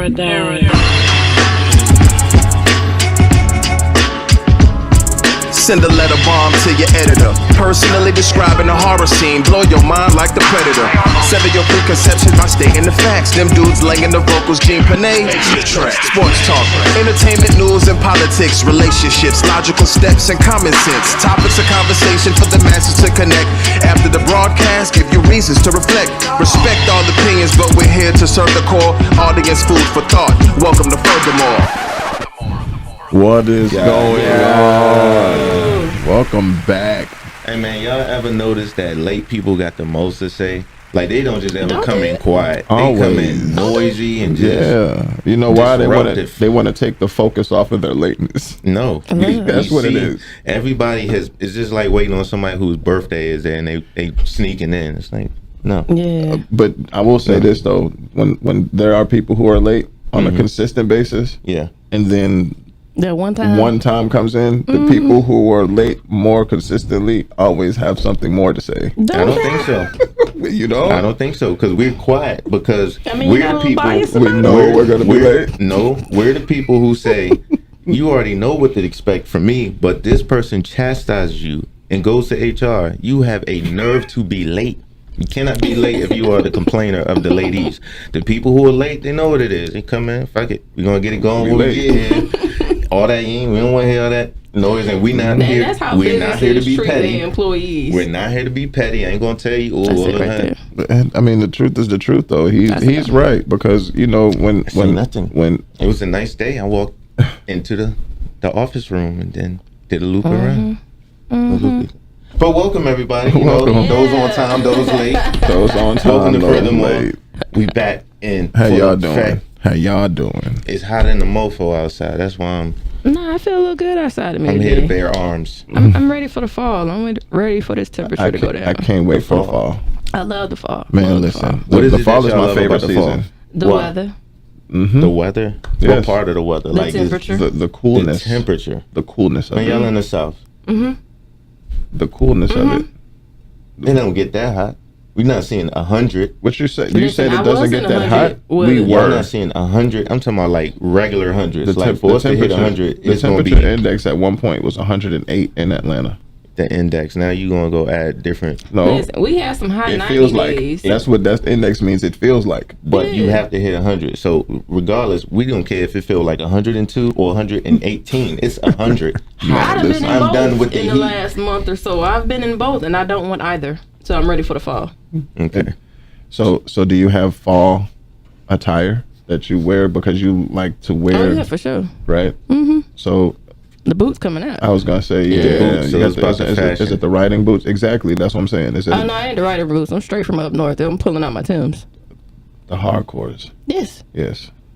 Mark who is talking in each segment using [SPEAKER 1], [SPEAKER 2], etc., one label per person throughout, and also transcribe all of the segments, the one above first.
[SPEAKER 1] Send a letter bomb to your editor. Personally describing a horror scene. Blow your mind like the Predator. Sever your preconceptions by stating the facts. Them dudes laying the vocals, Gene Panay. Sports talk, entertainment, news, and politics. Relationships, logical steps, and common sense. Topics of conversation for the masses to connect. After the broadcast, give you reasons to reflect. Respect all opinions, but we're here to serve the core audience food for thought. Welcome to Furthermore.
[SPEAKER 2] What is going on? Welcome back.
[SPEAKER 3] Hey man, y'all ever notice that late people got the most to say? Like they don't just ever come in quiet.
[SPEAKER 2] Always.
[SPEAKER 3] They come in noisy and just
[SPEAKER 2] you know why they want to take the focus off of their lateness.
[SPEAKER 3] No,
[SPEAKER 2] that's what it is.
[SPEAKER 3] Everybody it's just like waiting on somebody whose birthday is there and they sneaking in. It's like no.
[SPEAKER 4] Yeah.
[SPEAKER 2] But I will say this though, when there are people who are late on a consistent basis, and then
[SPEAKER 4] that one time
[SPEAKER 2] comes in, the people who are late more consistently always have something more to say.
[SPEAKER 3] I don't think so.
[SPEAKER 2] You know?
[SPEAKER 3] I don't think so because we're quiet because
[SPEAKER 4] we're
[SPEAKER 3] the people
[SPEAKER 2] we know we're going to be late.
[SPEAKER 3] No, we're the people who say you already know what to expect from me, but this person chastises you and goes to HR. You have a nerve to be late. You cannot be late if you are the complainer of the ladies. The people who are late, they know what it is. They come in, fuck it. We're going to get it going when we get here. All that we don't want to hear all that noise, and we're not here.
[SPEAKER 4] That's how
[SPEAKER 3] we're not here to be petty.
[SPEAKER 4] Employees.
[SPEAKER 3] We're not here to be petty. I ain't gonna tell you.
[SPEAKER 2] And I mean, the truth is the truth, though. He's right because you know when
[SPEAKER 3] it was a nice day, I walked into the office room and then did a loop around. But welcome everybody. You know, those on time, those late.
[SPEAKER 2] Those on time, those late.
[SPEAKER 3] We back in.
[SPEAKER 2] How y'all doing? How y'all doing?
[SPEAKER 3] It's hot in the mofo outside. That's why
[SPEAKER 4] I feel a little good outside of me.
[SPEAKER 3] I'm here to bear arms.
[SPEAKER 4] I'm ready for the fall. I'm ready for this temperature to go down.
[SPEAKER 2] I can't wait for the fall.
[SPEAKER 4] I love the fall.
[SPEAKER 2] Man, listen.
[SPEAKER 3] The
[SPEAKER 2] fall is my favorite season.
[SPEAKER 4] The weather.
[SPEAKER 2] Mm-hmm.
[SPEAKER 3] The weather?
[SPEAKER 2] Yes.
[SPEAKER 3] What part of the weather?
[SPEAKER 4] The temperature.
[SPEAKER 2] The coolness.
[SPEAKER 3] The temperature.
[SPEAKER 2] The coolness of
[SPEAKER 3] it.
[SPEAKER 2] Y'all
[SPEAKER 3] in the south.
[SPEAKER 2] The coolness of it.
[SPEAKER 3] It don't get that hot. We're not seeing 100.
[SPEAKER 2] What you say? You said it doesn't get that hot?
[SPEAKER 3] We were not seeing 100. I'm talking about like regular hundreds. Like for us to hit 100,
[SPEAKER 2] the temperature index at one point was 108 in Atlanta.
[SPEAKER 3] The index. Now you're gonna go add different.
[SPEAKER 2] No,
[SPEAKER 4] listen, we have some hot 90 days.
[SPEAKER 2] It feels like that's what that index means. It feels like,
[SPEAKER 3] but you have to hit 100. So regardless, we don't care if it feels like 102 or 118. It's 100.
[SPEAKER 4] I've been in both in the last month or so. I've been in both, and I don't want either. So I'm ready for the fall.
[SPEAKER 3] Okay.
[SPEAKER 2] So do you have fall attire that you wear because you like to wear?
[SPEAKER 4] Oh yeah, for sure.
[SPEAKER 2] Right. Mm-hmm. So
[SPEAKER 4] the boots coming out.
[SPEAKER 2] I was gonna say
[SPEAKER 3] boots, so
[SPEAKER 2] is it the riding boots? Exactly. That's what I'm saying.
[SPEAKER 4] Oh no, I ain't the riding boots. I'm straight from up north. I'm pulling out my Timbs.
[SPEAKER 2] The hardcores.
[SPEAKER 4] Yes.
[SPEAKER 3] The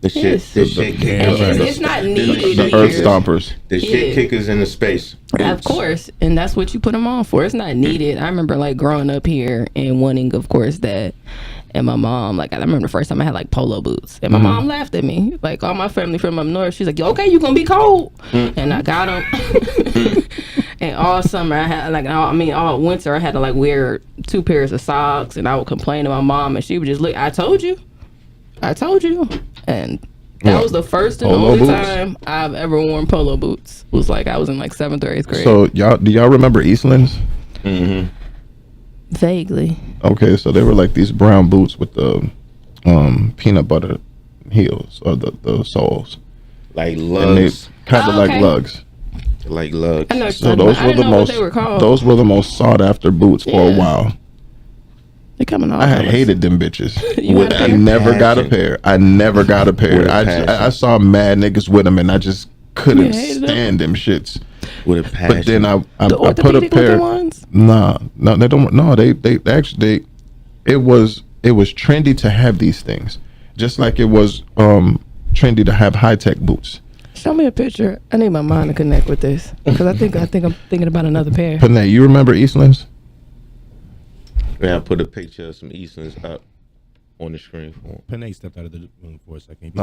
[SPEAKER 3] shit
[SPEAKER 4] it's not needed.
[SPEAKER 2] The earth stompers.
[SPEAKER 3] The shit kickers in the space.
[SPEAKER 4] Of course, and that's what you put them on for. It's not needed. I remember like growing up here and wanting, of course, that. And my mom, like I remember the first time I had like polo boots, and my mom laughed at me. Like all my family from up north, she's like, "Okay, you gonna be cold," and I got them. And all summer I had all winter I had to like wear 2 pairs of socks, and I would complain to my mom, and she would just look. I told you, and that was the first and only time I've ever worn polo boots. It was like I was in like 7th or 8th grade.
[SPEAKER 2] So do y'all remember Eastlands?
[SPEAKER 3] Mm-hmm.
[SPEAKER 4] Vaguely.
[SPEAKER 2] Okay, so they were like these brown boots with the peanut butter heels or the soles,
[SPEAKER 3] like lugs,
[SPEAKER 2] kind of like lugs.
[SPEAKER 3] Like lugs.
[SPEAKER 2] So those were the most sought after boots for a while.
[SPEAKER 4] They coming off.
[SPEAKER 2] I hated them bitches. I never got a pair. I saw mad niggas with them, and I just couldn't stand them shits.
[SPEAKER 3] With a passion.
[SPEAKER 2] But then I put a pair. No, they don't. No, they actually it was trendy to have these things, just like it was trendy to have high tech boots.
[SPEAKER 4] Show me a picture. I need my mind to connect with this because I think I'm thinking about another pair.
[SPEAKER 2] Panay, you remember Eastlands?
[SPEAKER 3] Yeah, I put a picture of some Eastlands up on the screen for him.
[SPEAKER 5] Panay stepped out of the room for a second.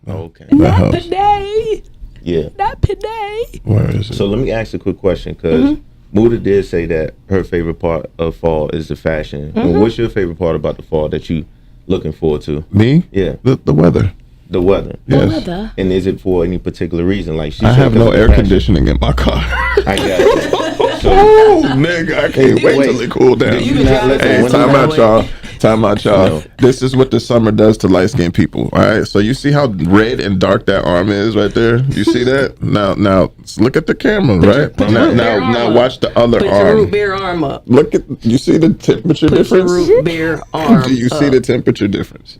[SPEAKER 3] Okay.
[SPEAKER 4] Not today.
[SPEAKER 3] Yeah.
[SPEAKER 4] Not today.
[SPEAKER 2] Where is it?
[SPEAKER 3] So let me ask a quick question because Muda did say that her favorite part of fall is the fashion. Well, what's your favorite part about the fall that you looking forward to?
[SPEAKER 2] Me?
[SPEAKER 3] Yeah.
[SPEAKER 2] The weather.
[SPEAKER 3] The weather.
[SPEAKER 2] Yes.
[SPEAKER 3] And is it for any particular reason? Like she
[SPEAKER 2] I
[SPEAKER 3] said,
[SPEAKER 2] have
[SPEAKER 3] 'cause
[SPEAKER 2] no
[SPEAKER 3] of the
[SPEAKER 2] air
[SPEAKER 3] passion.
[SPEAKER 2] conditioning in my car.
[SPEAKER 3] I got it. So,
[SPEAKER 2] Oh, nigga, I can't wait
[SPEAKER 3] wait.
[SPEAKER 2] till it cool down.
[SPEAKER 3] Do you not let the
[SPEAKER 2] Hey,
[SPEAKER 3] window
[SPEAKER 2] time
[SPEAKER 3] down?
[SPEAKER 2] out, y'all. Time out, y'all.
[SPEAKER 3] No.
[SPEAKER 2] This is what the summer does to light skinned people. All right. So you see how red and dark that arm is right there? You see that? Now look at the camera, right?
[SPEAKER 4] Put your root beer arm
[SPEAKER 2] Now
[SPEAKER 4] up.
[SPEAKER 2] watch the other
[SPEAKER 4] Put your
[SPEAKER 2] arm.
[SPEAKER 4] root beer arm up.
[SPEAKER 2] Look at you see the temperature
[SPEAKER 4] Put your
[SPEAKER 2] difference?
[SPEAKER 4] root beer arm
[SPEAKER 2] Do you see
[SPEAKER 4] up.
[SPEAKER 2] the temperature difference?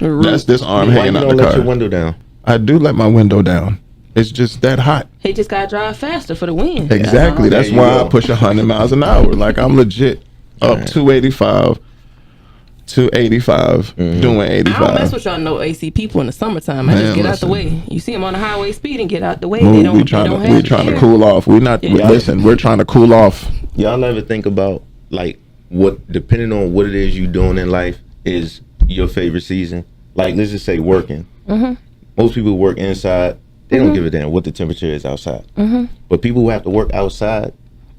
[SPEAKER 4] Root
[SPEAKER 2] That's this arm
[SPEAKER 3] why you
[SPEAKER 2] hanging out
[SPEAKER 3] don't
[SPEAKER 2] the
[SPEAKER 3] let
[SPEAKER 2] car.
[SPEAKER 3] your window down?
[SPEAKER 2] I do let my window down. It's just that hot.
[SPEAKER 4] He just got to drive faster for the wind.
[SPEAKER 2] Exactly. That's
[SPEAKER 3] There you
[SPEAKER 2] why
[SPEAKER 3] go.
[SPEAKER 2] I push 100 miles an hour. Like I'm legit up
[SPEAKER 3] Right.
[SPEAKER 2] 285 to 85, doing
[SPEAKER 4] I don't mess
[SPEAKER 2] 85.
[SPEAKER 4] with y'all no AC people in the summertime. I
[SPEAKER 2] Man,
[SPEAKER 4] just get out the
[SPEAKER 2] listen.
[SPEAKER 4] way. You see them on the highway speeding, get out the way.
[SPEAKER 2] Ooh,
[SPEAKER 4] They don't.
[SPEAKER 2] we
[SPEAKER 4] They
[SPEAKER 2] trying
[SPEAKER 4] don't
[SPEAKER 2] to
[SPEAKER 4] have
[SPEAKER 2] we trying to
[SPEAKER 4] air.
[SPEAKER 2] cool off. We're not.
[SPEAKER 4] Yeah.
[SPEAKER 2] Listen, we're trying to cool off.
[SPEAKER 3] Y'all ever think about like what, depending on what it is you doing in life, is your favorite season? Like let's just say working. Most people work inside. They don't give a damn what the temperature is outside. But people who have to work outside,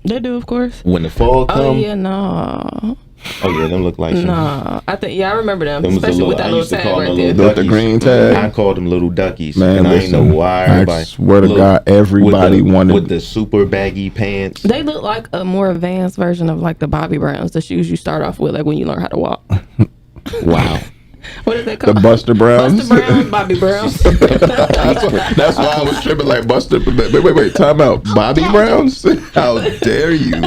[SPEAKER 4] They do, of course.
[SPEAKER 3] when the fall
[SPEAKER 4] Oh
[SPEAKER 3] comes,
[SPEAKER 4] yeah, no,
[SPEAKER 3] them look like some.
[SPEAKER 4] no. I think I remember them,
[SPEAKER 3] Them was the
[SPEAKER 4] especially with that
[SPEAKER 3] I
[SPEAKER 4] little
[SPEAKER 3] used to
[SPEAKER 4] tag
[SPEAKER 3] call
[SPEAKER 4] right
[SPEAKER 3] them
[SPEAKER 4] there.
[SPEAKER 3] little
[SPEAKER 2] With the
[SPEAKER 3] duckies.
[SPEAKER 2] green tag.
[SPEAKER 3] I called them little duckies,
[SPEAKER 2] Man,
[SPEAKER 3] and I
[SPEAKER 2] listen,
[SPEAKER 3] ain't know why
[SPEAKER 2] I
[SPEAKER 3] everybody.
[SPEAKER 2] swear to God, everybody wanted-
[SPEAKER 3] with the super baggy pants.
[SPEAKER 4] They look like a more advanced version of like the Bobby Browns, the shoes you start off with, like when you learn how to walk.
[SPEAKER 3] Wow.
[SPEAKER 4] What is that
[SPEAKER 2] The
[SPEAKER 4] called?
[SPEAKER 2] Buster Browns.
[SPEAKER 4] Buster Browns, Bobby Browns.
[SPEAKER 2] That's why I was tripping like Buster. Wait, time out. Bobby Browns? How dare you?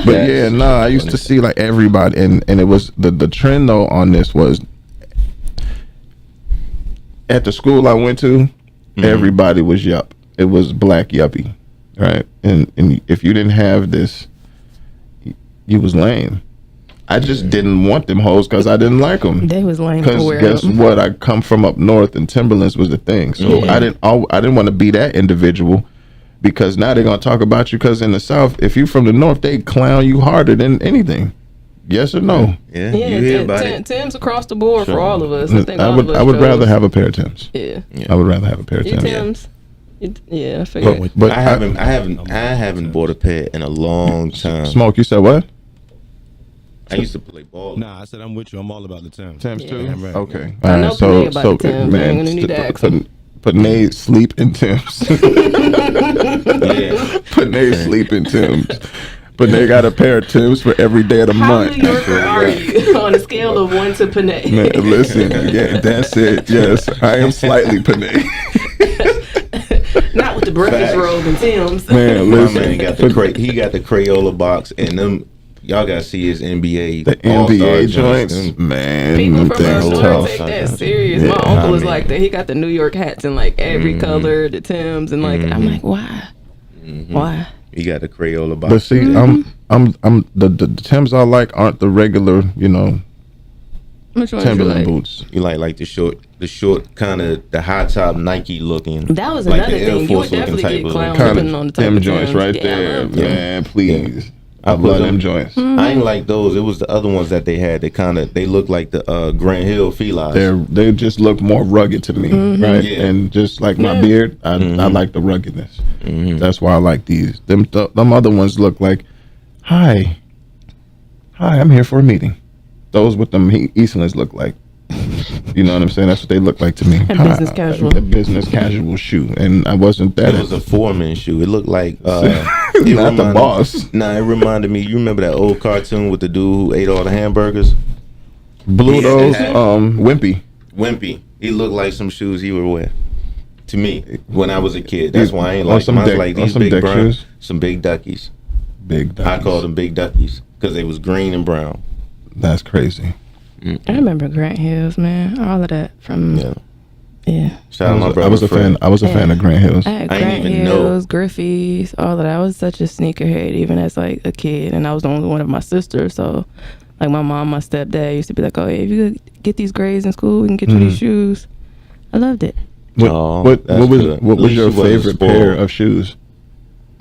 [SPEAKER 2] But yeah, I used to see like everybody, and it was the trend though on this was at the school I went to, everybody was yup. It was black yuppie, right? And if you didn't have this, you was lame. I just didn't want them hoes because I didn't like them.
[SPEAKER 4] They was lame.
[SPEAKER 2] Because
[SPEAKER 4] for
[SPEAKER 2] guess
[SPEAKER 4] them.
[SPEAKER 2] what? I come from up north, and Timberlands was the thing. So I didn't want to be that individual, because now they're gonna talk about you. Because in the South, if you from the North, they clown you harder than anything. Yes or no?
[SPEAKER 3] Yeah,
[SPEAKER 4] Yeah,
[SPEAKER 3] you hear about it.
[SPEAKER 4] Tim's across the board
[SPEAKER 3] Sure.
[SPEAKER 4] for all of us. I think all of us
[SPEAKER 2] I would rather
[SPEAKER 4] chose-
[SPEAKER 2] have a pair of Tims.
[SPEAKER 4] Yeah.
[SPEAKER 2] I would rather have a pair of
[SPEAKER 4] You
[SPEAKER 2] Tims.
[SPEAKER 4] Tim's. Yeah, I figured.
[SPEAKER 2] But
[SPEAKER 3] I haven't bought a pair in a long time.
[SPEAKER 2] Smoke. You said what?
[SPEAKER 3] I used to play ball.
[SPEAKER 5] Nah, I said I'm with you. I'm all about the Timbs.
[SPEAKER 2] Tims too.
[SPEAKER 5] Damn right.
[SPEAKER 2] Okay.
[SPEAKER 4] I know Panay about the Timbs. I ain't gonna need to ask him.
[SPEAKER 2] Put Nate sleep in Tims.
[SPEAKER 3] Yeah.
[SPEAKER 2] Put Nate sleep in Tims. But they got a pair of Tims for every day of the
[SPEAKER 4] How
[SPEAKER 2] month.
[SPEAKER 4] New Yorker are you on a scale of 1 to Panay?
[SPEAKER 2] Man, listen, yeah, that's it. Yes, I am slightly Panay.
[SPEAKER 4] Not with the breakfast
[SPEAKER 3] Facts.
[SPEAKER 4] robe and Tim's.
[SPEAKER 2] Man,
[SPEAKER 3] My
[SPEAKER 2] listen.
[SPEAKER 3] man got he got the Crayola box, and them y'all gotta see his NBA
[SPEAKER 2] The
[SPEAKER 3] All-Star
[SPEAKER 2] NBA joints,
[SPEAKER 3] Them-
[SPEAKER 2] man.
[SPEAKER 4] People
[SPEAKER 2] them
[SPEAKER 4] from
[SPEAKER 2] things
[SPEAKER 4] up north
[SPEAKER 2] tough.
[SPEAKER 4] take that serious.
[SPEAKER 2] Yeah,
[SPEAKER 4] My uncle was
[SPEAKER 3] I mean-
[SPEAKER 4] like that. He got the New York hats in like every color, the Tim's, and like I'm like, why? Why?
[SPEAKER 3] He got the Crayola box.
[SPEAKER 2] But see, I'm the Tims I like aren't the regular,
[SPEAKER 4] Which one?
[SPEAKER 2] Timberland boots.
[SPEAKER 3] You like the short kind of the high top Nike looking.
[SPEAKER 4] That was
[SPEAKER 3] like
[SPEAKER 4] another
[SPEAKER 3] the Air
[SPEAKER 4] thing. You would
[SPEAKER 3] Force looking
[SPEAKER 4] definitely
[SPEAKER 3] type
[SPEAKER 4] get
[SPEAKER 3] of-
[SPEAKER 4] clowned
[SPEAKER 2] Kind
[SPEAKER 4] depending on the
[SPEAKER 2] of
[SPEAKER 4] type
[SPEAKER 2] Tim
[SPEAKER 4] of
[SPEAKER 2] joints
[SPEAKER 4] Timbs.
[SPEAKER 2] right
[SPEAKER 4] Yeah, I
[SPEAKER 2] there,
[SPEAKER 4] love them.
[SPEAKER 2] man. Please,
[SPEAKER 3] I
[SPEAKER 2] I love
[SPEAKER 3] put
[SPEAKER 2] them
[SPEAKER 3] them-
[SPEAKER 2] joints.
[SPEAKER 3] I ain't like those. It was the other ones that they had. They look like the Grant Hill Felines.
[SPEAKER 2] They just look more rugged to me, right?
[SPEAKER 3] Yeah.
[SPEAKER 2] And just like my
[SPEAKER 4] Yeah.
[SPEAKER 2] beard, I like the ruggedness. That's why I like these. Them other ones look like, hi, I'm here for a meeting. Those with them Eastlands look like. You know what I'm saying? That's what they look like to me.
[SPEAKER 4] A business casual.
[SPEAKER 2] A business casual shoe, and I wasn't that.
[SPEAKER 3] It was a foreman shoe. It looked like
[SPEAKER 2] Not the
[SPEAKER 3] reminded-
[SPEAKER 2] boss.
[SPEAKER 3] Nah, it reminded me. You remember that old cartoon with the dude who ate all the hamburgers?
[SPEAKER 2] Blue
[SPEAKER 3] Yeah,
[SPEAKER 2] those,
[SPEAKER 3] they had-
[SPEAKER 2] Wimpy.
[SPEAKER 3] Wimpy. He looked like some shoes he would wear. To me, when I was a kid, that's why I ain't
[SPEAKER 2] Or
[SPEAKER 3] like
[SPEAKER 2] some
[SPEAKER 3] them. I was
[SPEAKER 2] deck-
[SPEAKER 3] like
[SPEAKER 2] or
[SPEAKER 3] these
[SPEAKER 2] some
[SPEAKER 3] big
[SPEAKER 2] deck
[SPEAKER 3] brown,
[SPEAKER 2] shoes.
[SPEAKER 3] some big duckies.
[SPEAKER 2] Big.
[SPEAKER 3] I called them big duckies because they was green and brown.
[SPEAKER 2] That's crazy.
[SPEAKER 4] I remember Grant Hills, man. All of that from yeah.
[SPEAKER 3] Shout out my brother.
[SPEAKER 2] I was a fan. I was a fan of Grant Hills.
[SPEAKER 4] I had
[SPEAKER 3] I didn't
[SPEAKER 4] Grant
[SPEAKER 3] even know.
[SPEAKER 4] Hills, Griffey's, all of that. I was such a sneakerhead even as like a kid, and I was the only one of my sisters. So, like my mom, my stepdad used to be like, "Oh, hey, if you could get these grades in school, we can get you these shoes." I loved it.
[SPEAKER 2] What
[SPEAKER 3] that's
[SPEAKER 2] was
[SPEAKER 3] good.
[SPEAKER 2] what
[SPEAKER 3] At
[SPEAKER 2] was
[SPEAKER 3] least
[SPEAKER 2] your
[SPEAKER 3] you wasn't
[SPEAKER 2] favorite
[SPEAKER 3] spoiled.
[SPEAKER 2] pair of shoes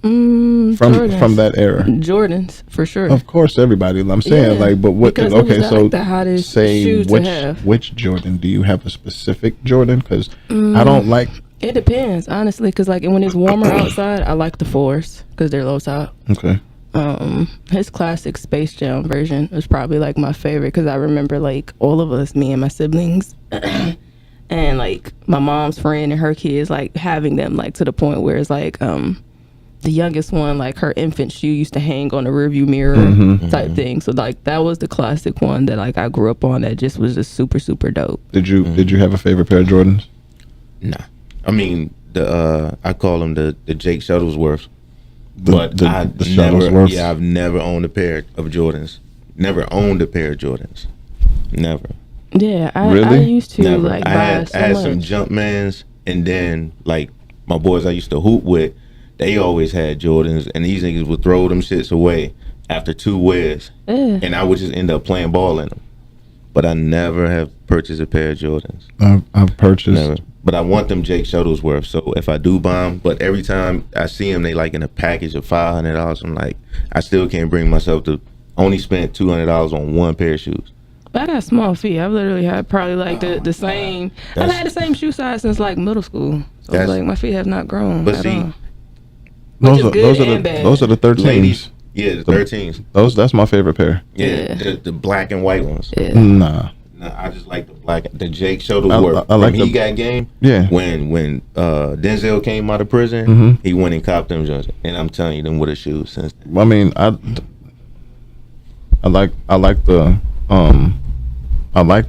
[SPEAKER 2] from
[SPEAKER 4] Jordans.
[SPEAKER 2] that era?
[SPEAKER 4] Jordans for sure.
[SPEAKER 2] Of course, everybody. I'm saying
[SPEAKER 4] Yeah,
[SPEAKER 2] like, but what?
[SPEAKER 4] because it
[SPEAKER 2] Okay,
[SPEAKER 4] was
[SPEAKER 2] so
[SPEAKER 4] like the hottest
[SPEAKER 2] say
[SPEAKER 4] shoe to
[SPEAKER 2] which
[SPEAKER 4] have.
[SPEAKER 2] which Jordan? Do you have a specific Jordan? Because I don't like.
[SPEAKER 4] It depends, honestly, because like when it's warmer outside, I like the 4s because they're low top.
[SPEAKER 2] Okay.
[SPEAKER 4] His classic Space Jam version was probably like my favorite because I remember like all of us, me and my siblings, and like my mom's friend and her kids, like having them like to the point where it's like the youngest one, like her infant shoe used to hang on the rearview mirror type thing. So like that was the classic one that like I grew up on that just was just super, super dope.
[SPEAKER 2] Did you have a favorite pair of Jordans?
[SPEAKER 3] Nah. I mean, I call them the Jake Shuttlesworth.
[SPEAKER 2] The
[SPEAKER 3] Shuttlesworths? Yeah, I've never owned a pair of Jordans. Never owned a pair of Jordans. Never.
[SPEAKER 4] Yeah, I
[SPEAKER 2] Really?
[SPEAKER 4] used to
[SPEAKER 3] Never.
[SPEAKER 4] like
[SPEAKER 3] I
[SPEAKER 4] buy
[SPEAKER 3] had
[SPEAKER 4] so much.
[SPEAKER 3] some Jumpmans, and then like my boys I used to hoop with, they always had Jordans, and these niggas would throw them shits away after 2 wears, and I would just end up playing ball in them. But I never have purchased a pair of Jordans.
[SPEAKER 2] I've purchased.
[SPEAKER 3] Never. But I want them Jake Shuttlesworth. So if I do buy them, but every time I see them, they like in a package of $500. I'm like, I still can't bring myself to only spend $200 on one pair of shoes.
[SPEAKER 4] But I got small feet. I've literally had probably like the same. I've had the same shoe size since like middle school. So it's like my feet have not grown.
[SPEAKER 3] But
[SPEAKER 4] at
[SPEAKER 3] see,
[SPEAKER 4] all. Those are
[SPEAKER 2] the 13s.
[SPEAKER 3] Ladies, yeah, the 13s.
[SPEAKER 2] That's my favorite pair.
[SPEAKER 3] Yeah, the black and white ones.
[SPEAKER 4] Yeah.
[SPEAKER 2] Nah.
[SPEAKER 3] No, I just like the Jake Shuttlesworth.
[SPEAKER 2] I like
[SPEAKER 3] he got game.
[SPEAKER 2] Yeah.
[SPEAKER 3] When Denzel came out of prison, he went and copped them joints, and I'm telling you, them with the shoes since then.
[SPEAKER 2] I mean, I like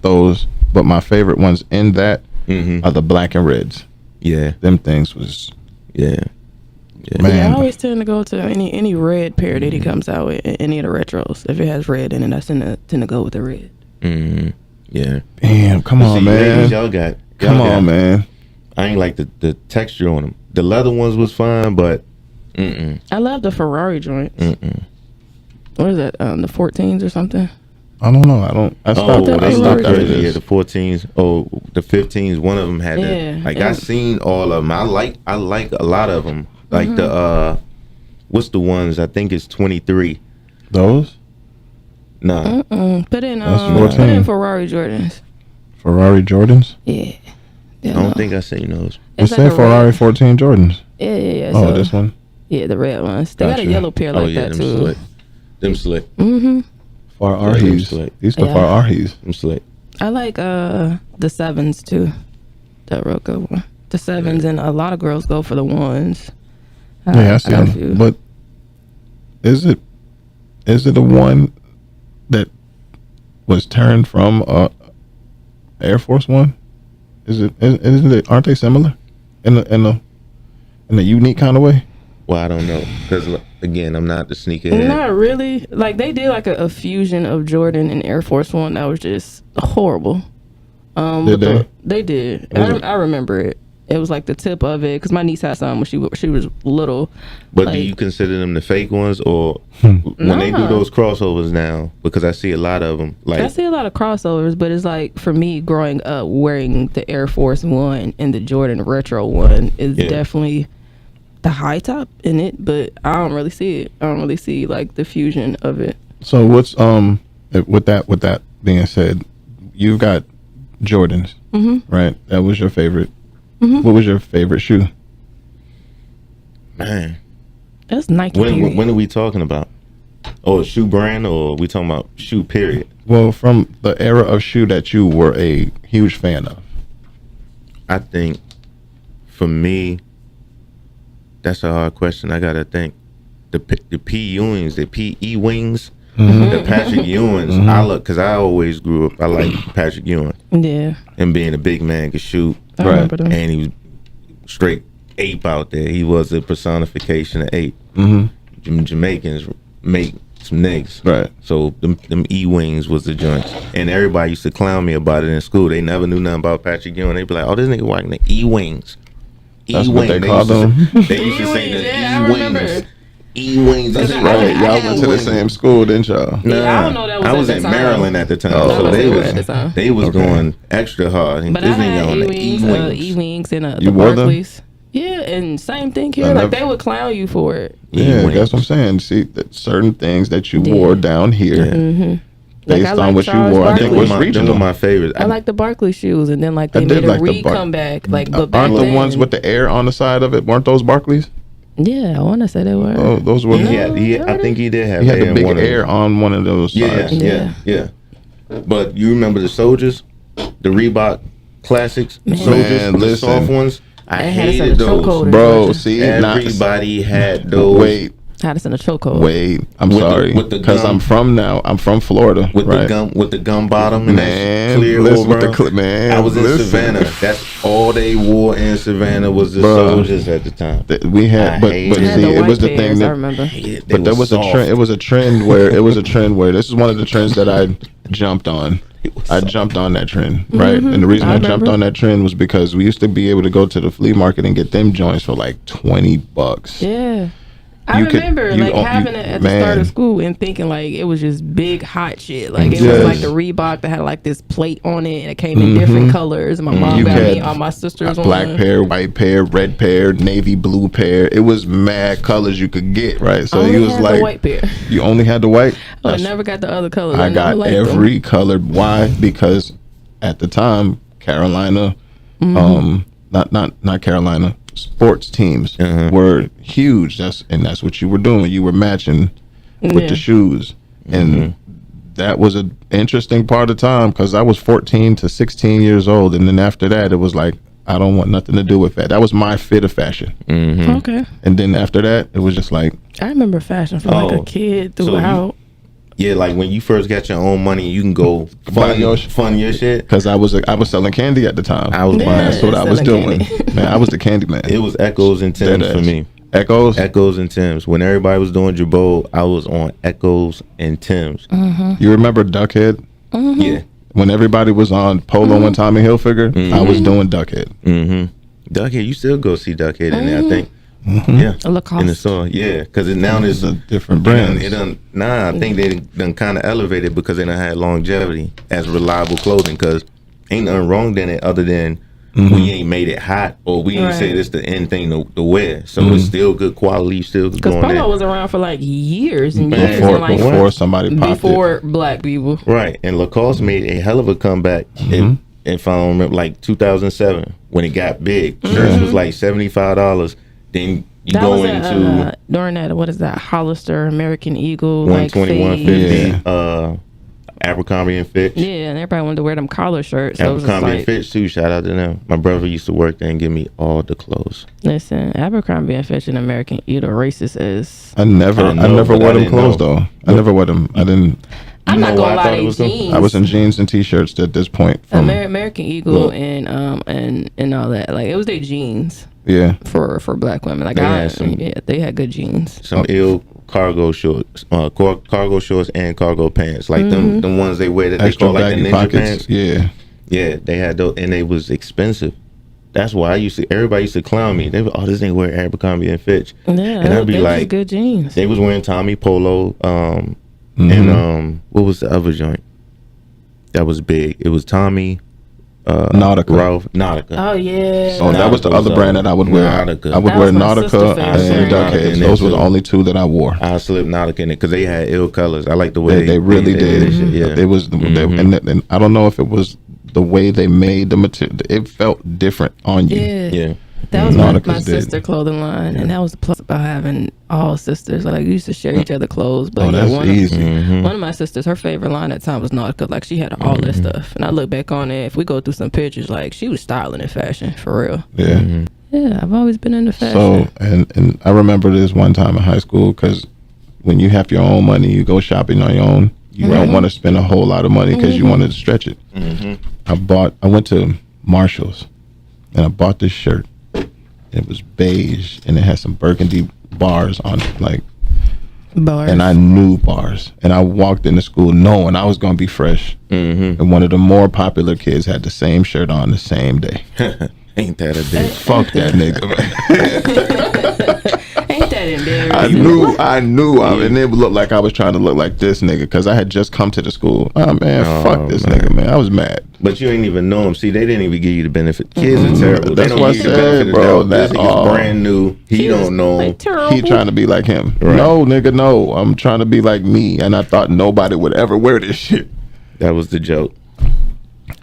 [SPEAKER 2] those, but my favorite ones in that are the black and reds.
[SPEAKER 3] Yeah,
[SPEAKER 2] them things was
[SPEAKER 3] yeah.
[SPEAKER 2] Man.
[SPEAKER 4] Yeah, I always tend to go to any red pair that he comes out with, any of the retros. If it has red in it, I tend to go with the red.
[SPEAKER 3] Yeah.
[SPEAKER 2] Damn, come on, man.
[SPEAKER 3] Ladies, y'all got.
[SPEAKER 2] Man.
[SPEAKER 3] I ain't like the texture on them. The leather ones was fine, but
[SPEAKER 4] I love the Ferrari joints. What is that? The 14s or something?
[SPEAKER 2] I don't know. I stopped.
[SPEAKER 3] They stopped
[SPEAKER 2] after
[SPEAKER 3] early.
[SPEAKER 2] this.
[SPEAKER 3] Yeah, the 14s. Oh, the 15s. One of them had I seen all of them. I like a lot of them. Like the what's the ones? I think it's 23.
[SPEAKER 2] Those?
[SPEAKER 3] Nah.
[SPEAKER 4] Put in Ferrari Jordans.
[SPEAKER 2] Ferrari Jordans?
[SPEAKER 4] Yeah.
[SPEAKER 3] I don't think I seen those.
[SPEAKER 2] It said Ferrari 14 Jordans.
[SPEAKER 4] Yeah.
[SPEAKER 2] Oh, this one?
[SPEAKER 4] Yeah, the red ones. They got a yellow pair like that too.
[SPEAKER 3] Them slick.
[SPEAKER 2] Far Arhees. These are Far Arhees.
[SPEAKER 3] Them slick.
[SPEAKER 4] I like the 7s too. That real good one. The 7s, and a lot of girls go for the 1s.
[SPEAKER 2] Yeah, I see them. But is it a one that was turned from Air Force One? Isn't it? Aren't they similar in a unique kind of way?
[SPEAKER 3] Well, I don't know, because again, I'm not the sneakerhead.
[SPEAKER 4] Not really. Like they did like a fusion of Jordan and Air Force One that was just horrible.
[SPEAKER 2] Did they?
[SPEAKER 4] They did. I remember it. It was like the tip of it, because my niece had some when she was little.
[SPEAKER 3] But
[SPEAKER 4] like,
[SPEAKER 3] do you consider them the fake ones, or when they do those crossovers now? Because I see a lot of them. Like
[SPEAKER 4] I see a lot of crossovers, but it's like for me growing up wearing the Air Force One and the Jordan Retro One is definitely the high top in it, but I don't really see it. I don't really see like the fusion of it.
[SPEAKER 2] So what's with that being said, you've got Jordans, right? That was your favorite. What was your favorite shoe?
[SPEAKER 3] Man,
[SPEAKER 4] that's Nike.
[SPEAKER 3] When are we talking about? Oh, a shoe brand, or are we talking about shoe period?
[SPEAKER 2] Well, from the era of shoe that you were a huge fan of.
[SPEAKER 3] I think for me, that's a hard question. I gotta think. The P Ewings, the PE wings, the Patrick Ewings. I look, because I always grew up. I like Patrick Ewing.
[SPEAKER 4] Yeah.
[SPEAKER 3] And being a big man could shoot.
[SPEAKER 4] I remember them.
[SPEAKER 3] And he was straight ape out there. He was a personification of ape. Jamaicans make some niggas.
[SPEAKER 2] Right.
[SPEAKER 3] So them E-wings was the joints. And everybody used to clown me about it in school. They never knew nothing about Patrick Ewing. They'd be like, oh, this nigga walking the E-wings.
[SPEAKER 2] That's what they called them.
[SPEAKER 3] They used to say the
[SPEAKER 4] E-wings.
[SPEAKER 3] E-wings.
[SPEAKER 2] That's right. Y'all went to the same school, didn't y'all?
[SPEAKER 4] Yeah, I don't know that was
[SPEAKER 3] I was
[SPEAKER 4] at
[SPEAKER 3] in
[SPEAKER 4] the time.
[SPEAKER 3] Maryland at the time.
[SPEAKER 2] Oh,
[SPEAKER 3] So
[SPEAKER 2] okay.
[SPEAKER 3] they was going extra hard.
[SPEAKER 4] But
[SPEAKER 3] this
[SPEAKER 4] I had
[SPEAKER 3] nigga on the E-wings.
[SPEAKER 4] E-wings and the
[SPEAKER 2] You wore them?
[SPEAKER 4] Barclays. Yeah, and same thing here. Like they would clown you for it.
[SPEAKER 2] Yeah, that's what I'm saying. See, that certain things that you wore down here, based
[SPEAKER 4] Like,
[SPEAKER 2] on what you wore, I think was regional.
[SPEAKER 3] Them were my favorites.
[SPEAKER 4] I like the Barclay shoes, and then like they
[SPEAKER 2] did
[SPEAKER 4] made
[SPEAKER 2] like
[SPEAKER 4] a
[SPEAKER 2] the
[SPEAKER 4] comeback. Like, but back
[SPEAKER 2] aren't the
[SPEAKER 4] then,
[SPEAKER 2] ones with the air on the side of it? Weren't those Barclays?
[SPEAKER 4] Yeah, I want to say they were.
[SPEAKER 2] Oh, those were.
[SPEAKER 3] I think he did have
[SPEAKER 2] He had
[SPEAKER 3] air
[SPEAKER 2] the
[SPEAKER 3] in
[SPEAKER 2] big
[SPEAKER 3] one of
[SPEAKER 2] air
[SPEAKER 3] them.
[SPEAKER 2] on one of those sides.
[SPEAKER 3] Yeah. But you remember the Soldiers, the Reebok classics,
[SPEAKER 4] Man.
[SPEAKER 3] soldiers,
[SPEAKER 2] Man,
[SPEAKER 3] the
[SPEAKER 2] listen.
[SPEAKER 3] soft ones. I
[SPEAKER 4] They had us in
[SPEAKER 3] hated
[SPEAKER 4] a chokehold
[SPEAKER 3] those.
[SPEAKER 4] in
[SPEAKER 2] Bro,
[SPEAKER 4] Georgia.
[SPEAKER 2] see,
[SPEAKER 3] Everybody had those.
[SPEAKER 2] Wait,
[SPEAKER 4] Had us in a chokehold.
[SPEAKER 2] wait. I'm
[SPEAKER 3] With the-
[SPEAKER 2] sorry,
[SPEAKER 3] with the
[SPEAKER 2] because
[SPEAKER 3] gum.
[SPEAKER 2] I'm from Florida,
[SPEAKER 3] with
[SPEAKER 2] right?
[SPEAKER 3] the gum bottom and
[SPEAKER 2] Man,
[SPEAKER 3] that clear
[SPEAKER 2] listen with
[SPEAKER 3] overall.
[SPEAKER 2] the man.
[SPEAKER 3] I was in
[SPEAKER 2] listen.
[SPEAKER 3] Savannah. That's all they wore in Savannah was the
[SPEAKER 2] Bruh.
[SPEAKER 3] soldiers at the time.
[SPEAKER 2] We had,
[SPEAKER 3] I
[SPEAKER 2] but
[SPEAKER 3] hated
[SPEAKER 4] They had
[SPEAKER 2] see,
[SPEAKER 4] the
[SPEAKER 2] it
[SPEAKER 4] white
[SPEAKER 2] was the
[SPEAKER 4] pairs,
[SPEAKER 2] thing
[SPEAKER 4] I
[SPEAKER 2] that.
[SPEAKER 4] remember.
[SPEAKER 3] They
[SPEAKER 2] But there was a
[SPEAKER 3] soft.
[SPEAKER 2] trend. It was a trend where this is one of the trends that I jumped on. I jumped on that trend, right? And the reason
[SPEAKER 4] I
[SPEAKER 2] I jumped
[SPEAKER 4] remember.
[SPEAKER 2] on that trend was because we used to be able to go to the flea market and get them joints for like $20.
[SPEAKER 4] Yeah. I
[SPEAKER 2] You could-
[SPEAKER 4] remember
[SPEAKER 2] you
[SPEAKER 4] like
[SPEAKER 2] own-
[SPEAKER 4] having
[SPEAKER 2] you-
[SPEAKER 4] it at the start
[SPEAKER 2] man.
[SPEAKER 4] of school and thinking like it was just big hot shit. Like it
[SPEAKER 2] Yes.
[SPEAKER 4] was like the Reebok that had like this plate on it and it came in different colors. And my mom
[SPEAKER 2] You
[SPEAKER 4] got me
[SPEAKER 2] had
[SPEAKER 4] all my sisters
[SPEAKER 2] a black
[SPEAKER 4] one.
[SPEAKER 2] pair, white pair, red pair, navy blue pair. It was mad colors you could get, right? So
[SPEAKER 4] I only
[SPEAKER 2] you was
[SPEAKER 4] had
[SPEAKER 2] like,
[SPEAKER 4] the white pair.
[SPEAKER 2] you only had the white.
[SPEAKER 4] I
[SPEAKER 2] That's-
[SPEAKER 4] never got the other colors.
[SPEAKER 2] I
[SPEAKER 4] never
[SPEAKER 2] got
[SPEAKER 4] liked them.
[SPEAKER 2] every color. Why? Because at the time, Carolina, not Carolina, sports teams were huge. That's what you were doing. You were matching with
[SPEAKER 4] Yeah.
[SPEAKER 2] the shoes, and that was an interesting part of time because I was 14 to 16 years old, and then after that, it was like I don't want nothing to do with that. That was my fit of fashion,
[SPEAKER 4] Okay.
[SPEAKER 2] and then after that, it was just like
[SPEAKER 4] I remember fashion from like
[SPEAKER 3] Oh,
[SPEAKER 4] a kid
[SPEAKER 3] so you-
[SPEAKER 4] throughout.
[SPEAKER 3] Yeah, like when you first got your own money, you can go
[SPEAKER 2] Buy your
[SPEAKER 3] fund your shit.
[SPEAKER 2] because I was selling candy at the time.
[SPEAKER 3] I was
[SPEAKER 4] Yeah.
[SPEAKER 3] buying.
[SPEAKER 2] That's what I was
[SPEAKER 4] selling
[SPEAKER 2] doing.
[SPEAKER 4] candy.
[SPEAKER 2] Man, I was the candy man.
[SPEAKER 3] It was Echoes and Tim's for
[SPEAKER 2] Deadass.
[SPEAKER 3] me.
[SPEAKER 2] Echoes.
[SPEAKER 3] Echoes and Tim's. When everybody was doing Jabot, I was on Echoes and Tim's.
[SPEAKER 2] You remember Duckhead?
[SPEAKER 3] Yeah.
[SPEAKER 2] When everybody was on Polo and Tommy Hilfiger, I was doing Duckhead.
[SPEAKER 3] Duckhead, you still go see Duckhead in there, I think. Yeah.
[SPEAKER 4] Lacoste.
[SPEAKER 3] In the store. Yeah. Because now there's
[SPEAKER 2] It's a different brand.
[SPEAKER 3] I think they done kind of elevated because they done had longevity as reliable clothing. Because ain't nothing wrong in it other than we ain't made it hot or we ain't
[SPEAKER 4] Right.
[SPEAKER 3] say this the end thing to wear. So it's still good quality, still good
[SPEAKER 4] Because
[SPEAKER 3] going
[SPEAKER 4] Polo
[SPEAKER 3] there.
[SPEAKER 4] was around for like years and
[SPEAKER 3] Man,
[SPEAKER 4] years.
[SPEAKER 2] Before,
[SPEAKER 4] And like
[SPEAKER 2] before somebody popped
[SPEAKER 4] before black people.
[SPEAKER 3] Right, and Lacoste made a hell of a comeback. If I don't remember, like 2007 when it got big, shirts was like $75. Then you
[SPEAKER 4] That
[SPEAKER 3] go
[SPEAKER 4] was
[SPEAKER 3] into
[SPEAKER 4] during that, what is that, Hollister, American Eagle,
[SPEAKER 3] 120,
[SPEAKER 4] like fade.
[SPEAKER 3] 150, Abercrombie and Fitch.
[SPEAKER 4] Yeah, and everybody wanted to wear them collar shirts. So it was just
[SPEAKER 3] Abercrombie and
[SPEAKER 4] like,
[SPEAKER 3] Fitch too. Shout out to them. My brother used to work there and give me all the clothes.
[SPEAKER 4] listen, Abercrombie and Fitch and American Eagle racist as.
[SPEAKER 2] I never
[SPEAKER 3] know,
[SPEAKER 2] wore
[SPEAKER 3] but I
[SPEAKER 2] them
[SPEAKER 3] didn't
[SPEAKER 2] clothes
[SPEAKER 3] know.
[SPEAKER 2] though. I never wore them. I didn't.
[SPEAKER 4] I'm
[SPEAKER 3] know
[SPEAKER 4] not
[SPEAKER 3] why
[SPEAKER 4] gonna
[SPEAKER 3] I
[SPEAKER 4] lie,
[SPEAKER 3] thought it
[SPEAKER 4] they
[SPEAKER 3] was them?
[SPEAKER 4] jeans.
[SPEAKER 2] I was in jeans and t-shirts at this point.
[SPEAKER 4] American Eagle and all that. Like it was their jeans
[SPEAKER 2] Yeah.
[SPEAKER 4] for black women. Like
[SPEAKER 3] They had some-
[SPEAKER 4] they had good jeans.
[SPEAKER 3] Some ill cargo shorts, cargo shorts and cargo pants, like them ones they wear that they
[SPEAKER 2] Extra
[SPEAKER 3] call like the
[SPEAKER 2] baggy
[SPEAKER 3] ninja
[SPEAKER 2] pockets.
[SPEAKER 3] pants.
[SPEAKER 2] Yeah.
[SPEAKER 3] Yeah, they had those, and they was expensive. That's why everybody used to clown me. They were, oh, this ain't wear Abercrombie and Fitch.
[SPEAKER 4] Yeah,
[SPEAKER 3] and I'd be
[SPEAKER 4] they was
[SPEAKER 3] like,
[SPEAKER 4] good jeans.
[SPEAKER 3] they was wearing Tommy Polo, and what was the other joint that was big? It was Tommy,
[SPEAKER 2] Nautica.
[SPEAKER 3] Ralph, Nautica.
[SPEAKER 4] Oh yeah.
[SPEAKER 2] Oh, that was the other brand that I would wear.
[SPEAKER 3] Nautica.
[SPEAKER 2] I would
[SPEAKER 4] That
[SPEAKER 2] wear
[SPEAKER 4] was my sister's
[SPEAKER 2] Nautica
[SPEAKER 4] favorite
[SPEAKER 2] and
[SPEAKER 4] brand.
[SPEAKER 2] Duckheads.
[SPEAKER 3] Nautica
[SPEAKER 2] Those were the
[SPEAKER 3] too.
[SPEAKER 2] only two that I wore.
[SPEAKER 3] I slipped Nautica in it because they had ill colors. I like the way
[SPEAKER 2] They really
[SPEAKER 3] did
[SPEAKER 2] did.
[SPEAKER 3] shit, yeah.
[SPEAKER 2] It was, and I don't know if it was the way they made the material. It felt different on you.
[SPEAKER 3] Yeah.
[SPEAKER 4] That was my
[SPEAKER 2] Nautica's did.
[SPEAKER 4] sister clothing line, and that was the plus about having all sisters. Like we used to share each other clothes. But
[SPEAKER 2] Oh, that's easy.
[SPEAKER 4] One of my sisters, her favorite line at the time was Nautica. Like she had all that stuff, and I look back on it. If we go through some pictures, like she was styling in fashion for real.
[SPEAKER 2] Yeah.
[SPEAKER 4] Yeah, I've always been into fashion.
[SPEAKER 2] So, and I remember this one time in high school because when you have your own money, you go shopping on your own. You don't want to spend a whole lot of money because you wanted to stretch it. I went to Marshall's and I bought this shirt. It was beige and it had some burgundy bars on it, like,
[SPEAKER 4] Bars.
[SPEAKER 2] and I knew bars. And I walked into school knowing I was gonna be fresh. And one of the more popular kids had the same shirt on the same day.
[SPEAKER 3] Ain't that a bitch?
[SPEAKER 2] Fuck that nigga, man.
[SPEAKER 4] Ain't that embarrassing?
[SPEAKER 2] I knew, and it looked like I was trying to look like this nigga because I had just come to the school. Oh man, fuck this nigga, man. I was mad.
[SPEAKER 3] But you ain't even know him. See, they didn't even give you the benefit. Kids are terrible.
[SPEAKER 2] That's
[SPEAKER 3] they don't
[SPEAKER 2] what I
[SPEAKER 3] give you the
[SPEAKER 2] said,
[SPEAKER 3] benefit of
[SPEAKER 2] bro,
[SPEAKER 3] the doubt.
[SPEAKER 2] that-
[SPEAKER 3] This nigga's brand new. He
[SPEAKER 4] was,
[SPEAKER 3] don't know.
[SPEAKER 4] like, terrible.
[SPEAKER 2] He trying to be like him.
[SPEAKER 3] Right.
[SPEAKER 2] No, nigga, no. I'm trying to be like me, and I thought nobody would ever wear this shit.
[SPEAKER 3] That was the joke.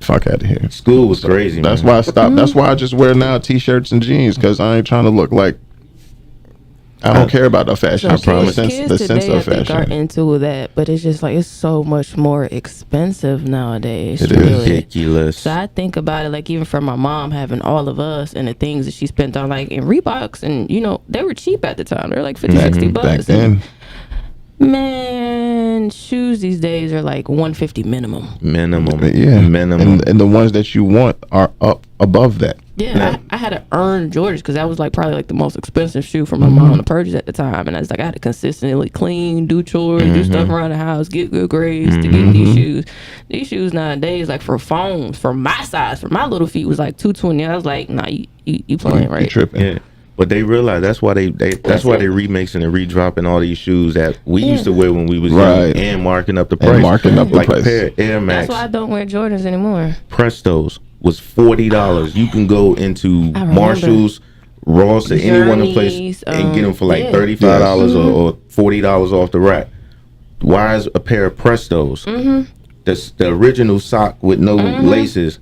[SPEAKER 2] Fuck out of here.
[SPEAKER 3] School was crazy.
[SPEAKER 2] That's
[SPEAKER 3] man.
[SPEAKER 2] why I stopped. That's why I just wear now t-shirts and jeans because I ain't trying to look like I don't care about the fashion.
[SPEAKER 4] So
[SPEAKER 2] I promise.
[SPEAKER 4] kids
[SPEAKER 2] The sense
[SPEAKER 4] today,
[SPEAKER 2] of
[SPEAKER 4] I think, are
[SPEAKER 2] fashion.
[SPEAKER 4] into that, but it's just like it's so much more expensive nowadays.
[SPEAKER 2] It is
[SPEAKER 3] ridiculous.
[SPEAKER 4] So I think about it, like even for my mom having all of us and the things that she spent on, like in Reeboks, and you know they were cheap at the time. They were like 50, 60 bucks.
[SPEAKER 2] Back then.
[SPEAKER 4] Man, shoes these days are like $150 minimum.
[SPEAKER 2] Yeah.
[SPEAKER 3] Minimum.
[SPEAKER 2] And the ones that you want are up above that.
[SPEAKER 4] Yeah, I had to earn Jordans because that was like probably like the most expensive shoe for my mom to purchase at the time, and I was like I had to consistently clean, do chores, do stuff around the house, get good grades to get these shoes. These shoes nowadays, like for phones, for my size, for my little feet, was like $220. I was like, nah, you playing right?
[SPEAKER 2] You tripping?
[SPEAKER 3] Yeah. But they realize that's why they remixing and redropping all these shoes that we used to wear when we was young and marking up the price.
[SPEAKER 2] Like
[SPEAKER 3] a pair of Air Max.
[SPEAKER 4] That's why I don't wear Jordans anymore.
[SPEAKER 3] Prestos was $40. You can go into Marshalls, Ross, or any one of the place and get them for like $35 or $40 off the rack. Why is a pair of Prestos, the original sock with no laces,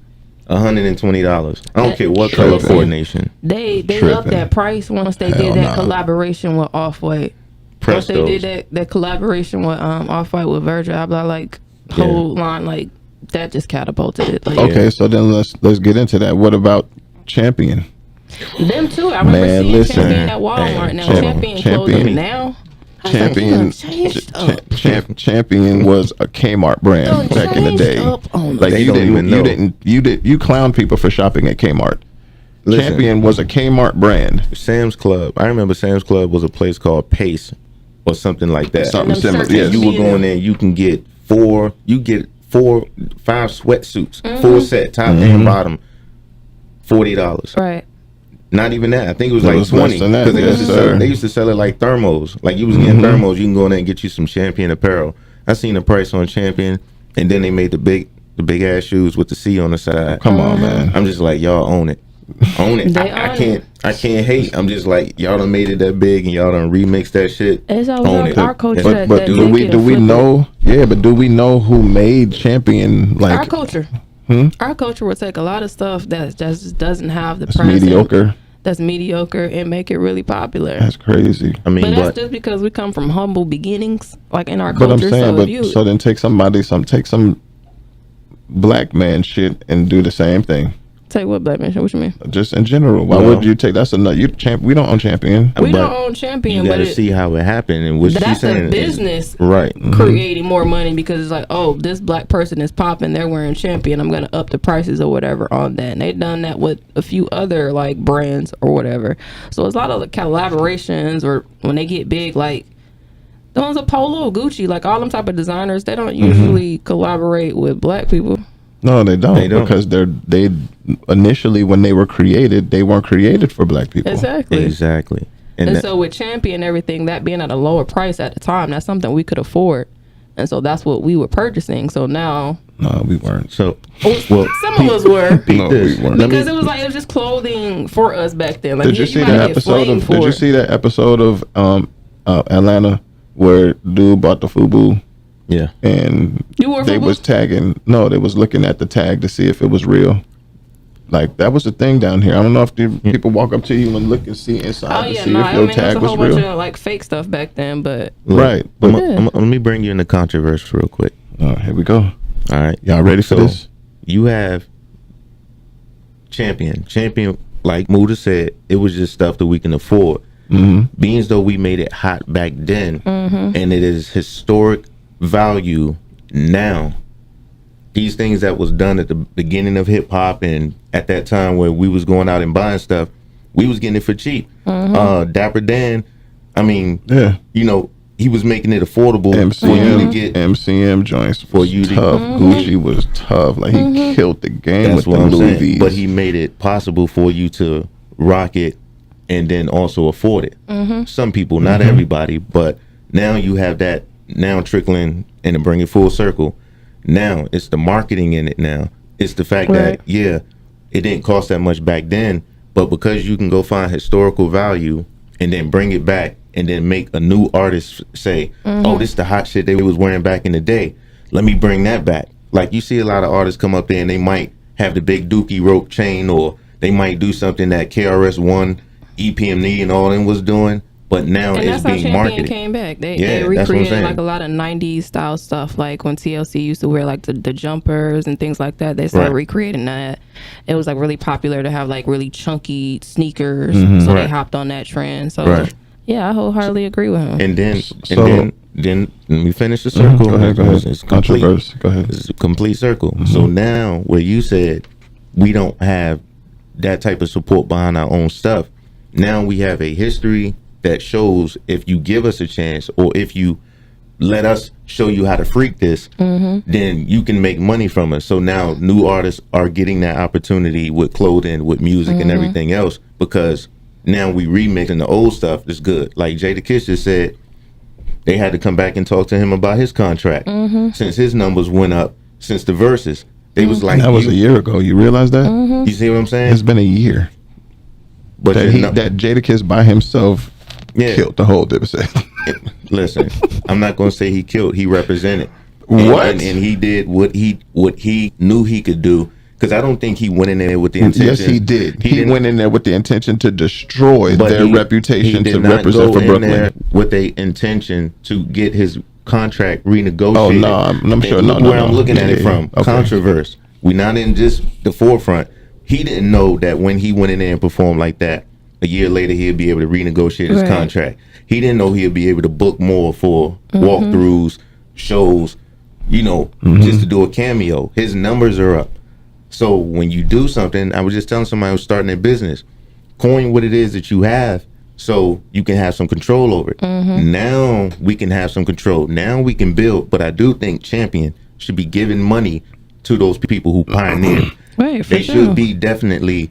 [SPEAKER 3] $120? I don't care what color coordination.
[SPEAKER 4] They upped that price once they did that collaboration with Off-White. Once they did that collaboration with Off-White with Virgil Abloh, like whole line, like that just catapulted it. Like,
[SPEAKER 2] okay, so then let's get into that. What about Champion?
[SPEAKER 4] Them too. I remember seeing Champion at Walmart. Now Champion clothing now.
[SPEAKER 2] Champion was a Kmart brand back in the day. Like you clown people for shopping at Kmart. Listen, Champion was a Kmart brand.
[SPEAKER 3] Sam's Club. I remember Sam's Club was a place called Pace or something like that.
[SPEAKER 2] Something similar. Yes.
[SPEAKER 3] You were going there. You can get 5 sweatsuits, 4 set, top and bottom, $40.
[SPEAKER 4] Right.
[SPEAKER 3] Not even that. I think it was like 20.
[SPEAKER 2] Because
[SPEAKER 3] they used to sell it like thermos. Like you was getting thermos, you can go in there and get you some Champion apparel. I seen the price on Champion, and then they made the big ass shoes with the C on the side.
[SPEAKER 2] Come on, man.
[SPEAKER 3] I'm just like, y'all own it. Own it. I can't hate. I'm just like, y'all done made it that big and y'all done remixed that shit.
[SPEAKER 4] It's always our culture.
[SPEAKER 2] But do we know? Yeah, but do we know who made Champion? Like
[SPEAKER 4] our culture. Our culture will take a lot of stuff that just doesn't have the
[SPEAKER 2] that's
[SPEAKER 4] price
[SPEAKER 2] mediocre.
[SPEAKER 4] That's mediocre and make it really popular.
[SPEAKER 2] That's crazy.
[SPEAKER 3] I mean,
[SPEAKER 4] but that's just because we come from humble beginnings, like in our culture.
[SPEAKER 2] But I'm saying, so then take some black man shit and do the same thing.
[SPEAKER 4] Take what black man shit? What you mean?
[SPEAKER 2] Just in general. Why would you take? That's another. We don't own Champion.
[SPEAKER 4] We don't own Champion.
[SPEAKER 3] You got to see how it happened and what she's saying.
[SPEAKER 4] That's a business,
[SPEAKER 3] right?
[SPEAKER 4] Creating more money because it's like, oh, this black person is popping. They're wearing Champion. I'm gonna up the prices or whatever on that. And they've done that with a few other like brands or whatever. So it's a lot of the collaborations or when they get big, like the ones with Polo, Gucci, like all them type of designers. They don't usually collaborate with black people.
[SPEAKER 2] No, they don't because they initially when they were created, they weren't created for black people.
[SPEAKER 3] Exactly.
[SPEAKER 4] And so with Champion and everything, that being at a lower price at the time, that's something we could afford. And so that's what we were purchasing. So now
[SPEAKER 2] no, we weren't.
[SPEAKER 3] So
[SPEAKER 4] some of us were.
[SPEAKER 2] No, we weren't.
[SPEAKER 4] Because it was just clothing for us back then. Like,
[SPEAKER 2] did you see that episode of Atlanta where dude bought the FUBU?
[SPEAKER 3] Yeah.
[SPEAKER 2] And they was tagging. No, they was looking at the tag to see if it was real. Like that was the thing down here. I don't know if people walk up to you and look and see inside to see if your tag was real.
[SPEAKER 4] Bunch of like fake stuff back then, but
[SPEAKER 2] right.
[SPEAKER 3] Let me bring you into controversy real quick.
[SPEAKER 2] Here we go.
[SPEAKER 3] All right,
[SPEAKER 2] y'all ready for this?
[SPEAKER 3] You have Champion, like Muda said, it was just stuff that we can afford. Being as though we made it hot back then, and it is historic value now. These things that was done at the beginning of hip hop and at that time where we was going out and buying stuff, we was getting it for cheap. Dapper Dan, I mean, he was making it affordable for you to get
[SPEAKER 2] MCM joints
[SPEAKER 3] for you
[SPEAKER 2] tough. Gucci was tough. Like he killed the game with the Louis V's.
[SPEAKER 3] But he made it possible for you to rock it and then also afford it. Some people, not everybody, but now you have that now trickling and to bring it full circle. Now it's the marketing in it. Now it's the fact that it didn't cost that much back then, but because you can go find historical value and then bring it back and then make a new artist say, oh, this is the hot shit they was wearing back in the day, let me bring that back. Like you see a lot of artists come up there and they might have the big dookie rope chain, or they might do something that KRS-One, EPMD and all them was doing, but now
[SPEAKER 4] And
[SPEAKER 3] it's
[SPEAKER 4] that's how
[SPEAKER 3] being
[SPEAKER 4] Champion
[SPEAKER 3] marketed.
[SPEAKER 4] came back. They
[SPEAKER 3] Yeah, that's what I'm
[SPEAKER 4] recreated
[SPEAKER 3] saying.
[SPEAKER 4] like a lot of 90s style stuff, like when TLC used to wear like the jumpers and things like that. They started
[SPEAKER 3] Right.
[SPEAKER 4] recreating that. It was like really popular to have like really chunky sneakers, so
[SPEAKER 3] Right.
[SPEAKER 4] they hopped on that trend. So
[SPEAKER 3] Right.
[SPEAKER 4] yeah, I wholeheartedly agree with him.
[SPEAKER 3] And then,
[SPEAKER 2] So-
[SPEAKER 3] then let me finish the circle.
[SPEAKER 2] Go ahead.
[SPEAKER 3] It's complete.
[SPEAKER 2] Controversy. Go ahead.
[SPEAKER 3] It's a complete circle. So now, where you said we don't have that type of support behind our own stuff, now we have a history that shows if you give us a chance, or if you let us show you how to freak this, then you can make money from us. So now new artists are getting that opportunity with clothing, with music, and everything else, because now we remixing the old stuff that's good. Like Jada Kiss just said, they had to come back and talk to him about his contract since his numbers went up since the verses. They was like,
[SPEAKER 2] That was a year ago. You realize that?
[SPEAKER 3] You see what I'm saying?
[SPEAKER 2] It's been a year
[SPEAKER 3] But
[SPEAKER 2] that
[SPEAKER 3] your
[SPEAKER 2] that Jadakiss by himself killed the whole Dipset.
[SPEAKER 3] listen, I'm not gonna say he killed. He represented.
[SPEAKER 2] What?
[SPEAKER 3] And he did what he knew he could do. Because I don't think he went in there with the intention.
[SPEAKER 2] Yes, he did. He
[SPEAKER 3] didn't-
[SPEAKER 2] went in there with the intention to destroy
[SPEAKER 3] but
[SPEAKER 2] their
[SPEAKER 3] he
[SPEAKER 2] reputation
[SPEAKER 3] did
[SPEAKER 2] to
[SPEAKER 3] not
[SPEAKER 2] represent
[SPEAKER 3] go
[SPEAKER 2] for
[SPEAKER 3] in there
[SPEAKER 2] Brooklyn.
[SPEAKER 3] with a intention to get his contract renegotiated.
[SPEAKER 2] Oh, no, I'm sure.
[SPEAKER 3] Look
[SPEAKER 2] No,
[SPEAKER 3] where
[SPEAKER 2] no,
[SPEAKER 3] I'm
[SPEAKER 2] no.
[SPEAKER 3] looking at
[SPEAKER 2] Yeah,
[SPEAKER 3] it from.
[SPEAKER 2] yeah. Okay.
[SPEAKER 3] Controversy. We're not in just the forefront. He didn't know that when he went in there and performed like that, a year later he'd be able to renegotiate his
[SPEAKER 4] Right.
[SPEAKER 3] contract. He didn't know he'd be able to book more for walkthroughs, shows, just to do a cameo. His numbers are up. So when you do something, I was just telling somebody who's starting their business, coin what it is that you have so you can have some control over it. Now we can have some control. Now we can build. But I do think Champion should be giving money to those people who pioneered.
[SPEAKER 4] Right, for
[SPEAKER 3] They
[SPEAKER 4] sure.
[SPEAKER 3] should be definitely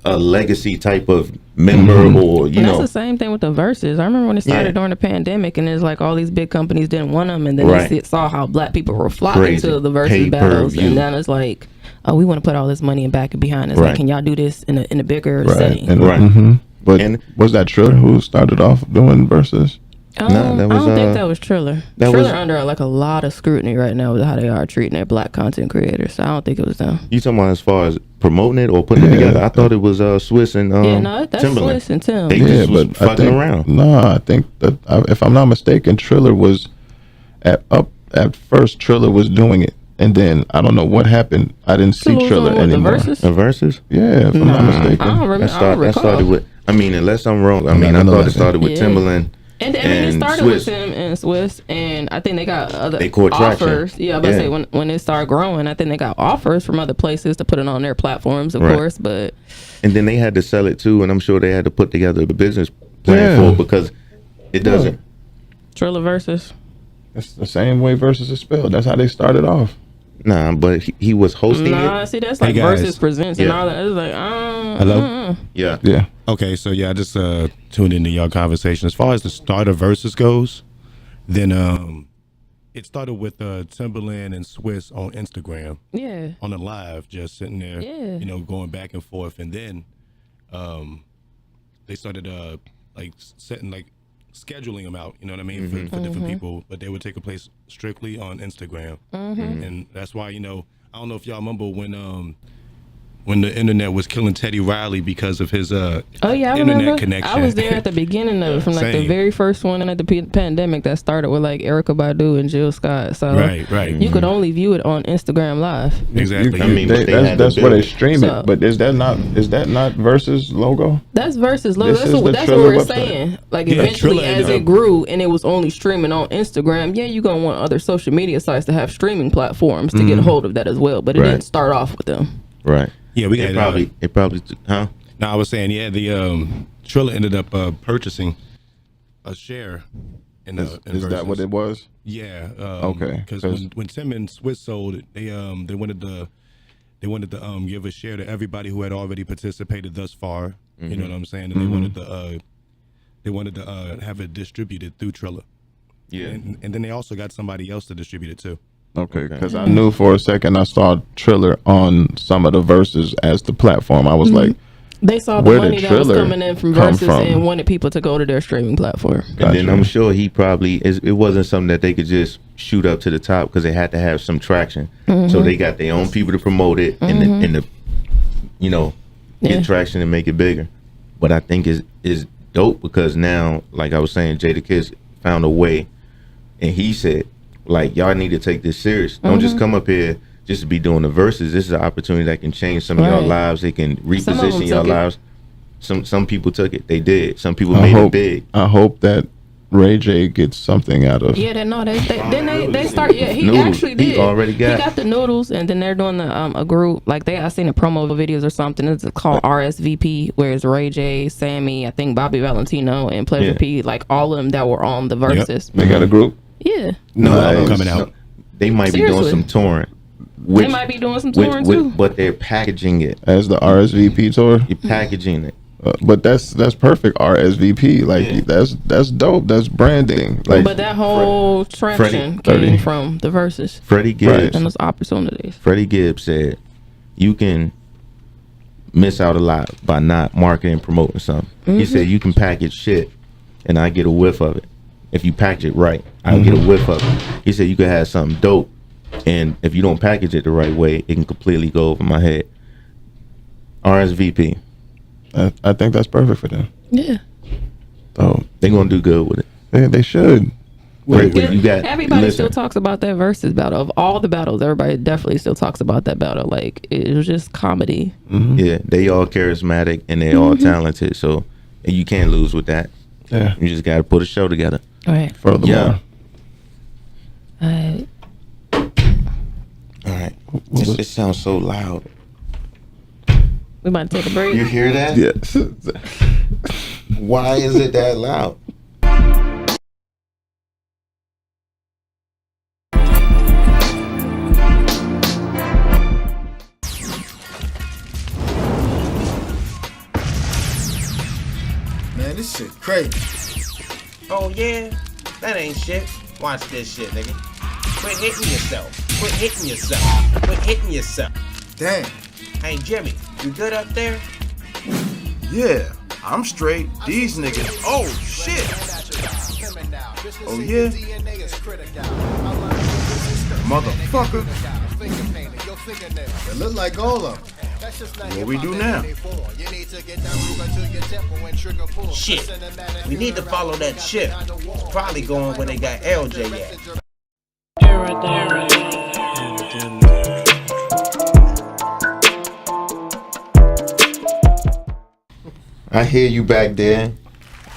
[SPEAKER 3] a legacy type of member, or
[SPEAKER 4] And that's the same thing with the verses. I remember when it started
[SPEAKER 3] Yeah.
[SPEAKER 4] during the pandemic, and it's like all these big companies didn't want them, and then
[SPEAKER 3] Right.
[SPEAKER 4] they saw how black people were flocking
[SPEAKER 3] Crazy.
[SPEAKER 4] to the verses
[SPEAKER 3] Pay-per-view.
[SPEAKER 4] battles, and then it's like, oh, we want to put all this money and back it behind us.
[SPEAKER 3] Right.
[SPEAKER 4] Like, can y'all do this in a bigger
[SPEAKER 2] Right.
[SPEAKER 4] setting?
[SPEAKER 2] And,
[SPEAKER 3] Right.
[SPEAKER 2] But
[SPEAKER 3] And-
[SPEAKER 2] was that Triller who started off doing verses?
[SPEAKER 3] No, that
[SPEAKER 4] I
[SPEAKER 3] was,
[SPEAKER 4] don't think that was Triller.
[SPEAKER 3] that
[SPEAKER 4] Triller
[SPEAKER 3] was-
[SPEAKER 4] under like a lot of scrutiny right now with how they are treating their black content creators. So I don't think it was them.
[SPEAKER 3] You talking about as far as promoting it or putting it together? I thought it was Swiss and
[SPEAKER 4] Yeah, no, that's
[SPEAKER 3] Timberland.
[SPEAKER 4] Swiss and Tim.
[SPEAKER 3] They
[SPEAKER 2] Yeah,
[SPEAKER 3] just was
[SPEAKER 2] but I
[SPEAKER 3] fucking
[SPEAKER 2] think
[SPEAKER 3] around.
[SPEAKER 2] no, I think that if I'm not mistaken, Triller was at first. Triller was doing it, and then I don't know what happened. I didn't see
[SPEAKER 4] Triller was
[SPEAKER 2] Triller
[SPEAKER 4] on what, the
[SPEAKER 2] anymore.
[SPEAKER 4] Versus?
[SPEAKER 3] The verses?
[SPEAKER 2] Yeah, if I'm not mistaken.
[SPEAKER 4] I don't remember.
[SPEAKER 3] That started
[SPEAKER 4] recall.
[SPEAKER 3] with. I mean, unless I'm wrong. I
[SPEAKER 2] I'm
[SPEAKER 3] mean,
[SPEAKER 2] not
[SPEAKER 3] I
[SPEAKER 2] gonna
[SPEAKER 3] thought
[SPEAKER 2] lie.
[SPEAKER 3] it started with
[SPEAKER 4] Yeah.
[SPEAKER 3] Timberland.
[SPEAKER 4] And I mean, it
[SPEAKER 3] and
[SPEAKER 4] started
[SPEAKER 3] Swiss.
[SPEAKER 4] with Tim and Swiss, and I think they got other
[SPEAKER 3] They caught traction.
[SPEAKER 4] offers. Yeah, but
[SPEAKER 3] Yeah.
[SPEAKER 4] say when it started growing, I think they got offers from other places to put it on their platforms, of
[SPEAKER 3] Right.
[SPEAKER 4] course. But
[SPEAKER 3] And then they had to sell it too, and I'm sure they had to put together the business plan
[SPEAKER 2] Yeah.
[SPEAKER 3] for it, because it doesn't.
[SPEAKER 4] Triller versus.
[SPEAKER 2] It's the same way versus is spelled. That's how they started off.
[SPEAKER 3] Nah, but he was hosting
[SPEAKER 4] Nah,
[SPEAKER 3] it.
[SPEAKER 4] see, that's
[SPEAKER 5] Hey,
[SPEAKER 4] like
[SPEAKER 5] guys.
[SPEAKER 4] versus presents and
[SPEAKER 3] Yeah.
[SPEAKER 4] all that. It's like,
[SPEAKER 5] Hello?
[SPEAKER 3] Yeah.
[SPEAKER 2] Yeah.
[SPEAKER 5] Okay, so yeah, I just tuned into your conversation. As far as the start of versus goes, then it started with Timberland and Swiss on Instagram
[SPEAKER 4] yeah.
[SPEAKER 5] on a live, just sitting there,
[SPEAKER 4] Yeah.
[SPEAKER 5] going back and forth, and then they started like setting like scheduling them out. You know what I mean for different people, but they would take place strictly on Instagram, and that's why I don't know if y'all remember when the internet was killing Teddy Riley because of his
[SPEAKER 4] Oh yeah, I
[SPEAKER 5] internet
[SPEAKER 4] remember.
[SPEAKER 5] connection.
[SPEAKER 4] I was there at the beginning of it, from like the
[SPEAKER 5] Same.
[SPEAKER 4] very first one, and at the pandemic that started with like Erykah Badu and Jill Scott. So
[SPEAKER 5] Right.
[SPEAKER 4] you could only view it on Instagram Live.
[SPEAKER 5] Exactly.
[SPEAKER 3] I mean, but they had to
[SPEAKER 2] that's where
[SPEAKER 3] build
[SPEAKER 2] they
[SPEAKER 3] it.
[SPEAKER 2] stream
[SPEAKER 4] So-
[SPEAKER 2] it. But is that not versus logo?
[SPEAKER 4] That's versus logo.
[SPEAKER 2] This
[SPEAKER 4] That's
[SPEAKER 2] is
[SPEAKER 4] what,
[SPEAKER 2] the
[SPEAKER 4] that's what
[SPEAKER 2] Triller
[SPEAKER 4] we're
[SPEAKER 2] website.
[SPEAKER 4] saying. Like
[SPEAKER 5] Yeah,
[SPEAKER 4] eventually,
[SPEAKER 5] Triller
[SPEAKER 4] as
[SPEAKER 5] ended
[SPEAKER 4] it
[SPEAKER 5] up-
[SPEAKER 4] grew and it was only streaming on Instagram, yeah, you're gonna want other social media sites to have streaming platforms to get a hold of that as well. But it
[SPEAKER 3] Right.
[SPEAKER 4] didn't start off with them.
[SPEAKER 3] Right.
[SPEAKER 5] Yeah, we
[SPEAKER 3] It
[SPEAKER 5] got
[SPEAKER 3] probably, huh?
[SPEAKER 5] No, I was saying, yeah, the Triller ended up purchasing a share in
[SPEAKER 2] Is that what it was?
[SPEAKER 5] Yeah.
[SPEAKER 2] Okay,
[SPEAKER 5] Because
[SPEAKER 2] 'cause-
[SPEAKER 5] when Tim and Swiss sold it, they wanted to give a share to everybody who had already participated thus far. You know what I'm saying? And they wanted to have it distributed through Triller.
[SPEAKER 3] Yeah.
[SPEAKER 5] And then they also got somebody else to distribute it too.
[SPEAKER 2] Okay, because I knew for a second I saw Triller on some of the verses as the platform. I was like,
[SPEAKER 4] They saw the
[SPEAKER 2] Where did
[SPEAKER 4] money that was
[SPEAKER 2] Triller
[SPEAKER 4] coming in from
[SPEAKER 2] come
[SPEAKER 4] Versus
[SPEAKER 2] from?
[SPEAKER 4] and wanted people to go to their streaming platform.
[SPEAKER 3] And then
[SPEAKER 2] Gotcha.
[SPEAKER 3] I'm sure he probably it wasn't something that they could just shoot up to the top, because they had to have some traction. So they got their own people to promote it and the
[SPEAKER 4] Yeah.
[SPEAKER 3] get traction and make it bigger. But I think is dope because now, like I was saying, Jada Kiss found a way, and he said, like, y'all need to take this serious. Don't just come up here just to be doing the verses. This is an opportunity that can change some of y'all lives. It can reposition y'all lives. Some people took it. They did. Some people made it big.
[SPEAKER 2] I hope that Ray J gets something out of.
[SPEAKER 4] Yeah, they start. Yeah, he
[SPEAKER 3] noodles.
[SPEAKER 4] Actually did.
[SPEAKER 3] He already got.
[SPEAKER 4] He got the noodles, and then they're doing the a group. Like I seen the promo videos or something. It's called RSVP, where it's Ray J, Sammy, I think Bobby Valentino, and Pleasure P. Like all of them that were on the verses.
[SPEAKER 2] They got a group.
[SPEAKER 4] Yeah.
[SPEAKER 5] No album coming out.
[SPEAKER 3] They might be doing some touring.
[SPEAKER 4] They might be doing some touring too.
[SPEAKER 3] But they're packaging it
[SPEAKER 2] as the RSVP tour.
[SPEAKER 3] You're packaging it.
[SPEAKER 2] But that's perfect. RSVP, like that's dope. That's branding. Like,
[SPEAKER 4] but that whole traction came from the verses.
[SPEAKER 3] Freddie Gibbs
[SPEAKER 4] and those opportunities.
[SPEAKER 3] Freddie Gibbs said, "You can miss out a lot by not marketing and promoting something." He said, "You can package shit, and I get a whiff of it. If you package it right, I'll get a whiff of it." He said, "You could have something dope, and if you don't package it the right way, it can completely go over my head." RSVP.
[SPEAKER 2] I think that's perfect for them.
[SPEAKER 4] Yeah.
[SPEAKER 2] So
[SPEAKER 3] they're gonna do good with it.
[SPEAKER 2] They should.
[SPEAKER 3] You got
[SPEAKER 4] everybody still talks about that versus battle. Of all the battles, everybody definitely still talks about that battle. Like it was just comedy.
[SPEAKER 3] Yeah, they all charismatic and they all talented. So you can't lose with that.
[SPEAKER 2] Yeah,
[SPEAKER 3] you just got to put a show together.
[SPEAKER 4] All right.
[SPEAKER 2] Furthermore.
[SPEAKER 3] Yeah. All right. It sounds so loud.
[SPEAKER 4] We about to take a break.
[SPEAKER 3] You hear that?
[SPEAKER 2] Yes.
[SPEAKER 3] Why is it that loud?
[SPEAKER 6] Man, this shit crazy.
[SPEAKER 7] Oh yeah? That ain't shit. Watch this shit, nigga. Quit hitting yourself. Quit hitting yourself. Quit hitting yourself.
[SPEAKER 6] Damn.
[SPEAKER 7] Hey Jimmy, you good up there?
[SPEAKER 6] Yeah, I'm straight. These niggas. Oh shit. Oh yeah. Motherfucker. It look like all of them. What we do now?
[SPEAKER 7] Shit. We need to follow that ship. It's probably going where they got LJ at.
[SPEAKER 3] I hear you back there.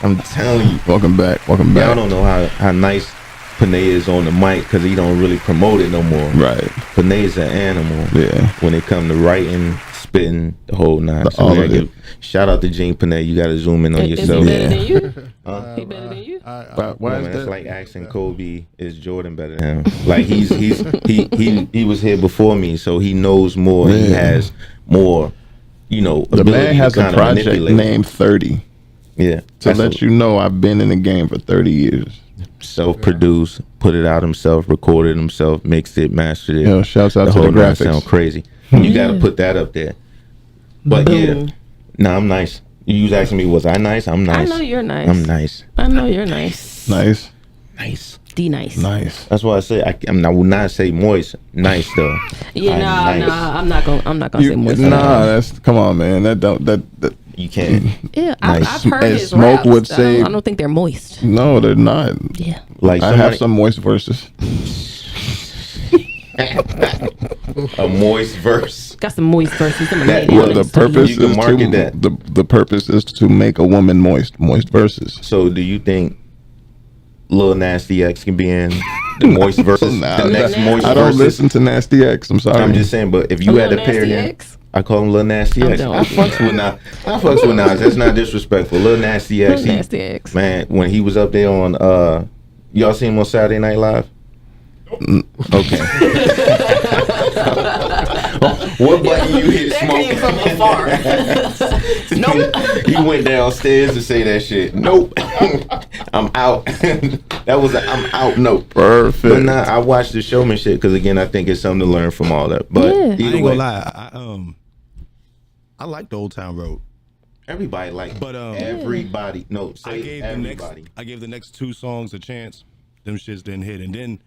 [SPEAKER 3] I'm telling you.
[SPEAKER 2] Welcome back. Welcome back.
[SPEAKER 3] Y'all don't know how nice Panay is on the mic because he don't really promote it no more.
[SPEAKER 2] Right.
[SPEAKER 3] Panay's an animal.
[SPEAKER 2] Yeah.
[SPEAKER 3] When it come to writing, spitting, the whole nine. So
[SPEAKER 2] all of it.
[SPEAKER 3] Shout out to Gene Panay. You got to zoom in on yourself.
[SPEAKER 4] Is he better than you? He better than you?
[SPEAKER 2] Why is
[SPEAKER 3] It's
[SPEAKER 2] that?
[SPEAKER 3] like asking Kobe, is Jordan better than him? Like he was here before me, so he knows more.
[SPEAKER 2] Yeah.
[SPEAKER 3] He has more,
[SPEAKER 2] The man has a project named 30.
[SPEAKER 3] Yeah.
[SPEAKER 2] To let you know, I've been in the game for 30 years.
[SPEAKER 3] Self-produced, put it out himself, recorded himself, mixed it, mastered it.
[SPEAKER 2] Yo, shouts out to the
[SPEAKER 3] whole nine
[SPEAKER 2] graphics.
[SPEAKER 3] sound crazy. You got to put that up there. But I'm nice. You was asking me, was I nice? I'm nice.
[SPEAKER 4] I know you're nice.
[SPEAKER 3] I'm nice.
[SPEAKER 4] I know you're nice.
[SPEAKER 2] Nice.
[SPEAKER 3] Nice.
[SPEAKER 4] Nice.
[SPEAKER 2] Nice.
[SPEAKER 3] That's why I say I will not say moist. Nice though.
[SPEAKER 4] Yeah, nah. I'm not gonna say moist.
[SPEAKER 2] Nah, that's come on, man. That
[SPEAKER 3] you can't.
[SPEAKER 4] Yeah,
[SPEAKER 3] Nice.
[SPEAKER 4] I've heard
[SPEAKER 2] As
[SPEAKER 4] his
[SPEAKER 2] Smoke
[SPEAKER 4] raps.
[SPEAKER 2] would say-
[SPEAKER 4] I don't think they're moist.
[SPEAKER 2] no, they're not.
[SPEAKER 4] Yeah.
[SPEAKER 3] Like
[SPEAKER 2] I have some moist verses.
[SPEAKER 3] a moist verse.
[SPEAKER 4] Got some moist verses. Some
[SPEAKER 3] That-
[SPEAKER 4] lady
[SPEAKER 3] well,
[SPEAKER 2] The
[SPEAKER 4] ones.
[SPEAKER 2] purpose
[SPEAKER 3] You can
[SPEAKER 2] is
[SPEAKER 3] market
[SPEAKER 2] to
[SPEAKER 3] that.
[SPEAKER 2] the purpose is to make a woman moist verses.
[SPEAKER 3] So do you think Lil Nasty X can be in the moist verses?
[SPEAKER 2] Nah,
[SPEAKER 3] The next
[SPEAKER 4] Nah.
[SPEAKER 3] moist
[SPEAKER 2] I don't
[SPEAKER 3] verses?
[SPEAKER 2] listen to Nasty X. I'm sorry.
[SPEAKER 3] I'm just saying, but if you had to
[SPEAKER 4] Lil
[SPEAKER 3] pair
[SPEAKER 4] Nasty
[SPEAKER 3] him,
[SPEAKER 4] X?
[SPEAKER 3] I call him Lil Nasty
[SPEAKER 4] I'm
[SPEAKER 3] X.
[SPEAKER 4] done
[SPEAKER 3] I
[SPEAKER 4] with
[SPEAKER 3] fucks with Nas. I fucks with Nas. That's not disrespectful. Lil Nasty X.
[SPEAKER 4] Lil Nasty X.
[SPEAKER 3] Man, when he was up there on y'all seen him on Saturday Night Live? Okay. What button you hit,
[SPEAKER 4] That
[SPEAKER 3] Smoke?
[SPEAKER 4] came from afar. Nope.
[SPEAKER 3] You went downstairs to say that shit. Nope. I'm out. That was a I'm out note.
[SPEAKER 2] Perfect.
[SPEAKER 3] But nah, I watched the showman shit because again, I think it's something to learn from all that. But
[SPEAKER 4] Yeah.
[SPEAKER 5] I
[SPEAKER 3] either
[SPEAKER 5] ain't
[SPEAKER 3] way,
[SPEAKER 5] gonna lie. I like the Old Town Road.
[SPEAKER 3] everybody like.
[SPEAKER 5] But,
[SPEAKER 3] everybody. No, say
[SPEAKER 5] I gave
[SPEAKER 3] everybody.
[SPEAKER 5] the next 2 songs a chance. Them shits didn't hit, and then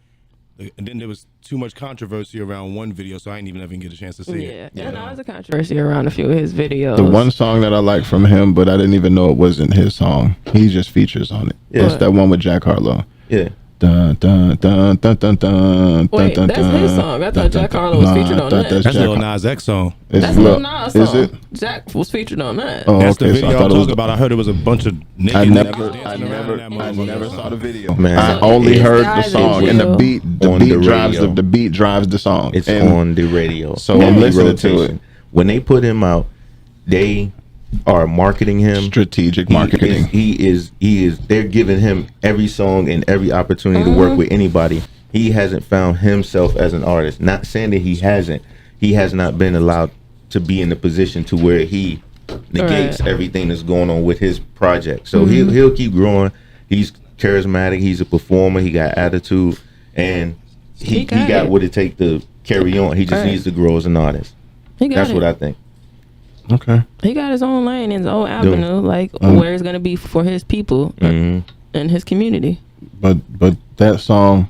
[SPEAKER 5] and then there was too much controversy around one video, so I didn't even get a chance to see it.
[SPEAKER 4] Yeah, there's a controversy around a few of his videos.
[SPEAKER 2] The one song that I like from him, but I didn't even know it wasn't his song. He just features on it.
[SPEAKER 3] Yeah.
[SPEAKER 2] It's that one with Jack Harlow.
[SPEAKER 3] Yeah.
[SPEAKER 2] Dun, dun, dun, dun, dun, dun,
[SPEAKER 4] Wait,
[SPEAKER 2] dun,
[SPEAKER 4] that's
[SPEAKER 2] dun,
[SPEAKER 4] his song. I thought Jack Harlow was featured on that.
[SPEAKER 5] That's
[SPEAKER 2] Jack
[SPEAKER 5] Lil Nas X song.
[SPEAKER 4] That's Lil Nas
[SPEAKER 2] Is
[SPEAKER 4] song.
[SPEAKER 2] it?
[SPEAKER 4] Jack was featured on that.
[SPEAKER 2] Oh,
[SPEAKER 5] That's the
[SPEAKER 2] okay. So
[SPEAKER 5] video
[SPEAKER 2] I
[SPEAKER 5] I'm
[SPEAKER 2] thought it was.
[SPEAKER 5] talking about. I heard it was a bunch of naked
[SPEAKER 2] I
[SPEAKER 5] niggas
[SPEAKER 2] never
[SPEAKER 5] dancing around that motherfucker.
[SPEAKER 2] saw the video.
[SPEAKER 3] Man.
[SPEAKER 2] I
[SPEAKER 3] So
[SPEAKER 2] only
[SPEAKER 4] this
[SPEAKER 2] heard the
[SPEAKER 4] guy's
[SPEAKER 2] song, and the
[SPEAKER 4] video-
[SPEAKER 2] beat
[SPEAKER 3] On the
[SPEAKER 2] drives
[SPEAKER 3] radio.
[SPEAKER 2] the beat drives the song.
[SPEAKER 3] It's
[SPEAKER 2] And
[SPEAKER 3] on the radio.
[SPEAKER 2] So I'm listening to
[SPEAKER 3] Rotation.
[SPEAKER 2] it.
[SPEAKER 3] When they put him out, they are marketing him.
[SPEAKER 2] Strategic marketing.
[SPEAKER 3] He is. They're giving him every song and every opportunity to work with anybody. He hasn't found himself as an artist. Not saying that he hasn't. He has not been allowed to be in the position to where he negates everything that's going on with his project. So he'll keep growing. He's charismatic. He's a performer. He got attitude, and he got what it takes to carry on. He just needs to grow as an artist. That's what I think.
[SPEAKER 2] Okay.
[SPEAKER 4] He got his own lane, his own avenue, like where it's gonna be for his people and his community.
[SPEAKER 2] But that song,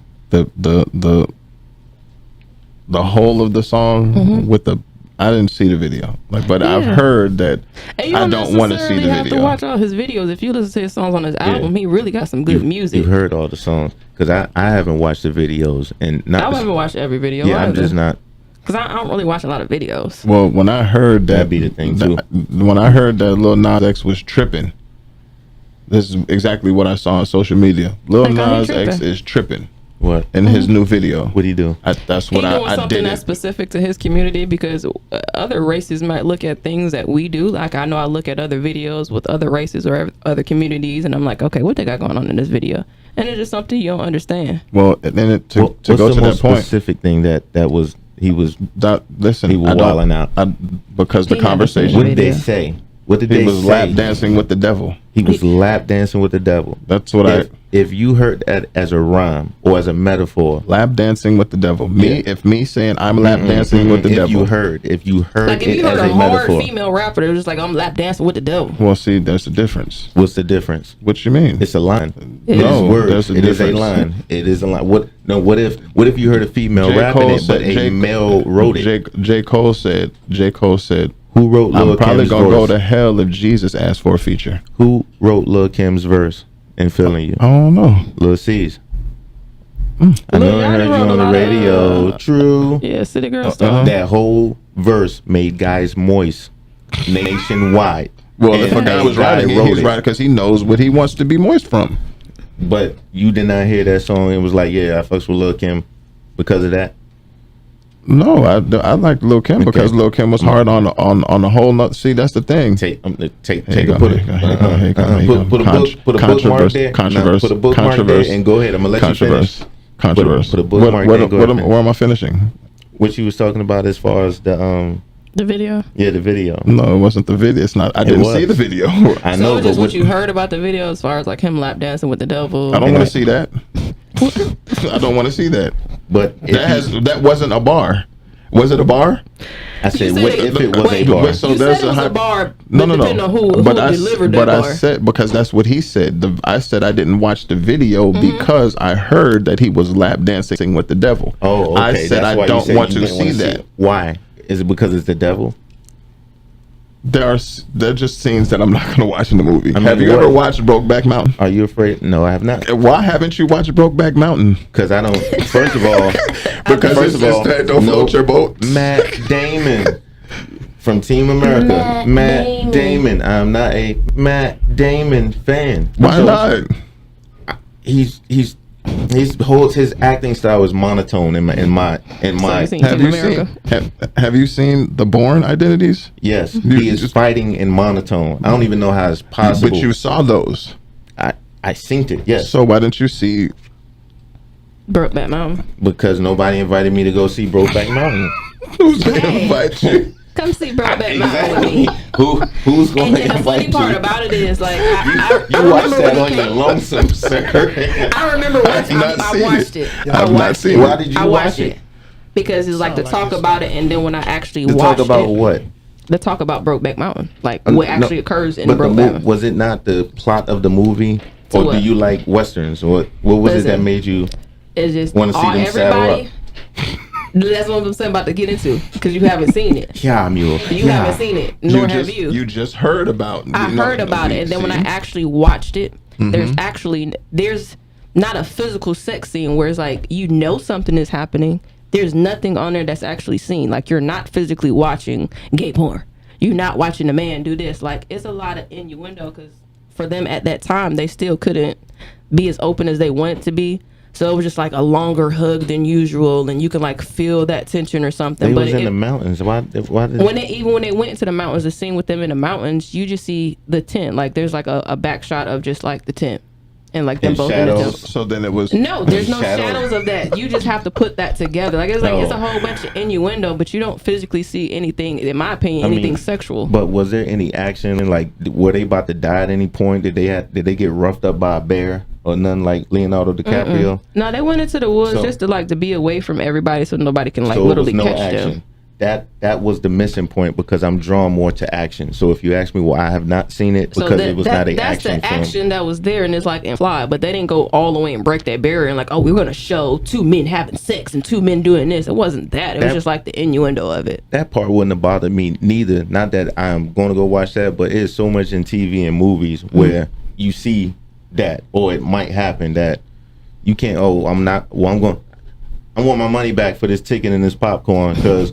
[SPEAKER 2] the whole of the song with the, I didn't see the video. Like, but I've heard that
[SPEAKER 4] And you
[SPEAKER 2] I don't want to see the
[SPEAKER 4] necessarily have
[SPEAKER 2] video.
[SPEAKER 4] to watch all his videos. If you listen to his songs on his album, he really got some good music.
[SPEAKER 3] You've heard all the songs because I haven't watched the videos and not.
[SPEAKER 4] I haven't watched every video.
[SPEAKER 3] Yeah, I'm just not.
[SPEAKER 4] Because I don't really watch a lot of videos.
[SPEAKER 2] Well, when I heard that,
[SPEAKER 3] That'd be the thing, too.
[SPEAKER 2] When I heard that Lil Nas X was tripping, this is exactly what I saw on social media. Lil
[SPEAKER 4] Like, how he
[SPEAKER 2] Nas X
[SPEAKER 4] tripping?
[SPEAKER 2] is tripping
[SPEAKER 3] What?
[SPEAKER 2] in his new video.
[SPEAKER 3] What do you do?
[SPEAKER 2] That's
[SPEAKER 4] He
[SPEAKER 2] what
[SPEAKER 4] doing
[SPEAKER 2] I
[SPEAKER 4] something
[SPEAKER 2] did.
[SPEAKER 4] that's specific to his community because other races might look at things that we do. Like I know I look at other videos with other races or other communities, and I'm like, okay, what they got going on in this video? And it's just something you don't understand.
[SPEAKER 2] Well, and then to
[SPEAKER 3] What's
[SPEAKER 2] go
[SPEAKER 3] the
[SPEAKER 2] to that
[SPEAKER 3] most
[SPEAKER 2] point.
[SPEAKER 3] specific thing that was he was
[SPEAKER 2] Listen,
[SPEAKER 3] he was
[SPEAKER 2] I don't-
[SPEAKER 3] wilding out?
[SPEAKER 2] because the
[SPEAKER 4] He never seen
[SPEAKER 2] conversation.
[SPEAKER 3] What did they
[SPEAKER 4] video.
[SPEAKER 3] say? What did
[SPEAKER 2] He
[SPEAKER 3] they
[SPEAKER 2] was
[SPEAKER 3] say?
[SPEAKER 2] lap dancing with the devil.
[SPEAKER 3] He was lap dancing with the devil.
[SPEAKER 2] That's what
[SPEAKER 3] If you heard that as a rhyme or as a metaphor,
[SPEAKER 2] lap dancing with the devil. If me saying I'm lap dancing with the
[SPEAKER 3] if
[SPEAKER 2] devil.
[SPEAKER 3] you heard
[SPEAKER 4] Like if
[SPEAKER 3] it
[SPEAKER 4] you heard
[SPEAKER 3] as
[SPEAKER 4] a
[SPEAKER 3] a
[SPEAKER 4] hard
[SPEAKER 3] metaphor,
[SPEAKER 4] female rapper, they're just like, I'm lap dancing with the devil.
[SPEAKER 2] Well, see, there's a difference.
[SPEAKER 3] what's the difference?
[SPEAKER 2] What you mean?
[SPEAKER 3] It's a line.
[SPEAKER 4] It
[SPEAKER 3] It
[SPEAKER 2] is.
[SPEAKER 3] is words.
[SPEAKER 2] There's a
[SPEAKER 3] It is a
[SPEAKER 2] difference.
[SPEAKER 3] line. It is a line. What if you heard a female
[SPEAKER 2] J.
[SPEAKER 3] rapping
[SPEAKER 2] Cole
[SPEAKER 3] it, but
[SPEAKER 2] said-
[SPEAKER 3] a
[SPEAKER 2] J.
[SPEAKER 3] male wrote it?
[SPEAKER 2] J. Cole said,
[SPEAKER 3] Who wrote Lil
[SPEAKER 2] I'm probably
[SPEAKER 3] Kim's
[SPEAKER 2] gonna go
[SPEAKER 3] verse?
[SPEAKER 2] to hell if Jesus asked for a feature.
[SPEAKER 3] Who wrote Lil Kim's verse and Feeling You?
[SPEAKER 2] I don't know.
[SPEAKER 3] Lil C's. I know I heard you on the radio. True.
[SPEAKER 4] Yeah, City Girl stuff.
[SPEAKER 3] That whole verse made guys moist nationwide.
[SPEAKER 2] Well, if a
[SPEAKER 3] And
[SPEAKER 2] guy
[SPEAKER 3] a
[SPEAKER 2] was writing it,
[SPEAKER 3] wrote
[SPEAKER 2] he's writing because he knows what he wants to be moist from.
[SPEAKER 3] But you did not hear that song. It was like, yeah, I fucks with Lil Kim because of that.
[SPEAKER 2] No, I liked Lil Kim because Lil Kim was hard on the whole nut. See, that's the thing.
[SPEAKER 3] Take
[SPEAKER 2] Here
[SPEAKER 3] a
[SPEAKER 2] you
[SPEAKER 3] put
[SPEAKER 2] go,
[SPEAKER 3] it.
[SPEAKER 2] here you go.
[SPEAKER 3] Put a bookmark there.
[SPEAKER 2] Controversy.
[SPEAKER 3] Put a bookmark there and go ahead. I'm gonna let you finish.
[SPEAKER 2] Controversy.
[SPEAKER 3] Put a bookmark there and go ahead.
[SPEAKER 2] Where am I finishing?
[SPEAKER 3] What you was talking about as far as the
[SPEAKER 4] video.
[SPEAKER 3] yeah, the video.
[SPEAKER 2] No, it wasn't the video. It's not. I didn't see the video.
[SPEAKER 3] I
[SPEAKER 4] So
[SPEAKER 3] know,
[SPEAKER 4] it's just
[SPEAKER 3] but
[SPEAKER 4] what you heard about the video as far as like him lap dancing with the devil.
[SPEAKER 2] I don't want to see that. I don't want to see that.
[SPEAKER 3] But
[SPEAKER 2] That wasn't a bar. Was it a bar?
[SPEAKER 3] I said,
[SPEAKER 4] You said
[SPEAKER 3] what if it was a bar?
[SPEAKER 2] So
[SPEAKER 4] you
[SPEAKER 2] there's
[SPEAKER 4] said it was a
[SPEAKER 2] hype-
[SPEAKER 4] bar,
[SPEAKER 2] No,
[SPEAKER 4] but
[SPEAKER 2] no,
[SPEAKER 4] depending
[SPEAKER 2] no.
[SPEAKER 4] on who delivered that bar.
[SPEAKER 2] I said because that's what he said. I said I didn't watch the video
[SPEAKER 4] Mm-hmm.
[SPEAKER 2] because I heard that he was lap dancing with the devil.
[SPEAKER 3] Oh, okay.
[SPEAKER 2] I said
[SPEAKER 3] That's why
[SPEAKER 2] I
[SPEAKER 3] you
[SPEAKER 2] don't
[SPEAKER 3] said
[SPEAKER 2] want
[SPEAKER 3] you
[SPEAKER 2] to
[SPEAKER 3] didn't
[SPEAKER 2] see
[SPEAKER 3] wanna
[SPEAKER 2] that.
[SPEAKER 3] it. Why? Is it because it's the devil?
[SPEAKER 2] They're just scenes that I'm not going to watch in the movie.
[SPEAKER 3] I mean,
[SPEAKER 2] Have you
[SPEAKER 3] what-
[SPEAKER 2] ever watched Brokeback Mountain?
[SPEAKER 3] Are you afraid? No, I have not.
[SPEAKER 2] Why haven't you watched Brokeback Mountain?
[SPEAKER 3] Because I don't. First of all,
[SPEAKER 2] Because
[SPEAKER 3] first of all,
[SPEAKER 2] don't float your boat.
[SPEAKER 3] Matt Damon from Team America. Matt Damon. I'm not a Matt Damon fan.
[SPEAKER 2] Why
[SPEAKER 3] So,
[SPEAKER 2] not?
[SPEAKER 3] He holds his acting style is monotone in my.
[SPEAKER 4] So you seen
[SPEAKER 2] Have
[SPEAKER 4] Team
[SPEAKER 2] you
[SPEAKER 4] America?
[SPEAKER 2] seen? Have you seen the Bourne Identities?
[SPEAKER 3] Yes,
[SPEAKER 2] You
[SPEAKER 3] he is
[SPEAKER 2] just-
[SPEAKER 3] fighting in monotone. I don't even know how it's possible.
[SPEAKER 2] But you saw those.
[SPEAKER 3] I synced it. Yes,
[SPEAKER 2] So why didn't you see?
[SPEAKER 4] Brokeback Mountain.
[SPEAKER 3] because nobody invited me to go see Brokeback Mountain.
[SPEAKER 2] Who's going to invite you?
[SPEAKER 4] Come see Brokeback Mountain with me.
[SPEAKER 3] Who's going
[SPEAKER 4] And
[SPEAKER 3] to
[SPEAKER 4] then the funny
[SPEAKER 3] invite
[SPEAKER 4] part
[SPEAKER 3] you?
[SPEAKER 4] about it is like I
[SPEAKER 3] You watched
[SPEAKER 4] remember
[SPEAKER 3] that
[SPEAKER 4] when
[SPEAKER 3] on
[SPEAKER 4] it
[SPEAKER 3] your
[SPEAKER 4] came-
[SPEAKER 3] lonesome, sir.
[SPEAKER 4] I remember once
[SPEAKER 2] not
[SPEAKER 4] I
[SPEAKER 2] seen
[SPEAKER 4] watched
[SPEAKER 2] it.
[SPEAKER 4] it.
[SPEAKER 2] I've
[SPEAKER 4] I
[SPEAKER 2] not
[SPEAKER 4] watched
[SPEAKER 2] seen
[SPEAKER 4] it.
[SPEAKER 2] it.
[SPEAKER 3] Why did you
[SPEAKER 4] I
[SPEAKER 3] watch
[SPEAKER 4] watched
[SPEAKER 3] it?
[SPEAKER 4] it because it's like to talk about it, and then when I actually
[SPEAKER 3] To
[SPEAKER 4] watched
[SPEAKER 3] talk about
[SPEAKER 4] it,
[SPEAKER 3] what?
[SPEAKER 4] to talk about Brokeback Mountain, like what
[SPEAKER 3] No,
[SPEAKER 4] actually occurs in
[SPEAKER 3] but the
[SPEAKER 4] Brokeback Mountain.
[SPEAKER 3] was it not the plot of the movie,
[SPEAKER 4] To
[SPEAKER 3] or
[SPEAKER 4] what?
[SPEAKER 3] do you like westerns? What was it that
[SPEAKER 4] Listen.
[SPEAKER 3] made you?
[SPEAKER 4] It's just
[SPEAKER 3] Want to see them saddle
[SPEAKER 4] everybody.
[SPEAKER 3] up.
[SPEAKER 4] That's what I'm saying about to get into because you haven't seen it.
[SPEAKER 3] Yeah, mule.
[SPEAKER 4] You haven't seen it, nor have you.
[SPEAKER 2] You just heard about.
[SPEAKER 4] I heard about it, and then when I actually watched it, there's not a physical sex scene where it's like you know something is happening. There's nothing on there that's actually seen. Like you're not physically watching gay porn. You're not watching a man do this. Like it's a lot of innuendo because for them at that time they still couldn't be as open as they wanted to be. So it was just like a longer hug than usual, and you can like feel that tension or something.
[SPEAKER 3] They
[SPEAKER 4] but
[SPEAKER 3] was in the mountains. Why
[SPEAKER 4] when they went into the mountains, the scene with them in the mountains, you just see the tent. Like there's like a back shot of just like the tent and like them
[SPEAKER 3] And
[SPEAKER 4] both
[SPEAKER 3] shadows.
[SPEAKER 4] in the tent.
[SPEAKER 2] So then it was
[SPEAKER 4] No, there's no
[SPEAKER 3] Shadows.
[SPEAKER 4] shadows of that. You just have to put that together. Like it's a whole bunch of innuendo, but you don't physically see anything. In my opinion, anything sexual.
[SPEAKER 3] But was there any action and like were they about to die at any point? Did they get roughed up by a bear or nothing like Leonardo DiCaprio?
[SPEAKER 4] No, they went into the woods
[SPEAKER 3] So-
[SPEAKER 4] just to be away from everybody, so nobody can like
[SPEAKER 3] So it was
[SPEAKER 4] literally
[SPEAKER 3] no
[SPEAKER 4] catch
[SPEAKER 3] action.
[SPEAKER 4] them.
[SPEAKER 3] That was the missing point because I'm drawn more to action. So if you ask me why I have not seen it,
[SPEAKER 4] So
[SPEAKER 3] because it was not an
[SPEAKER 4] that's
[SPEAKER 3] action
[SPEAKER 4] the
[SPEAKER 3] film.
[SPEAKER 4] action that was there, and it's like in Fly, but they didn't go all the way and break that barrier and like, oh, we're gonna show two men having sex and two men doing this. It wasn't that. It was just like the innuendo of it.
[SPEAKER 3] That part wouldn't have bothered me neither. Not that I'm going to go watch that, but it's so much in TV and movies where you see that, or it might happen that you can't. Oh, I'm not. Well, I want my money back for this ticket and this popcorn because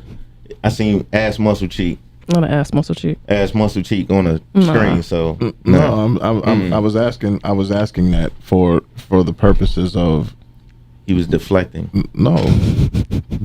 [SPEAKER 3] I seen ass muscle cheek
[SPEAKER 4] Not an ass muscle cheek.
[SPEAKER 3] on the screen. So
[SPEAKER 2] no. I was asking that for the purposes of
[SPEAKER 3] he was deflecting.
[SPEAKER 2] no,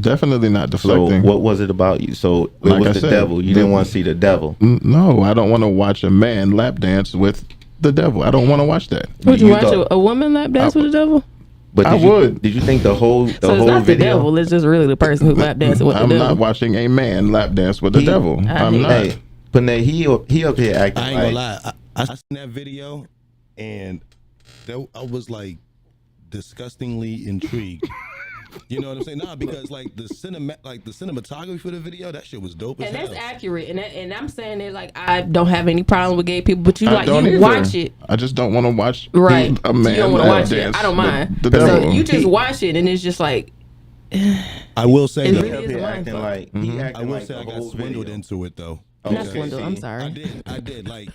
[SPEAKER 2] definitely not
[SPEAKER 3] So
[SPEAKER 2] deflecting.
[SPEAKER 3] what was it about you? So it
[SPEAKER 2] Like I
[SPEAKER 3] was the
[SPEAKER 2] said,
[SPEAKER 3] devil. You didn't want to see the devil.
[SPEAKER 2] No, I don't want to watch a man lap dance with the devil. I don't want to watch that.
[SPEAKER 4] Would you watch
[SPEAKER 3] thought-
[SPEAKER 4] a woman lap dance with the devil?
[SPEAKER 3] But
[SPEAKER 2] I would.
[SPEAKER 3] Did you think the whole
[SPEAKER 4] So it's not the
[SPEAKER 3] video?
[SPEAKER 4] devil. It's just really the person who lap dancing with the
[SPEAKER 2] I'm
[SPEAKER 4] devil.
[SPEAKER 2] not watching a man lap dance with the
[SPEAKER 3] He-
[SPEAKER 2] devil.
[SPEAKER 4] I
[SPEAKER 2] I'm
[SPEAKER 4] hate
[SPEAKER 2] not.
[SPEAKER 3] Hey, Panay, he up here acting
[SPEAKER 5] I ain't gonna
[SPEAKER 3] like
[SPEAKER 5] lie. I seen that video, and I was like disgustingly intrigued. You know what I'm saying? Nah, because like the cinematography for the video, that shit was dope as
[SPEAKER 4] And
[SPEAKER 5] hell.
[SPEAKER 4] that's accurate. And I'm saying it like I don't have any problem with gay people, but you
[SPEAKER 2] I
[SPEAKER 4] like
[SPEAKER 2] don't
[SPEAKER 4] you
[SPEAKER 2] either.
[SPEAKER 4] watch it.
[SPEAKER 2] I just don't want to watch
[SPEAKER 4] Right.
[SPEAKER 2] a man
[SPEAKER 4] You don't want to
[SPEAKER 2] lap
[SPEAKER 4] watch it.
[SPEAKER 2] dance
[SPEAKER 4] I don't
[SPEAKER 2] with
[SPEAKER 4] mind.
[SPEAKER 2] the
[SPEAKER 4] So
[SPEAKER 2] devil.
[SPEAKER 4] you just watch it and it's just like
[SPEAKER 5] I will say
[SPEAKER 4] It
[SPEAKER 5] though,
[SPEAKER 4] really
[SPEAKER 3] up
[SPEAKER 4] is a
[SPEAKER 3] here
[SPEAKER 4] mind
[SPEAKER 3] acting
[SPEAKER 4] fuck.
[SPEAKER 3] like he acting
[SPEAKER 5] I will
[SPEAKER 3] like
[SPEAKER 5] say
[SPEAKER 3] the
[SPEAKER 5] I got
[SPEAKER 3] whole
[SPEAKER 5] swindled
[SPEAKER 3] video.
[SPEAKER 5] into it though.
[SPEAKER 4] not
[SPEAKER 3] Okay,
[SPEAKER 4] swindle. I'm
[SPEAKER 3] see.
[SPEAKER 4] sorry.
[SPEAKER 5] I did. Like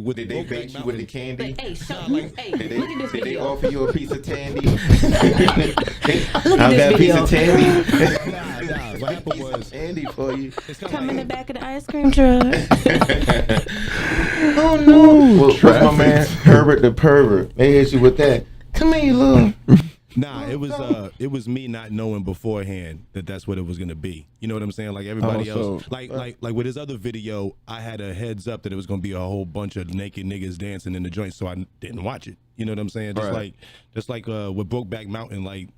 [SPEAKER 5] with
[SPEAKER 3] Did they bait you with the candy?
[SPEAKER 4] Like, hey, show,
[SPEAKER 5] Nah, like,
[SPEAKER 4] hey,
[SPEAKER 3] Did
[SPEAKER 4] look at this
[SPEAKER 3] they
[SPEAKER 4] video.
[SPEAKER 3] offer you a piece of tandy?
[SPEAKER 4] Look at
[SPEAKER 3] I got a
[SPEAKER 4] this
[SPEAKER 3] piece
[SPEAKER 4] video.
[SPEAKER 3] of tandy.
[SPEAKER 5] nah, what happened was
[SPEAKER 3] Tandy for you.
[SPEAKER 5] it's kind
[SPEAKER 4] Come in the
[SPEAKER 5] of
[SPEAKER 4] back of the ice cream truck.
[SPEAKER 3] Oh no! What's my man Herbert the pervert? They hit you with that. Come here, you little.
[SPEAKER 5] nah. It was me not knowing beforehand that that's what it was gonna be. You know what I'm saying? Like everybody
[SPEAKER 2] Oh,
[SPEAKER 5] else,
[SPEAKER 2] so-
[SPEAKER 5] like with his other video, I had a heads up that it was gonna be a whole bunch of naked niggas dancing in the joint, so I didn't watch it. You know what I'm saying? Just like with Brokeback Mountain, like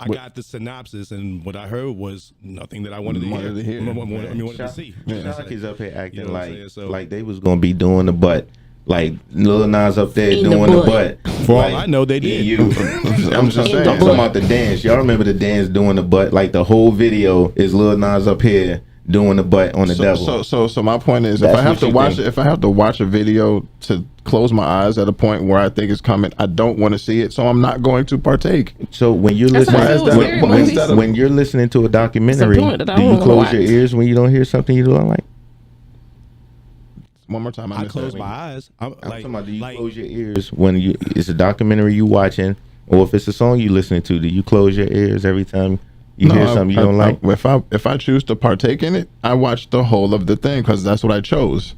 [SPEAKER 5] I got the synopsis, and what I heard was nothing that I wanted to hear. Wanted to see.
[SPEAKER 3] Shocky's up here acting
[SPEAKER 5] You know what I'm
[SPEAKER 3] like
[SPEAKER 5] saying? So-
[SPEAKER 3] like they was gonna be doing the butt. Like Lil Nas up there
[SPEAKER 4] Eating the
[SPEAKER 3] doing the
[SPEAKER 4] butt.
[SPEAKER 3] butt.
[SPEAKER 5] For all
[SPEAKER 3] Like,
[SPEAKER 5] I know, they did.
[SPEAKER 3] You. I'm just
[SPEAKER 4] Eating
[SPEAKER 3] saying.
[SPEAKER 4] the
[SPEAKER 3] Talking
[SPEAKER 4] butt.
[SPEAKER 3] about the dance. Y'all remember the dance doing the butt? Like the whole video is Lil Nas up here doing the butt on the devil.
[SPEAKER 2] So my point is,
[SPEAKER 3] That's
[SPEAKER 2] if I have
[SPEAKER 3] what
[SPEAKER 2] to
[SPEAKER 3] you
[SPEAKER 2] watch
[SPEAKER 3] think.
[SPEAKER 2] it, if I have to watch a video to close my eyes at a point where I think it's coming, I don't want to see it, so I'm not going to partake.
[SPEAKER 3] So when you're
[SPEAKER 4] That's
[SPEAKER 3] listening,
[SPEAKER 4] how I feel with scary movies.
[SPEAKER 3] when you're listening to a documentary,
[SPEAKER 4] It's a point that I
[SPEAKER 3] do you
[SPEAKER 4] won't
[SPEAKER 3] close your
[SPEAKER 4] watch.
[SPEAKER 3] ears when you don't hear something you don't like?
[SPEAKER 2] One more time,
[SPEAKER 5] I
[SPEAKER 2] missed
[SPEAKER 5] close
[SPEAKER 2] that.
[SPEAKER 5] my eyes. I'm
[SPEAKER 3] I'm
[SPEAKER 5] like,
[SPEAKER 3] talking about, do you
[SPEAKER 5] like,
[SPEAKER 3] close your ears when it's a documentary you watching, or if it's a song you listening to? Do you close your ears every time you hear something you don't like?
[SPEAKER 2] If I choose to partake in it, I watch the whole of the thing because that's what I chose.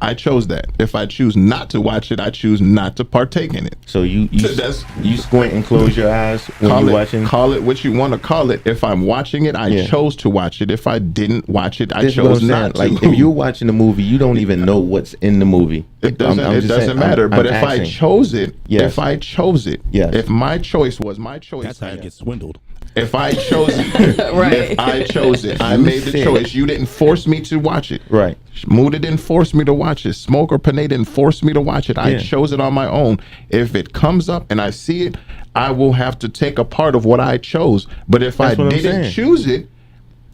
[SPEAKER 2] I chose that. If I choose not to watch it, I choose not to partake in it.
[SPEAKER 3] So you
[SPEAKER 2] That's-
[SPEAKER 3] squint and close your eyes when you're watching.
[SPEAKER 2] Call it what you want to call it. If I'm watching it, I
[SPEAKER 3] Yeah.
[SPEAKER 2] chose to watch it. If I didn't watch it, I
[SPEAKER 3] This is what I'm
[SPEAKER 2] chose
[SPEAKER 3] saying.
[SPEAKER 2] not to.
[SPEAKER 3] Like if you're watching a movie, you don't even know what's in the movie.
[SPEAKER 2] It doesn't.
[SPEAKER 3] I'm
[SPEAKER 2] It
[SPEAKER 3] just
[SPEAKER 2] doesn't
[SPEAKER 3] saying,
[SPEAKER 2] matter. But if I
[SPEAKER 3] asking.
[SPEAKER 2] chose it,
[SPEAKER 3] Yes.
[SPEAKER 2] if I chose it,
[SPEAKER 3] Yes.
[SPEAKER 2] if my choice was my choice,
[SPEAKER 5] that's how you get swindled.
[SPEAKER 2] if I chose it,
[SPEAKER 4] Right.
[SPEAKER 2] if I chose it, I
[SPEAKER 3] You
[SPEAKER 2] made the
[SPEAKER 3] said-
[SPEAKER 2] choice. You didn't force me to watch it.
[SPEAKER 3] Right.
[SPEAKER 2] Muda didn't force me to watch it. Smoke or Panay didn't force me to watch it. I
[SPEAKER 3] Yeah.
[SPEAKER 2] chose it on my own. If it comes up and I see it, I will have to take a part of what I chose. But if
[SPEAKER 3] That's
[SPEAKER 2] I
[SPEAKER 3] what I'm
[SPEAKER 2] didn't
[SPEAKER 3] saying.
[SPEAKER 2] choose it,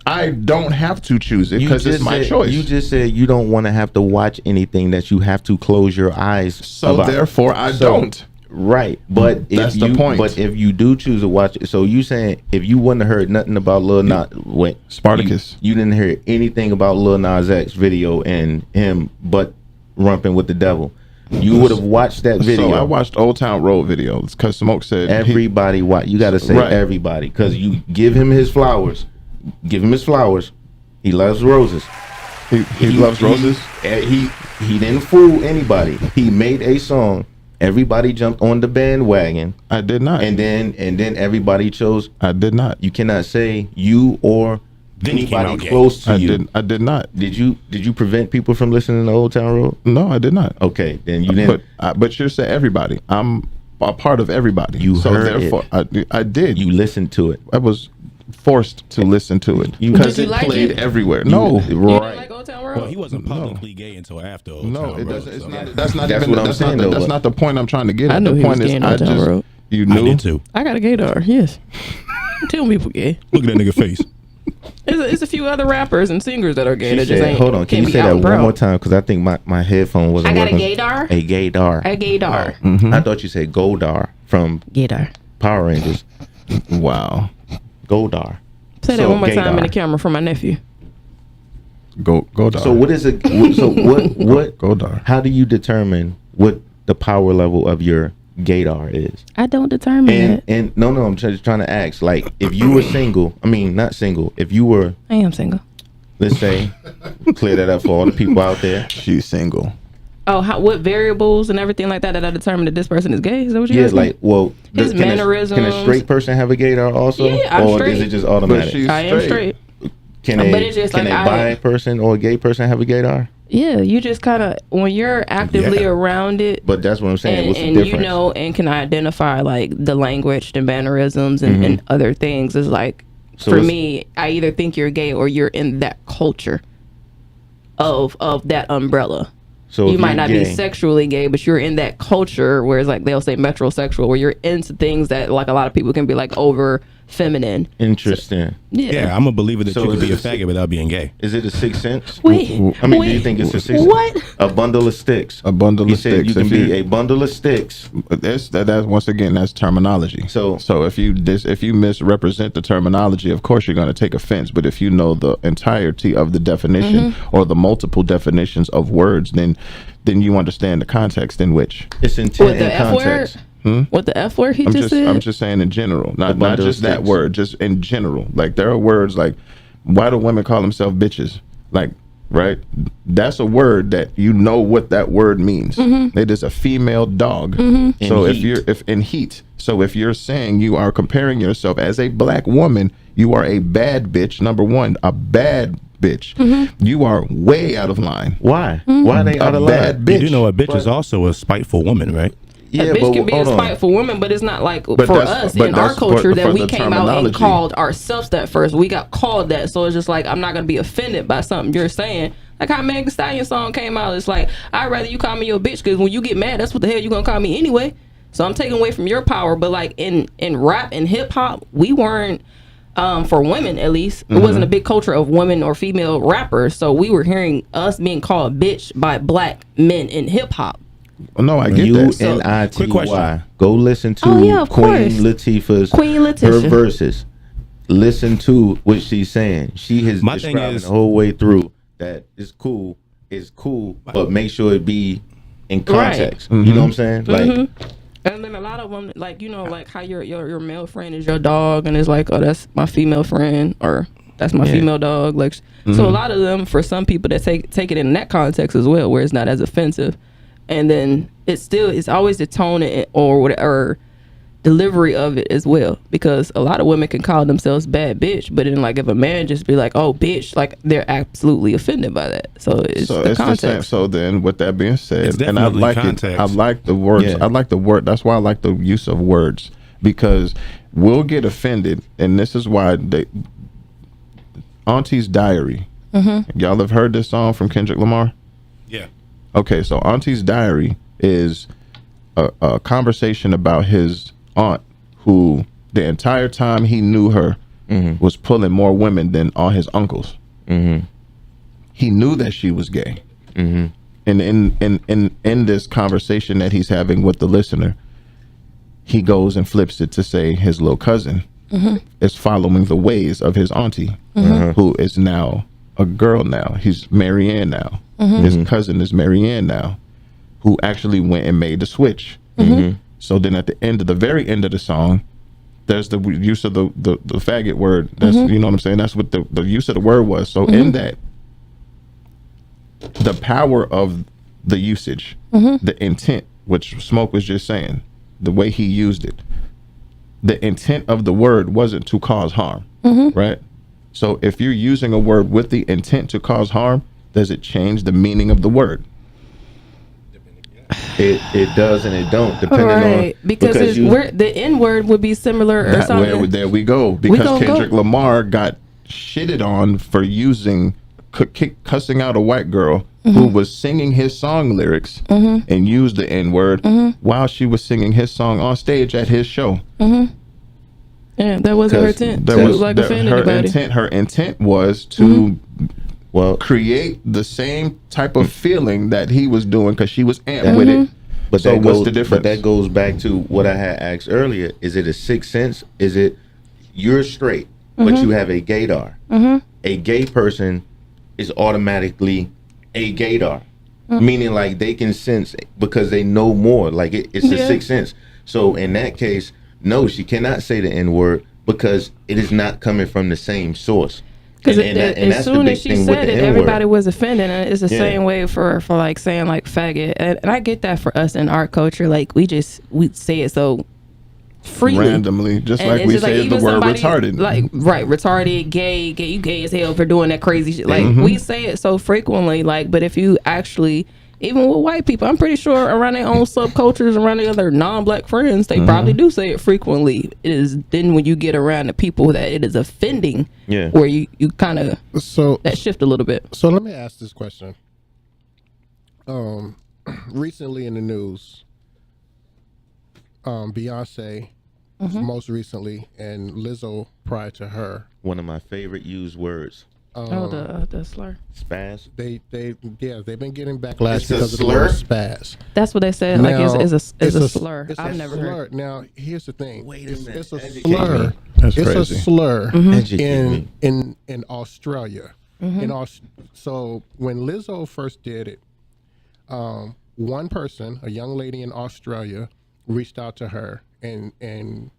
[SPEAKER 2] I don't have to choose it
[SPEAKER 3] You
[SPEAKER 2] because it's
[SPEAKER 3] just
[SPEAKER 2] my
[SPEAKER 3] said-
[SPEAKER 2] choice.
[SPEAKER 3] You just said you don't want to have to watch anything that you have to close your eyes.
[SPEAKER 2] so
[SPEAKER 3] about.
[SPEAKER 2] therefore, I
[SPEAKER 3] So-
[SPEAKER 2] don't.
[SPEAKER 3] Right, but
[SPEAKER 2] That's
[SPEAKER 3] if
[SPEAKER 2] the
[SPEAKER 3] you,
[SPEAKER 2] point.
[SPEAKER 3] But if you do choose to watch it, so you saying if you wouldn't have heard nothing about Lil Nas,
[SPEAKER 2] Spartacus,
[SPEAKER 3] you didn't hear anything about Lil Nas X video and him butt rumping with the devil, you would have watched that video.
[SPEAKER 2] So I watched Old Town Road videos because Smoke said
[SPEAKER 3] everybody watch. You got to say everybody because you give him his flowers. Give him his flowers. He loves roses.
[SPEAKER 2] He loves roses.
[SPEAKER 3] He didn't fool anybody. He made a song. Everybody jumped on the bandwagon.
[SPEAKER 2] I did not.
[SPEAKER 3] And then everybody chose.
[SPEAKER 2] I did not.
[SPEAKER 3] You cannot say you or anybody close to you.
[SPEAKER 2] I did not.
[SPEAKER 3] Did you prevent people from listening to Old Town Road?
[SPEAKER 2] No, I did not.
[SPEAKER 3] Okay, then you didn't.
[SPEAKER 2] But you said everybody. I'm a part of everybody.
[SPEAKER 3] You
[SPEAKER 2] so
[SPEAKER 3] heard
[SPEAKER 2] therefore,
[SPEAKER 3] it.
[SPEAKER 2] I did.
[SPEAKER 3] You listened to it.
[SPEAKER 2] I was forced to listen to it because it played everywhere. No,
[SPEAKER 3] right.
[SPEAKER 5] Well, he wasn't publicly gay until after Old
[SPEAKER 2] No,
[SPEAKER 5] Town
[SPEAKER 2] it
[SPEAKER 5] Road,
[SPEAKER 2] doesn't. It's
[SPEAKER 5] so.
[SPEAKER 2] not. That's not
[SPEAKER 3] That's
[SPEAKER 2] even.
[SPEAKER 3] what I'm
[SPEAKER 2] That's
[SPEAKER 3] saying,
[SPEAKER 2] not.
[SPEAKER 3] though,
[SPEAKER 2] That's
[SPEAKER 3] but-
[SPEAKER 2] not the point I'm trying to get at.
[SPEAKER 4] I knew
[SPEAKER 2] The
[SPEAKER 4] he
[SPEAKER 2] point
[SPEAKER 4] was
[SPEAKER 2] is,
[SPEAKER 4] gay in
[SPEAKER 2] I
[SPEAKER 4] Old Town
[SPEAKER 2] just
[SPEAKER 4] Road.
[SPEAKER 2] you
[SPEAKER 5] I
[SPEAKER 2] knew.
[SPEAKER 5] did too.
[SPEAKER 4] I got a gaydar. Yes. Tell people gay.
[SPEAKER 5] Look at that nigga face.
[SPEAKER 4] There's a few other rappers and singers that are gay.
[SPEAKER 3] She
[SPEAKER 4] That just
[SPEAKER 3] said,
[SPEAKER 4] ain't.
[SPEAKER 3] hold on, can
[SPEAKER 4] can't
[SPEAKER 3] you
[SPEAKER 4] be
[SPEAKER 3] say
[SPEAKER 4] out
[SPEAKER 3] that
[SPEAKER 4] and
[SPEAKER 3] one
[SPEAKER 4] proud.
[SPEAKER 3] more time? Because I think my headphone wasn't
[SPEAKER 4] I got a
[SPEAKER 3] working.
[SPEAKER 4] gaydar.
[SPEAKER 3] A gaydar.
[SPEAKER 4] A gaydar.
[SPEAKER 2] Mm-hmm.
[SPEAKER 3] I thought you said Goldar from
[SPEAKER 4] Gaydar.
[SPEAKER 3] Power Rangers.
[SPEAKER 2] Wow.
[SPEAKER 3] Goldar.
[SPEAKER 4] Say
[SPEAKER 3] So,
[SPEAKER 4] that one more time in
[SPEAKER 3] gaydar.
[SPEAKER 4] the camera for my nephew.
[SPEAKER 2] Go dar.
[SPEAKER 3] So what is it? So what?
[SPEAKER 2] Goldar.
[SPEAKER 3] How do you determine what the power level of your gaydar is?
[SPEAKER 4] I don't determine that.
[SPEAKER 3] And no, I'm just trying to ask. Like, if you were single, I mean, not single. If you were,
[SPEAKER 4] I am single.
[SPEAKER 3] let's say, clear that up for all the people out there.
[SPEAKER 2] She's single.
[SPEAKER 4] Oh, what variables and everything like that I determine that this person is gay? Is that what you're
[SPEAKER 3] Yeah,
[SPEAKER 4] asking?
[SPEAKER 3] like, well,
[SPEAKER 4] His
[SPEAKER 3] can a
[SPEAKER 4] mannerisms.
[SPEAKER 3] straight person have a gaydar also,
[SPEAKER 4] Yeah, I'm
[SPEAKER 3] or
[SPEAKER 4] straight.
[SPEAKER 3] is it just
[SPEAKER 2] But
[SPEAKER 3] automatic?
[SPEAKER 2] she's
[SPEAKER 4] I am straight.
[SPEAKER 3] Can
[SPEAKER 4] But it's just
[SPEAKER 3] can
[SPEAKER 4] like
[SPEAKER 3] a bi person or a gay person have a gaydar?
[SPEAKER 4] Yeah, you just kind of when you're actively around it.
[SPEAKER 3] But that's what I'm saying. What's the
[SPEAKER 4] and
[SPEAKER 3] difference?
[SPEAKER 4] you know, and can identify like the language, the mannerisms, and other things. Is like
[SPEAKER 3] So
[SPEAKER 4] for
[SPEAKER 3] it's-
[SPEAKER 4] me, I either think you're gay or you're in that culture of that umbrella.
[SPEAKER 3] So
[SPEAKER 4] You
[SPEAKER 3] if
[SPEAKER 4] might
[SPEAKER 3] you're
[SPEAKER 4] not
[SPEAKER 3] gay,
[SPEAKER 4] be sexually gay, but you're in that culture where it's like they'll say metrosexual, where you're into things that like a lot of people can be like over feminine.
[SPEAKER 3] Interesting.
[SPEAKER 5] Yeah, I'm a believer that
[SPEAKER 3] So
[SPEAKER 5] you can
[SPEAKER 3] is
[SPEAKER 5] be a
[SPEAKER 3] it-
[SPEAKER 5] faggot without being gay.
[SPEAKER 3] Is it a sixth sense?
[SPEAKER 4] Wait,
[SPEAKER 3] I mean, do you think it's a sixth
[SPEAKER 4] what?
[SPEAKER 3] sense? A bundle of sticks.
[SPEAKER 2] A bundle
[SPEAKER 3] He
[SPEAKER 2] of
[SPEAKER 3] said
[SPEAKER 2] sticks.
[SPEAKER 3] you can
[SPEAKER 2] If
[SPEAKER 3] be
[SPEAKER 2] you-
[SPEAKER 3] a bundle of sticks.
[SPEAKER 2] That's once again that's terminology.
[SPEAKER 3] So
[SPEAKER 2] if you misrepresent the terminology, of course you're going to take offense. But if you know the entirety of the definition or the multiple definitions of words, then you understand the context in which.
[SPEAKER 3] it's intent
[SPEAKER 4] With the
[SPEAKER 3] and
[SPEAKER 4] F word?
[SPEAKER 3] context.
[SPEAKER 4] What the F word he
[SPEAKER 2] I'm
[SPEAKER 4] just said?
[SPEAKER 2] I'm just saying in general, not
[SPEAKER 3] bundle of
[SPEAKER 2] just that
[SPEAKER 3] sticks.
[SPEAKER 2] word, just in general. Like there are words like, why do women call themselves bitches? Like, right? That's a word that you know what that word means. It is a female dog. So
[SPEAKER 3] In
[SPEAKER 2] if
[SPEAKER 3] heat.
[SPEAKER 2] you're in heat, so if you're saying you are comparing yourself as a black woman, you are a bad bitch. Number one, a bad bitch. You are way out of line.
[SPEAKER 3] Why? Why are they out of line?
[SPEAKER 2] bad bitch.
[SPEAKER 5] You do know a bitch is also a spiteful woman, right?
[SPEAKER 3] Yeah,
[SPEAKER 4] a bitch
[SPEAKER 3] but
[SPEAKER 4] can be a
[SPEAKER 3] hold on.
[SPEAKER 4] spiteful woman, but it's not like for
[SPEAKER 2] that's-
[SPEAKER 4] us
[SPEAKER 2] but
[SPEAKER 4] in our
[SPEAKER 2] that's
[SPEAKER 4] culture
[SPEAKER 2] for
[SPEAKER 4] that we
[SPEAKER 2] the
[SPEAKER 4] came out and
[SPEAKER 2] terminology.
[SPEAKER 4] called ourselves that first. We got called that, so it's just like I'm not gonna be offended by something you're saying. Like how Megan Thee Stallion song came out, it's like I'd rather you call me your bitch because when you get mad, that's what the hell you gonna call me anyway. So I'm taking away from your power. But like in rap and hip hop, we weren't. For women, at least, it wasn't a big culture of women or female rappers. So we were hearing us being called bitch by black men in hip hop.
[SPEAKER 2] No, I get that.
[SPEAKER 3] UNITY.
[SPEAKER 5] Quick question.
[SPEAKER 3] Go listen to
[SPEAKER 4] Oh, yeah, of
[SPEAKER 3] Queen
[SPEAKER 4] course.
[SPEAKER 3] Latifah's
[SPEAKER 4] Queen Latifah.
[SPEAKER 3] her verses. Listen to what she's saying. She has
[SPEAKER 5] My thing
[SPEAKER 3] described
[SPEAKER 5] is-
[SPEAKER 3] the whole way through that it's cool, but make sure it be in context. You know what I'm saying? Like,
[SPEAKER 4] And then a lot of them, like, you know, like how your male friend is your dog, and it's like, oh, that's my female friend, or that's my female dog. Like, so a lot of them, for some people that take it in that context as well, where it's not as offensive, and then it's always the tone or whatever delivery of it as well, because a lot of women can call themselves bad bitch, but then like if a man just be like, oh bitch, like they're absolutely offended by that. So it's the context.
[SPEAKER 2] same. So then, with that being said,
[SPEAKER 5] It's
[SPEAKER 2] and I
[SPEAKER 5] definitely
[SPEAKER 2] like
[SPEAKER 5] context.
[SPEAKER 2] it. I like the words.
[SPEAKER 3] Yeah.
[SPEAKER 2] I like the word. That's why I like the use of words, because we'll get offended, and this is why Auntie's Diary. Y'all have heard this song from Kendrick Lamar?
[SPEAKER 5] Yeah.
[SPEAKER 2] Okay, so Auntie's Diary is a conversation about his aunt, who the entire time he knew her was pulling more women than all his uncles. He knew that she was gay. And in this conversation that he's having with the listener, he goes and flips it to say his little cousin is following the ways of his auntie, who is now a girl now. He's Marianne now. His cousin is Marianne now, who actually went and made the switch. So then at the end of the very end of the song, there's the use of the faggot word. That's you know what I'm saying? That's what the use of the word was. So in that, the power of the usage, the intent, which Smoke was just saying, the way he used it, the intent of the word wasn't to cause harm, right? So if you're using a word with the intent to cause harm, does it change the meaning of the word?
[SPEAKER 3] It does and it don't, depending on
[SPEAKER 4] because the N word would be similar or something.
[SPEAKER 2] There we go. Because Kendrick Lamar got shitted on for using cussing out a white girl who was singing his song lyrics and used the N word while she was singing his song on stage at his show.
[SPEAKER 4] Yeah, that wasn't her intent.
[SPEAKER 2] Her intent was to create the same type of feeling that he was doing because she was amped with it.
[SPEAKER 3] But
[SPEAKER 2] so what's the difference?
[SPEAKER 3] But that goes back to what I had asked earlier. Is it a sixth sense? Is it you're straight, but you have a gaydar? A gay person is automatically a gaydar, meaning like they can sense because they know more. Like it's a sixth sense. So in that case, no, she cannot say the N word because it is not coming from the same source.
[SPEAKER 4] Because as soon as she said it, everybody was offended, and it's the same way for like saying like faggot, and I get that for us in our culture, like we say it so freely,
[SPEAKER 2] randomly, just like we say the word retarded,
[SPEAKER 4] like retarded, gay, you gay as hell for doing that crazy shit. Like we say it so frequently, like, but if you actually, even with white people, I'm pretty sure around their own subcultures, around their other non-black friends, they probably do say it frequently. It is then when you get around the people that it is offending, where you kind of that shift a little bit.
[SPEAKER 8] So let me ask this question. Recently in the news, Beyonce, most recently, and Lizzo prior to her.
[SPEAKER 3] One of my favorite used words.
[SPEAKER 4] The slur.
[SPEAKER 3] Spaz.
[SPEAKER 8] They've been getting backlash because of the word spaz.
[SPEAKER 4] That's what they said.
[SPEAKER 8] Now,
[SPEAKER 4] like it's a slur. I've never heard.
[SPEAKER 8] Now here's the thing.
[SPEAKER 3] Wait a minute.
[SPEAKER 8] It's a slur.
[SPEAKER 2] That's
[SPEAKER 8] it's
[SPEAKER 2] crazy.
[SPEAKER 8] a slur in Australia. So when Lizzo first did it, one person, a young lady in Australia, reached out to her and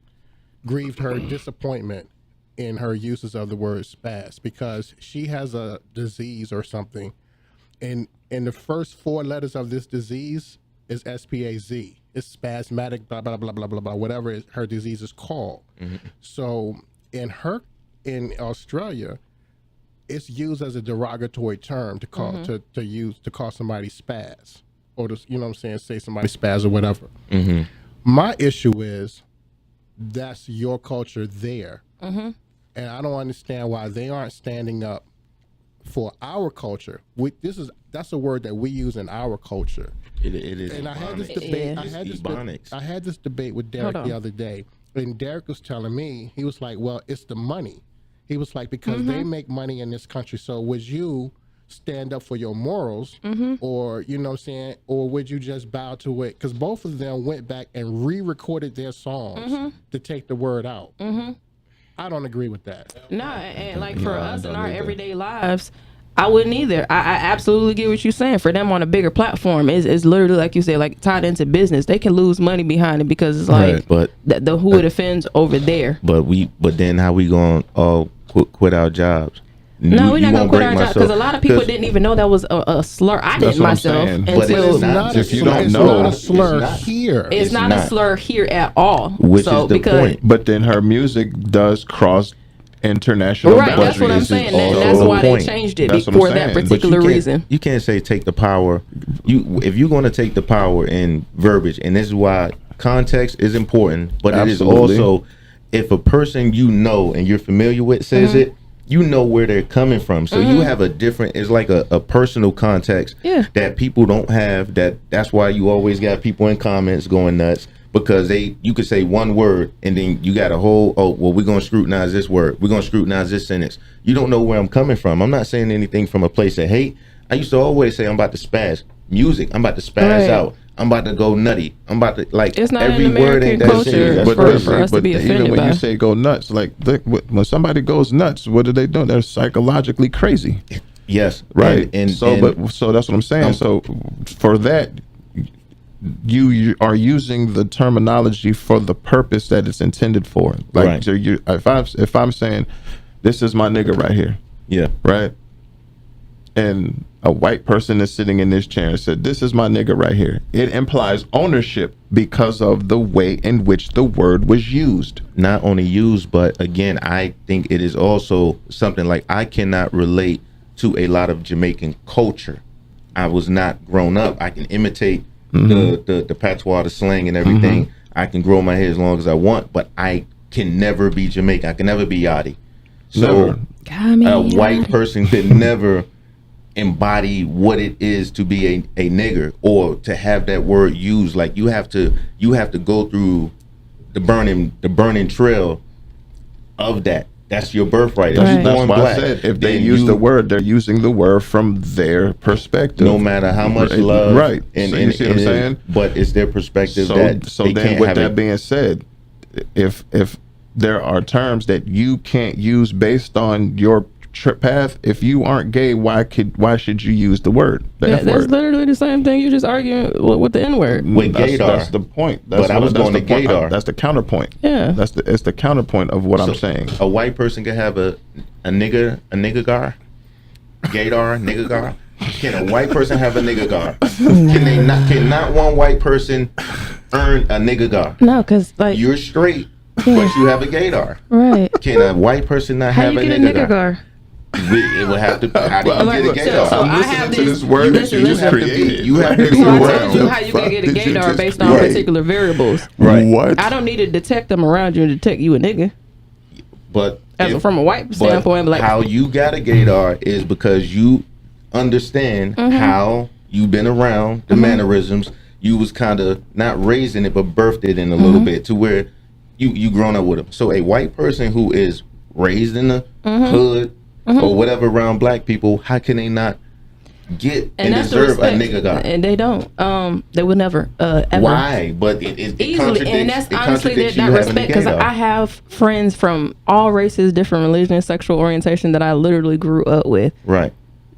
[SPEAKER 8] grieved her disappointment in her uses of the word spaz because she has a disease or something, and the first four letters of this disease is SPAZ. It's spasmodic blah blah blah blah blah blah, whatever her disease is called. So in Australia, it's used as a derogatory term to call to call somebody spaz, or to, you know what I'm saying, say somebody spaz or whatever. My issue is that's your culture there. And I don't understand why they aren't standing up for our culture. That's a word that we use in our culture.
[SPEAKER 3] It is.
[SPEAKER 8] And I had this debate. I had this debate with Derek the other day, and Derek was telling me, he was like, "Well, it's the money." He was like, because they make money in this country. So would you stand up for your morals, or you know what I'm saying, or would you just bow to it? Because both of them went back and re-recorded their songs to take the word out. I don't agree with that.
[SPEAKER 4] No, and like for us in our everyday lives, I wouldn't either. I absolutely get what you're saying. For them on a bigger platform, is literally like you said, like tied into business. They can lose money behind it because it's like the who it offends over there.
[SPEAKER 3] But then how we gonna all quit our jobs?
[SPEAKER 4] No, we're not gonna quit our job because a lot of people didn't even know that was a slur. I didn't myself until
[SPEAKER 2] if you don't know,
[SPEAKER 8] it's not a slur here.
[SPEAKER 4] It's not a slur here at all.
[SPEAKER 3] Which is the point.
[SPEAKER 2] But then her music does cross international boundaries.
[SPEAKER 4] Right, that's what I'm saying. That's why they changed it for that particular reason.
[SPEAKER 3] You can't say take the power. If you're going to take the power in verbiage, and this is why context is important, but it is also, if a person you know and you're familiar with says it, you know where they're coming from. So you have a different, it's like a personal context that people don't have. That's why you always got people in comments going nuts, because you could say one word and then you got a whole, we're going to scrutinize this word. We're going to scrutinize this sentence. You don't know where I'm coming from. I'm not saying anything from a place of hate. I used to always say I'm about to spaz music. I'm about to spaz out. I'm about to go nutty. I'm about to like
[SPEAKER 4] It's not
[SPEAKER 3] every
[SPEAKER 4] an
[SPEAKER 3] word ain't
[SPEAKER 4] American
[SPEAKER 3] that
[SPEAKER 4] culture
[SPEAKER 3] serious.
[SPEAKER 2] But,
[SPEAKER 4] for us to be
[SPEAKER 2] even
[SPEAKER 4] offended
[SPEAKER 2] when
[SPEAKER 4] by.
[SPEAKER 2] you say go nuts, like when somebody goes nuts, what do they do? They're psychologically crazy,
[SPEAKER 3] Yes,
[SPEAKER 2] right?
[SPEAKER 3] And
[SPEAKER 2] so that's what I'm saying. So for that, you are using the terminology for the purpose that it's intended for. Like,
[SPEAKER 3] Right.
[SPEAKER 2] so if I'm saying this is my nigga right here,
[SPEAKER 3] yeah,
[SPEAKER 2] right? And a white person is sitting in this chair and said, this is my nigga right here. It implies ownership because of the way in which the word was used.
[SPEAKER 3] not only used, but again, I think it is also something like I cannot relate to a lot of Jamaican culture. I was not grown up. I can imitate the patois, the slang, and everything. I can grow my hair as long as I want, but I can never be Jamaican. I can never be Yachty. So a white person could never embody what it is to be a nigger or to have that word used. Like you have to go through the burning trail of that. That's your birthright. If you're
[SPEAKER 2] That's
[SPEAKER 3] born
[SPEAKER 2] why
[SPEAKER 3] black,
[SPEAKER 2] I said if they
[SPEAKER 3] then
[SPEAKER 2] use the word, they're using the word from their perspective.
[SPEAKER 3] no matter how much love,
[SPEAKER 2] right?
[SPEAKER 3] And,
[SPEAKER 2] So you see what I'm saying?
[SPEAKER 3] But it's their perspective
[SPEAKER 2] So
[SPEAKER 3] that they
[SPEAKER 2] then,
[SPEAKER 3] can't
[SPEAKER 2] with
[SPEAKER 3] have
[SPEAKER 2] that
[SPEAKER 3] it.
[SPEAKER 2] being said, if there are terms that you can't use based on your path, if you aren't gay, why should you use the word? The F
[SPEAKER 4] That's
[SPEAKER 2] word?
[SPEAKER 4] literally the same thing. You're just arguing with the N word.
[SPEAKER 3] With gaydar.
[SPEAKER 2] That's the point. That's
[SPEAKER 3] But I was going to
[SPEAKER 2] point.
[SPEAKER 3] gaydar.
[SPEAKER 2] That's the counterpoint.
[SPEAKER 4] Yeah.
[SPEAKER 2] It's the counterpoint of what I'm saying.
[SPEAKER 3] A white person can have a nigga gar, gaydar, nigga gar. Can a white person have a nigga gar? Cannot one white person earn a nigga gar?
[SPEAKER 4] No, because like
[SPEAKER 3] You're straight, but you have a gaydar.
[SPEAKER 4] right.
[SPEAKER 3] Can a white person not
[SPEAKER 4] How
[SPEAKER 3] have
[SPEAKER 4] you
[SPEAKER 3] a
[SPEAKER 4] get a
[SPEAKER 3] nigga
[SPEAKER 4] nigga
[SPEAKER 3] gar?
[SPEAKER 4] gar?
[SPEAKER 3] It would have to. How do you get a gaydar?
[SPEAKER 4] So
[SPEAKER 2] I'm
[SPEAKER 4] I
[SPEAKER 2] listening
[SPEAKER 4] have
[SPEAKER 2] to
[SPEAKER 4] this-
[SPEAKER 2] this word that you just
[SPEAKER 3] have to be-
[SPEAKER 2] created.
[SPEAKER 3] you have to be
[SPEAKER 4] So I
[SPEAKER 3] around.
[SPEAKER 4] told you how you can get a
[SPEAKER 2] Did you
[SPEAKER 4] gaydar
[SPEAKER 2] just
[SPEAKER 4] based on
[SPEAKER 3] Right.
[SPEAKER 4] particular variables.
[SPEAKER 3] Right.
[SPEAKER 2] What?
[SPEAKER 4] I don't need to detect them around you to detect you a nigga.
[SPEAKER 3] But
[SPEAKER 4] From a white standpoint, like
[SPEAKER 3] how you got a gaydar is because you understand how you've been around the mannerisms. You was kind of not raising it, but birthed it in a little bit to where you grown up with them. So a white person who is raised in the hood or whatever around black people, how can they not get and
[SPEAKER 4] that's the
[SPEAKER 3] deserve a
[SPEAKER 4] respect.
[SPEAKER 3] nigga guy?
[SPEAKER 4] And they don't. They would never ever.
[SPEAKER 3] Why? But it
[SPEAKER 4] Easily,
[SPEAKER 3] contradicts.
[SPEAKER 4] and that's
[SPEAKER 3] it
[SPEAKER 4] honestly
[SPEAKER 3] contradicts
[SPEAKER 4] not
[SPEAKER 3] you having a
[SPEAKER 4] respect because
[SPEAKER 3] gaydar.
[SPEAKER 4] I have friends from all races, different religions, sexual orientation that I literally grew up with.
[SPEAKER 3] Right.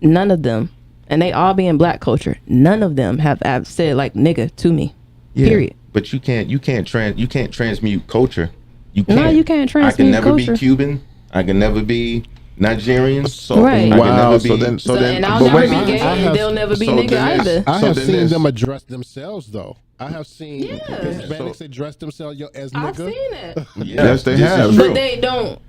[SPEAKER 4] None of them, and they all be in black culture. None of them have said like nigga to me.
[SPEAKER 3] Yeah,
[SPEAKER 4] Period.
[SPEAKER 3] But you can't transmute culture. You
[SPEAKER 4] No,
[SPEAKER 3] can't.
[SPEAKER 4] you can't
[SPEAKER 3] I can
[SPEAKER 4] transmute
[SPEAKER 3] never
[SPEAKER 4] culture.
[SPEAKER 3] be Cuban. I can never be Nigerian.
[SPEAKER 2] So
[SPEAKER 4] Right.
[SPEAKER 3] I can
[SPEAKER 2] wow.
[SPEAKER 3] never
[SPEAKER 2] So
[SPEAKER 3] be-
[SPEAKER 2] then,
[SPEAKER 4] And I'll
[SPEAKER 2] but
[SPEAKER 4] never
[SPEAKER 2] wait.
[SPEAKER 4] be gay,
[SPEAKER 8] I
[SPEAKER 4] and
[SPEAKER 8] have-
[SPEAKER 4] they'll never be
[SPEAKER 2] so
[SPEAKER 4] nigga
[SPEAKER 2] then it's-
[SPEAKER 4] either.
[SPEAKER 8] I
[SPEAKER 2] So
[SPEAKER 8] have
[SPEAKER 2] then
[SPEAKER 8] seen
[SPEAKER 2] this-
[SPEAKER 8] them address themselves though. I have seen
[SPEAKER 4] Yeah.
[SPEAKER 8] Hispanics address themselves as nigga.
[SPEAKER 4] I've seen it,
[SPEAKER 2] Yes, they
[SPEAKER 3] this is
[SPEAKER 2] have.
[SPEAKER 3] true.
[SPEAKER 4] but they don't.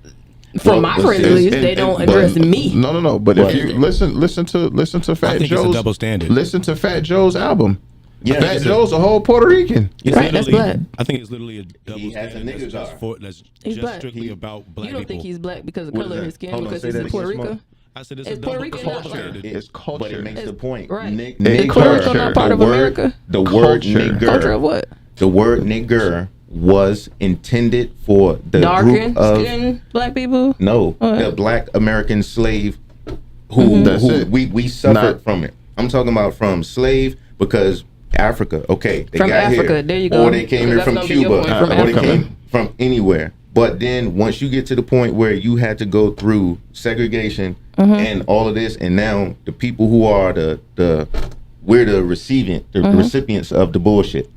[SPEAKER 4] From
[SPEAKER 3] Well,
[SPEAKER 4] my
[SPEAKER 3] but
[SPEAKER 4] friends,
[SPEAKER 3] see,
[SPEAKER 4] at least,
[SPEAKER 2] And-
[SPEAKER 4] they
[SPEAKER 2] and-
[SPEAKER 4] don't
[SPEAKER 2] but-
[SPEAKER 4] address me.
[SPEAKER 2] No. But
[SPEAKER 3] What?
[SPEAKER 2] if you listen to Fat
[SPEAKER 5] think it's a
[SPEAKER 2] Joe's
[SPEAKER 5] double standard.
[SPEAKER 2] Listen to Fat Joe's album.
[SPEAKER 3] Yeah,
[SPEAKER 2] Fat
[SPEAKER 3] it's a-
[SPEAKER 2] Joe's a whole Puerto Rican.
[SPEAKER 5] It's
[SPEAKER 4] Right, that's
[SPEAKER 5] literally-
[SPEAKER 4] black.
[SPEAKER 5] I think it's literally a double
[SPEAKER 3] He has a
[SPEAKER 5] standard
[SPEAKER 3] nigga
[SPEAKER 5] that's just
[SPEAKER 3] guard.
[SPEAKER 5] that's
[SPEAKER 4] He's
[SPEAKER 5] just
[SPEAKER 4] black.
[SPEAKER 5] strictly about black
[SPEAKER 4] You don't
[SPEAKER 5] people.
[SPEAKER 4] think he's black because of
[SPEAKER 3] What
[SPEAKER 4] color
[SPEAKER 3] is
[SPEAKER 4] of his
[SPEAKER 3] that?
[SPEAKER 4] skin
[SPEAKER 3] Hold on,
[SPEAKER 4] because
[SPEAKER 3] say
[SPEAKER 4] he's
[SPEAKER 3] that
[SPEAKER 4] in Puerto
[SPEAKER 3] again,
[SPEAKER 4] Rico?
[SPEAKER 3] Smoke.
[SPEAKER 5] I said it's
[SPEAKER 4] Is
[SPEAKER 5] a
[SPEAKER 4] Puerto
[SPEAKER 5] double
[SPEAKER 4] Rico not
[SPEAKER 5] standard.
[SPEAKER 4] black?
[SPEAKER 2] It's
[SPEAKER 3] But
[SPEAKER 2] culture.
[SPEAKER 3] it makes the point.
[SPEAKER 4] Right.
[SPEAKER 3] Nick,
[SPEAKER 2] Is
[SPEAKER 4] Puerto Rico
[SPEAKER 2] culture.
[SPEAKER 4] not part
[SPEAKER 3] the
[SPEAKER 4] of
[SPEAKER 3] word,
[SPEAKER 4] America?
[SPEAKER 3] The word
[SPEAKER 2] Culture.
[SPEAKER 3] nigger.
[SPEAKER 4] Culture of what?
[SPEAKER 3] The word nigger was intended for the
[SPEAKER 4] Darkened
[SPEAKER 3] group of
[SPEAKER 4] skin black people?
[SPEAKER 3] no,
[SPEAKER 4] What?
[SPEAKER 3] the black American slave who
[SPEAKER 2] That's it.
[SPEAKER 3] we suffered
[SPEAKER 2] Not-
[SPEAKER 3] from it. I'm talking about from slave because Africa, okay, they
[SPEAKER 4] From
[SPEAKER 3] got
[SPEAKER 4] Africa,
[SPEAKER 3] here,
[SPEAKER 4] there you go.
[SPEAKER 3] or they came here
[SPEAKER 4] That's
[SPEAKER 3] from
[SPEAKER 4] gonna be your
[SPEAKER 3] Cuba,
[SPEAKER 4] point, from
[SPEAKER 3] or they
[SPEAKER 4] Africa.
[SPEAKER 3] came from anywhere. But then once you get to the point where you had to go through segregation and all of this, and now the people who are we're the recipients of the bullshit.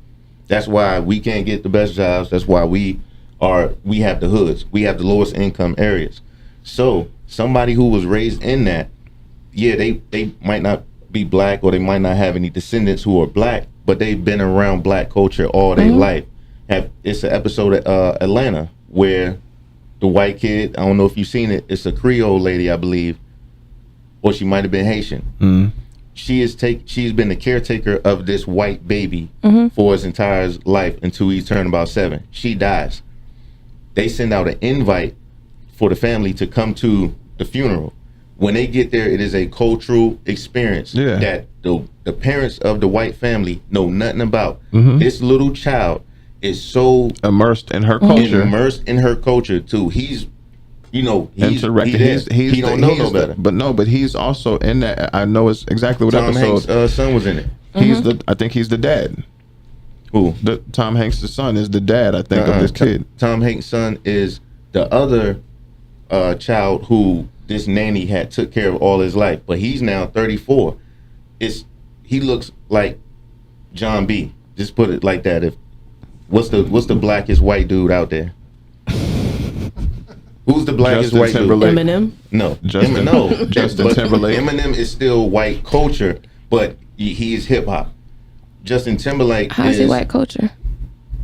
[SPEAKER 3] That's why we can't get the best jobs. That's why we have the hoods. We have the lowest income areas. So somebody who was raised in that, yeah, they might not be black or they might not have any descendants who are black, but they've been around black culture all their life. It's an episode of Atlanta where the white kid, I don't know if you've seen it, it's a Creole lady, I believe, or she might have been Haitian. She's been the caretaker of this white baby for his entire life until he turned about 7. She dies. They send out an invite for the family to come to the funeral. When they get there, it is a cultural experience that the parents of the white family know nothing about. This little child is so
[SPEAKER 2] Immersed in her culture.
[SPEAKER 3] Too. He don't know no better.
[SPEAKER 2] But he's also in that. I know it's exactly what
[SPEAKER 3] Tom
[SPEAKER 2] episode.
[SPEAKER 3] Hanks' son was in it.
[SPEAKER 2] I think he's the dad.
[SPEAKER 3] Who?
[SPEAKER 2] The Tom Hanks' son is the dad, I think, of this kid.
[SPEAKER 3] Tom Hanks' son is the other child who this nanny had took care of all his life, but he's now 34. He looks like John B. Just put it like that. What's the blackest white dude out there? Who's the blackest
[SPEAKER 2] Justin
[SPEAKER 3] white
[SPEAKER 2] Timberlake.
[SPEAKER 3] dude?
[SPEAKER 4] Eminem.
[SPEAKER 3] No,
[SPEAKER 2] Justin
[SPEAKER 3] Justin
[SPEAKER 2] Timberlake.
[SPEAKER 3] Eminem is still white culture, but he is hip hop. Justin Timberlake
[SPEAKER 4] How is he white culture?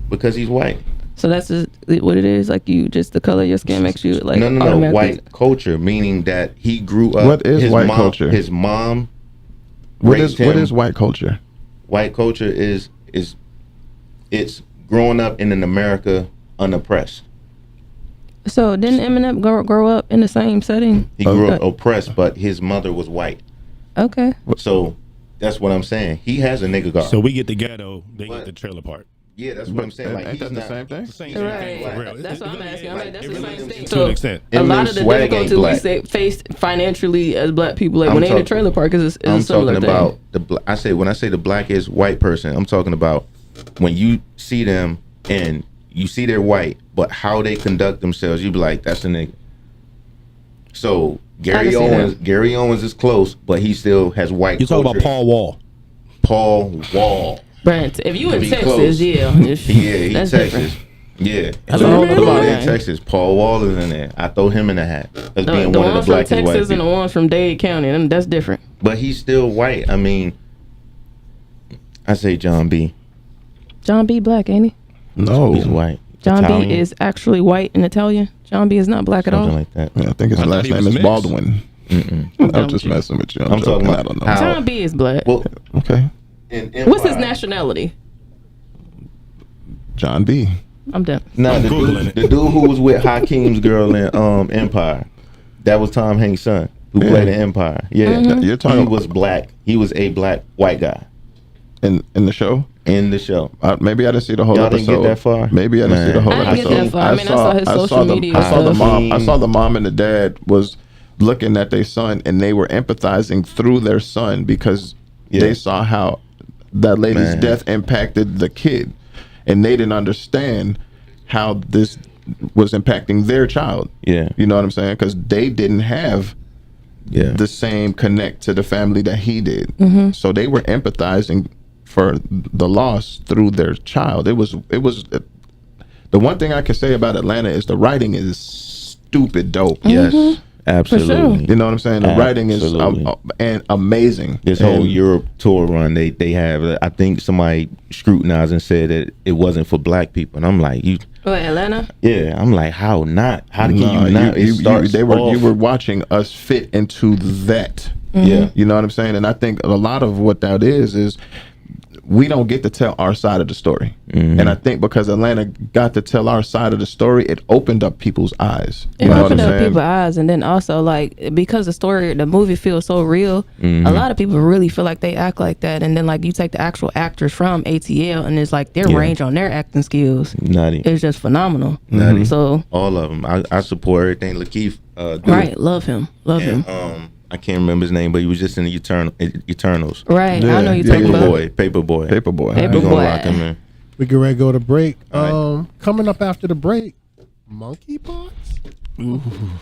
[SPEAKER 3] because he's white.
[SPEAKER 4] So that's just what it is. Like you, just the color of your skin makes you like
[SPEAKER 3] No.
[SPEAKER 4] automatically-
[SPEAKER 3] White culture, meaning that he grew up.
[SPEAKER 2] What is white culture?
[SPEAKER 3] His mom.
[SPEAKER 2] What
[SPEAKER 3] raised
[SPEAKER 2] is
[SPEAKER 3] him.
[SPEAKER 2] white culture?
[SPEAKER 3] White culture is it's growing up in an America unoppressed.
[SPEAKER 4] So didn't Eminem grow up in the same setting?
[SPEAKER 3] He grew up oppressed, but his mother was white.
[SPEAKER 4] Okay.
[SPEAKER 3] So that's what I'm saying. He has a nigga guard.
[SPEAKER 5] So we get the ghetto, they
[SPEAKER 3] What?
[SPEAKER 5] get the trailer park.
[SPEAKER 3] Yeah, that's what I'm saying. Like
[SPEAKER 2] Ain't
[SPEAKER 3] he's
[SPEAKER 2] that the
[SPEAKER 3] not,
[SPEAKER 2] same thing?
[SPEAKER 5] It's the same
[SPEAKER 4] Right.
[SPEAKER 5] thing. For real.
[SPEAKER 4] That's what I'm asking. I'm like, that's the same thing.
[SPEAKER 5] To an extent.
[SPEAKER 4] A lot
[SPEAKER 3] Eminem's
[SPEAKER 4] of the
[SPEAKER 3] swag ain't
[SPEAKER 4] difficulty we
[SPEAKER 3] black.
[SPEAKER 4] face financially as black people, like
[SPEAKER 3] I'm
[SPEAKER 4] when they in a
[SPEAKER 3] talking-
[SPEAKER 4] trailer park, is a
[SPEAKER 3] I'm
[SPEAKER 4] similar
[SPEAKER 3] talking
[SPEAKER 4] thing.
[SPEAKER 3] about when I say the blackest white person, I'm talking about when you see them and you see they're white, but how they conduct themselves, you be like, that's a nigga. So
[SPEAKER 4] can see
[SPEAKER 3] Gary Owens is close, but he still has white.
[SPEAKER 5] You talking about
[SPEAKER 3] culture.
[SPEAKER 5] Paul Wall.
[SPEAKER 3] Paul Wall.
[SPEAKER 4] Brent, if you in
[SPEAKER 3] Be
[SPEAKER 4] Texas,
[SPEAKER 3] close.
[SPEAKER 4] yeah,
[SPEAKER 3] Yeah, he
[SPEAKER 4] that's
[SPEAKER 3] Texas.
[SPEAKER 4] different.
[SPEAKER 3] Yeah,
[SPEAKER 4] That's
[SPEAKER 3] so
[SPEAKER 4] a whole other
[SPEAKER 3] over
[SPEAKER 4] ball
[SPEAKER 3] there in
[SPEAKER 4] game.
[SPEAKER 3] Texas, Paul Wall is in there. I throw him in the hat as
[SPEAKER 4] The
[SPEAKER 3] being one of
[SPEAKER 4] ones
[SPEAKER 3] the
[SPEAKER 4] from
[SPEAKER 3] blackest white
[SPEAKER 4] Texas and the
[SPEAKER 3] people.
[SPEAKER 4] ones from Dade County, and that's different.
[SPEAKER 3] But he's still white. I mean, I say John B.
[SPEAKER 4] John B. black, ain't he?
[SPEAKER 2] No.
[SPEAKER 3] He's white.
[SPEAKER 4] John
[SPEAKER 3] Italian,
[SPEAKER 4] B. is actually white and Italian. John B. is not black at all.
[SPEAKER 3] something like that.
[SPEAKER 2] Yeah, I think his
[SPEAKER 5] I thought
[SPEAKER 2] last
[SPEAKER 5] he
[SPEAKER 2] name
[SPEAKER 5] was
[SPEAKER 2] is
[SPEAKER 5] mixed.
[SPEAKER 2] Baldwin. I'm
[SPEAKER 4] Dumb
[SPEAKER 2] just
[SPEAKER 4] shit.
[SPEAKER 2] messing with you.
[SPEAKER 3] I'm talking
[SPEAKER 2] joking.
[SPEAKER 3] about
[SPEAKER 2] I don't know.
[SPEAKER 3] how-
[SPEAKER 4] John B. is black.
[SPEAKER 3] Well,
[SPEAKER 2] Okay.
[SPEAKER 3] in
[SPEAKER 4] What's his
[SPEAKER 3] Empire-
[SPEAKER 4] nationality?
[SPEAKER 2] John B.
[SPEAKER 4] I'm done.
[SPEAKER 3] Nah, the
[SPEAKER 5] Googling
[SPEAKER 3] dude who was with Hakeem's girl in Empire, that was Tom Hanks' son who played in Empire. Yeah,
[SPEAKER 4] Mm-hmm.
[SPEAKER 2] You're talking
[SPEAKER 3] he was black. He was a black white guy
[SPEAKER 2] in the show.
[SPEAKER 3] in the show.
[SPEAKER 2] Maybe I didn't see the whole
[SPEAKER 3] Y'all
[SPEAKER 2] episode.
[SPEAKER 3] didn't get that far?
[SPEAKER 2] Maybe I didn't see the whole
[SPEAKER 4] I didn't get
[SPEAKER 2] episode.
[SPEAKER 4] that far. I mean, I saw his social media
[SPEAKER 2] I saw the
[SPEAKER 4] stuff.
[SPEAKER 2] mom. I saw the mom and the dad was looking at their son, and they were empathizing through their son because they saw how that lady's
[SPEAKER 3] Man.
[SPEAKER 2] death impacted the kid, and they didn't understand how this was impacting their child.
[SPEAKER 3] Yeah.
[SPEAKER 2] You know what I'm saying? Because they didn't have the same connect to the family that he did.
[SPEAKER 4] Mm-hmm.
[SPEAKER 2] So they were empathizing for the loss through their child. It was the one thing I can say about Atlanta is the writing is stupid dope.
[SPEAKER 3] Yes, absolutely.
[SPEAKER 2] You know what I'm saying? The writing is
[SPEAKER 3] Absolutely.
[SPEAKER 2] and amazing.
[SPEAKER 3] This whole
[SPEAKER 2] And-
[SPEAKER 3] Europe tour run, they have. I think somebody scrutinized and said that it wasn't for black people, and I'm like, you.
[SPEAKER 4] Oh, Atlanta?
[SPEAKER 3] Yeah, I'm like, how not? How can
[SPEAKER 2] Nah,
[SPEAKER 3] you not? It starts
[SPEAKER 2] you
[SPEAKER 3] off-
[SPEAKER 2] were watching us fit into that.
[SPEAKER 3] Yeah.
[SPEAKER 2] You know what I'm saying? And I think a lot of what that is we don't get to tell our side of the story.
[SPEAKER 3] Mm-hmm.
[SPEAKER 2] And I think because Atlanta got to tell our side of the story, it opened up people's eyes. You
[SPEAKER 4] It
[SPEAKER 2] know what
[SPEAKER 4] opened
[SPEAKER 2] I'm
[SPEAKER 4] up
[SPEAKER 2] saying?
[SPEAKER 4] people's eyes, and then also like because the movie feels so real,
[SPEAKER 3] Mm-hmm.
[SPEAKER 4] a lot of people really feel like they act like that, and then like you take the actual actors from ATL, and it's like their
[SPEAKER 3] Yeah.
[SPEAKER 4] range on their acting skills
[SPEAKER 3] Nutty.
[SPEAKER 4] is just phenomenal.
[SPEAKER 3] Nutty.
[SPEAKER 4] So
[SPEAKER 3] All of them. I support everything Lakeith do.
[SPEAKER 4] right, love him.
[SPEAKER 3] And, I can't remember his name, but he was just in the Eternals.
[SPEAKER 4] Right,
[SPEAKER 2] Yeah,
[SPEAKER 4] I know you're
[SPEAKER 2] yeah,
[SPEAKER 4] talking about.
[SPEAKER 3] Paperboy.
[SPEAKER 2] Paperboy.
[SPEAKER 4] Paper
[SPEAKER 3] We gonna
[SPEAKER 4] Boy.
[SPEAKER 3] lock him in.
[SPEAKER 8] We get ready to go to break.
[SPEAKER 3] All
[SPEAKER 8] Coming up after the break, monkeypox.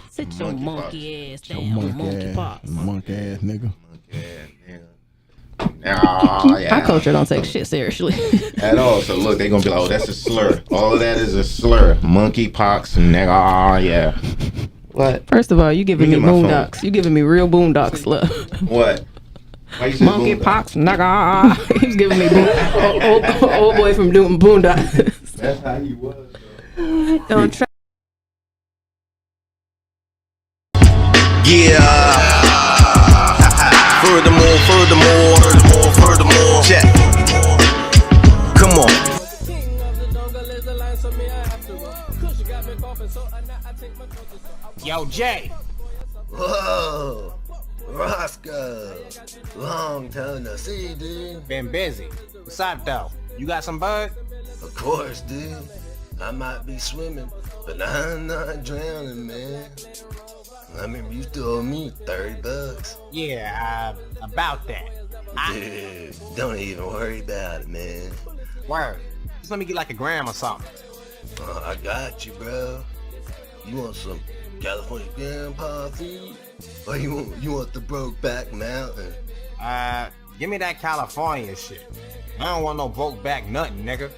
[SPEAKER 4] Sit your monkey ass down,
[SPEAKER 2] Monkey
[SPEAKER 4] monkey
[SPEAKER 2] ass,
[SPEAKER 4] pox.
[SPEAKER 2] monkey ass nigga.
[SPEAKER 4] Our culture don't take shit seriously.
[SPEAKER 3] At all. So look, they gonna be like, oh, that's a slur. All of that is a slur. Monkeypox, nigga. Oh yeah. What?
[SPEAKER 4] First of all, you giving me
[SPEAKER 3] Look at my phone.
[SPEAKER 4] boondocks. You giving me real boondocks love.
[SPEAKER 3] What? Why you say
[SPEAKER 4] Monkey
[SPEAKER 3] boondock?
[SPEAKER 4] pox, nigga. He was giving me old boy from doing boondocks.
[SPEAKER 3] That's how he was. Though.
[SPEAKER 4] Don't try.
[SPEAKER 1] Yeah. Furthermore. Check. Come on.
[SPEAKER 7] Yo, Jay.
[SPEAKER 9] Whoa, Roscoe. Long time no see, dude.
[SPEAKER 7] Been busy. What's up, though? You got some bug?
[SPEAKER 9] Of course, dude. I might be swimming, but I'm not drowning, man. I remember you still owe me $30.
[SPEAKER 7] Yeah, about that.
[SPEAKER 9] Dude, don't even worry about it, man.
[SPEAKER 7] Word. Just let me get like a gram or something.
[SPEAKER 9] I got you, bro. You want some California grandpa food? Or you want the Brokeback Mountain?
[SPEAKER 7] Give me that California shit. I don't want no broke back nothing, nigga.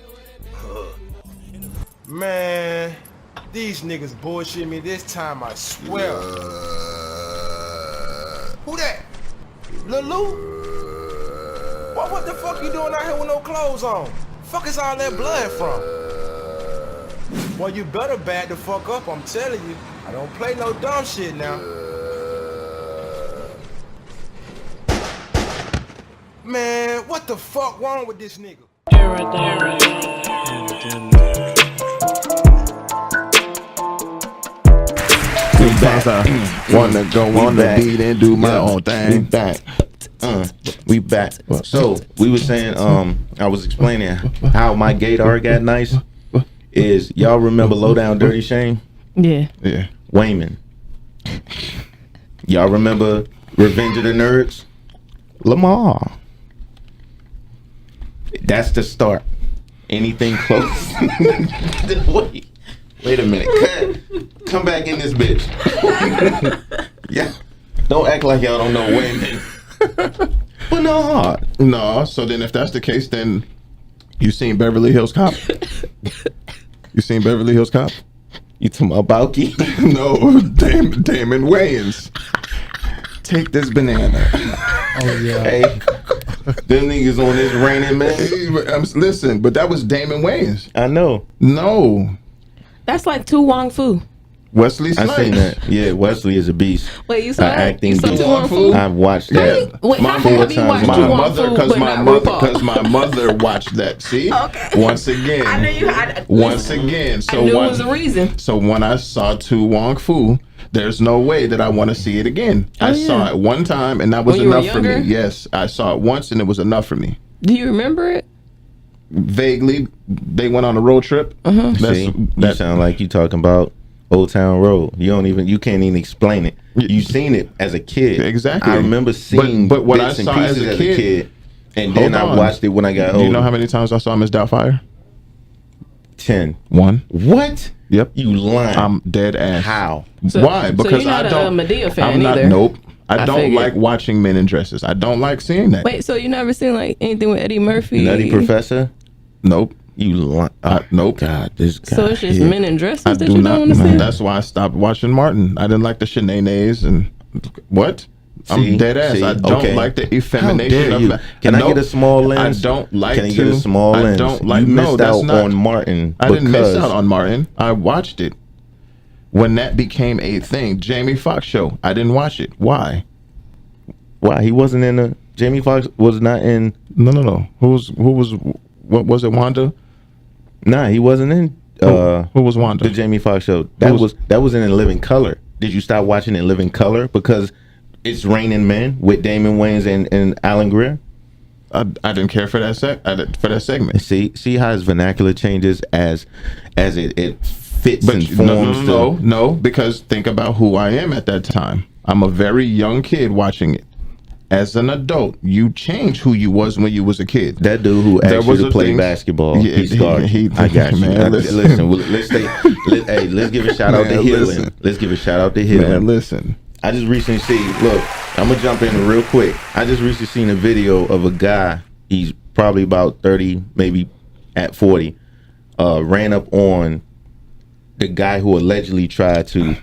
[SPEAKER 6] Man, these niggas bullshit me this time, I swear. Who that? Lil Lou? What the fuck you doing out here with no clothes on? Fuck is all that blood from? Well, you better back the fuck up, I'm telling you. I don't play no dumb shit now. Man, what the fuck wrong with this nigga?
[SPEAKER 2] Wanna go on the beat and do my own thing.
[SPEAKER 3] We back. So we were saying, I was explaining how my gaydar got nice. Is y'all remember Low Down Dirty Shame?
[SPEAKER 4] Yeah.
[SPEAKER 2] Yeah.
[SPEAKER 3] Wayman. Y'all remember Revenge of the Nerds? Lamar. That's the start. Anything close? Wait a minute. Come back in this bitch. Yeah. Don't act like y'all don't know Wayman. But no.
[SPEAKER 2] No, so then if that's the case, then you seen Beverly Hills Cop? You seen Beverly Hills Cop?
[SPEAKER 3] You talking about Balky?
[SPEAKER 2] No, Damon Wayans. Take this banana.
[SPEAKER 8] Oh yeah.
[SPEAKER 3] Hey, them niggas on this raining man.
[SPEAKER 2] Listen, but that was Damon Wayans.
[SPEAKER 3] I know.
[SPEAKER 2] No.
[SPEAKER 4] That's like Tu Wong Fu.
[SPEAKER 2] Wesley Snipes.
[SPEAKER 3] I seen that. Yeah, Wesley is a beast.
[SPEAKER 4] Wait, you saw that?
[SPEAKER 3] Acting
[SPEAKER 4] You saw
[SPEAKER 3] beast.
[SPEAKER 4] Tu Wong Fu?
[SPEAKER 3] I've watched that.
[SPEAKER 4] Wait,
[SPEAKER 2] My
[SPEAKER 4] how have you watched Tu
[SPEAKER 2] My
[SPEAKER 4] Wong
[SPEAKER 2] mother,
[SPEAKER 4] Fu
[SPEAKER 2] because
[SPEAKER 4] but
[SPEAKER 2] my
[SPEAKER 4] not
[SPEAKER 2] mother,
[SPEAKER 4] RuPaul?
[SPEAKER 2] because my mother watched that. See,
[SPEAKER 4] Okay.
[SPEAKER 2] Once again,
[SPEAKER 4] I knew you had.
[SPEAKER 2] once again. So
[SPEAKER 4] I knew
[SPEAKER 2] when,
[SPEAKER 4] it was a reason.
[SPEAKER 2] So when I saw Tu Wong Fu, there's no way that I want to see it again. I saw it one time, and that was
[SPEAKER 4] When you were
[SPEAKER 2] enough for me.
[SPEAKER 4] younger?
[SPEAKER 2] Yes, I saw it once, and it was enough for me.
[SPEAKER 4] Do you remember it?
[SPEAKER 2] Vaguely, they went on a road trip.
[SPEAKER 3] See, you sound like you talking about Old Town Road. You can't even explain it. You seen it as a kid.
[SPEAKER 2] Exactly.
[SPEAKER 3] I remember seeing
[SPEAKER 2] but what
[SPEAKER 3] bits
[SPEAKER 2] I
[SPEAKER 3] and
[SPEAKER 2] saw
[SPEAKER 3] pieces
[SPEAKER 2] as a kid,
[SPEAKER 3] and then
[SPEAKER 2] hold
[SPEAKER 3] I
[SPEAKER 2] on.
[SPEAKER 3] watched it when I got
[SPEAKER 2] Do
[SPEAKER 3] older.
[SPEAKER 2] you know how many times I saw Miss Doubtfire?
[SPEAKER 3] 10.
[SPEAKER 2] 1.
[SPEAKER 3] What?
[SPEAKER 2] Yep.
[SPEAKER 3] You lying.
[SPEAKER 2] I'm dead ass.
[SPEAKER 3] How?
[SPEAKER 2] Why?
[SPEAKER 4] So
[SPEAKER 2] Because
[SPEAKER 4] you're not
[SPEAKER 2] I don't.
[SPEAKER 4] a Madea fan
[SPEAKER 2] I'm not.
[SPEAKER 4] either.
[SPEAKER 2] Nope. I don't
[SPEAKER 4] figured.
[SPEAKER 2] like watching men in dresses. I don't like seeing that.
[SPEAKER 4] Wait, so you never seen like anything with Eddie Murphy?
[SPEAKER 3] Nutty Professor?
[SPEAKER 2] Nope.
[SPEAKER 3] You lying.
[SPEAKER 2] Nope.
[SPEAKER 3] God, this guy.
[SPEAKER 4] So it's just
[SPEAKER 3] here.
[SPEAKER 4] men in dresses
[SPEAKER 2] I
[SPEAKER 4] that
[SPEAKER 2] do
[SPEAKER 4] you
[SPEAKER 2] not.
[SPEAKER 4] don't understand?
[SPEAKER 2] That's why I stopped watching Martin. I didn't like the shenanigans and what. I'm
[SPEAKER 3] See?
[SPEAKER 2] dead ass.
[SPEAKER 3] See?
[SPEAKER 2] I don't
[SPEAKER 3] Okay.
[SPEAKER 2] like the
[SPEAKER 3] How
[SPEAKER 2] effemination
[SPEAKER 3] dare
[SPEAKER 2] of
[SPEAKER 3] you?
[SPEAKER 2] that.
[SPEAKER 3] Can I
[SPEAKER 2] Nope.
[SPEAKER 3] get a small lens?
[SPEAKER 2] I don't like
[SPEAKER 3] Can I
[SPEAKER 2] to.
[SPEAKER 3] get a small lens?
[SPEAKER 2] I don't like.
[SPEAKER 3] You
[SPEAKER 2] No,
[SPEAKER 3] missed
[SPEAKER 2] that's
[SPEAKER 3] out
[SPEAKER 2] not
[SPEAKER 3] on Martin.
[SPEAKER 2] I didn't miss
[SPEAKER 3] because-
[SPEAKER 2] out on Martin. I watched it when that became a thing. Jamie Foxx show. I didn't watch it. Why?
[SPEAKER 3] Why he wasn't in the? Jamie Foxx was not in.
[SPEAKER 2] No. Who was? What was it? Wanda?
[SPEAKER 3] Nah, he wasn't in.
[SPEAKER 2] Who was Wanda?
[SPEAKER 3] The Jamie Foxx show. That was in Living Color. Did you stop watching in Living Color because it's Raining Men with Damon Wayans and Alan Greer?
[SPEAKER 2] I didn't care for that for that segment.
[SPEAKER 3] See how his vernacular changes as it fits
[SPEAKER 2] But
[SPEAKER 3] and forms.
[SPEAKER 2] no, because think about who I am at that time. I'm a very young kid watching it. As an adult, you change who you was when you was a kid.
[SPEAKER 3] That dude who
[SPEAKER 2] There
[SPEAKER 3] asked
[SPEAKER 2] was
[SPEAKER 3] you to
[SPEAKER 2] a
[SPEAKER 3] play
[SPEAKER 2] thing-
[SPEAKER 3] basketball,
[SPEAKER 2] Yeah,
[SPEAKER 3] he scarred you. I got you.
[SPEAKER 2] Man, listen.
[SPEAKER 3] Listen, let's give a shout out to
[SPEAKER 2] Man,
[SPEAKER 3] Healing.
[SPEAKER 2] listen.
[SPEAKER 3] Let's give a shout out to Healing.
[SPEAKER 2] Man, listen.
[SPEAKER 3] I just recently look, I'm gonna jump in real quick. I just recently seen a video of a guy, he's probably about 30, maybe at 40, ran up on the guy who allegedly tried to,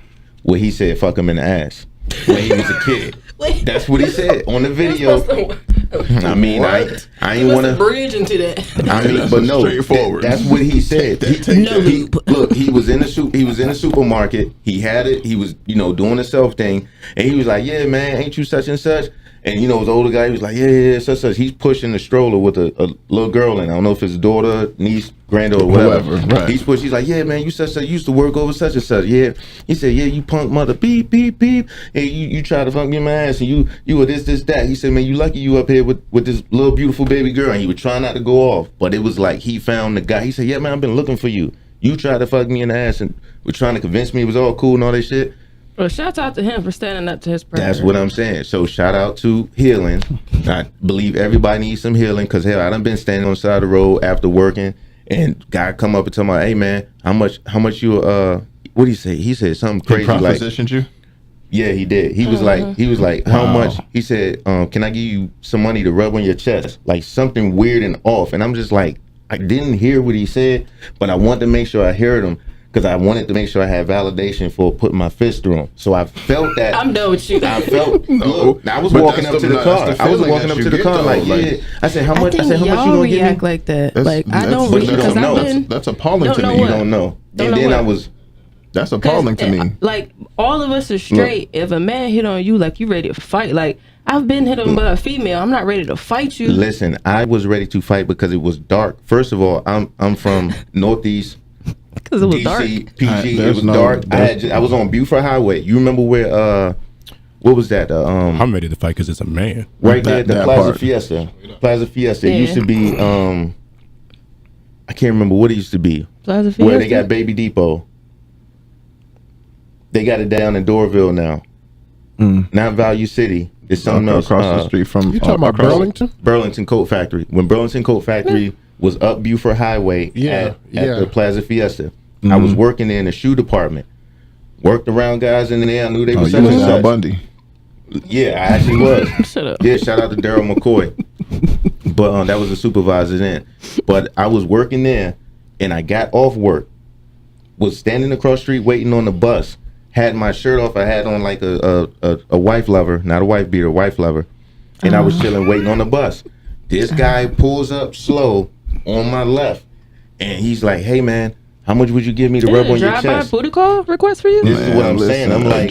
[SPEAKER 3] what he said, fuck him in the ass when he was a kid.
[SPEAKER 4] Wait.
[SPEAKER 3] That's what he said on the video. I mean, I ain't want to
[SPEAKER 4] bridge into that.
[SPEAKER 3] I mean,
[SPEAKER 2] That's
[SPEAKER 3] but no,
[SPEAKER 2] straightforward.
[SPEAKER 3] that's what he said. Look, he was in the supermarket. He had it. He was, doing the self thing, and he was like, "Yeah, man, ain't you such and such?" And his older guy, he was like, "Yeah, such." He's pushing the stroller with a little girl in. I don't know if it's daughter, niece, granddaughter, whatever.
[SPEAKER 2] Right.
[SPEAKER 3] He's like, "Yeah, man, you such you used to work over such and such." Yeah, he said, "Yeah, you punk mother, beep beep beep, and you try to fuck me in my ass, and you were this that." He said, "Man, you lucky you up here with this little beautiful baby girl," and he was trying not to go off, but it was like he found the guy. He said, "Yeah, man, I've been looking for you. You tried to fuck me in the ass and were trying to convince me it was all cool and all that shit."
[SPEAKER 4] Well, shout out to him for standing up to his predator.
[SPEAKER 3] That's what I'm saying. So shout out to healing. I believe everybody needs some healing because hell, I done been standing on the side of the road after working And guy come up and tell me, hey man, how much you what did he say? He said something crazy
[SPEAKER 2] He propositioned you?
[SPEAKER 3] Yeah, he did. He was like, how much? He said, can I give you some money to rub on your chest? Like something weird and off. And I'm just like, I didn't hear what he said, but I wanted to make sure I heard him because I wanted to make sure I had validation for putting my fist through him. So I felt that.
[SPEAKER 4] I'm done with you.
[SPEAKER 3] I felt. Look, I was walking up to the car. I was walking up to the car like, yeah. I said, how much? I said, how much you gonna give me?
[SPEAKER 4] React like that. Like I don't.
[SPEAKER 3] But you don't know.
[SPEAKER 2] That's appalling to me.
[SPEAKER 3] You don't know. And then I was.
[SPEAKER 2] That's appalling to me.
[SPEAKER 4] Like all of us are straight. If a man hit on you, like you ready to fight. Like I've been hit on by a female. I'm not ready to fight you.
[SPEAKER 3] Listen, I was ready to fight because it was dark. First of all, I'm from Northeast.
[SPEAKER 4] Because it was
[SPEAKER 3] DC,
[SPEAKER 4] dark.
[SPEAKER 3] PG. It was dark. I was on Buford Highway. You remember where? What was that?
[SPEAKER 5] I'm ready to fight because it's a man.
[SPEAKER 3] Right there, the Plaza Fiesta. Plaza Fiesta. It used to be. I can't remember what it used to be.
[SPEAKER 4] Plaza Fiesta.
[SPEAKER 3] Where they got Baby Depot. They got it down in Dorville now. Not Value City. It's something else.
[SPEAKER 2] Across the street from.
[SPEAKER 8] You talking about Burlington?
[SPEAKER 3] Burlington Coat Factory. When Burlington Coat Factory was up Buford Highway at the Plaza Fiesta, I was working there in the shoe department. Worked around guys in there. I knew they were
[SPEAKER 2] you was Al Bundy.
[SPEAKER 3] Yeah, I actually was.
[SPEAKER 4] Shut up.
[SPEAKER 3] Yeah, shout out to Daryl McCoy. But that was the supervisor then. But I was working there, and I got off work. Was standing across the street waiting on the bus. Had my shirt off. I had on like a wife lover, not a wife beater, wife lover. And I was chilling waiting on the bus. This guy pulls up slow on my left. And he's like, hey, man, how much would you give me to rub on your chest?
[SPEAKER 4] Drive-by booty call request for you?
[SPEAKER 3] This is what I'm saying. I'm like,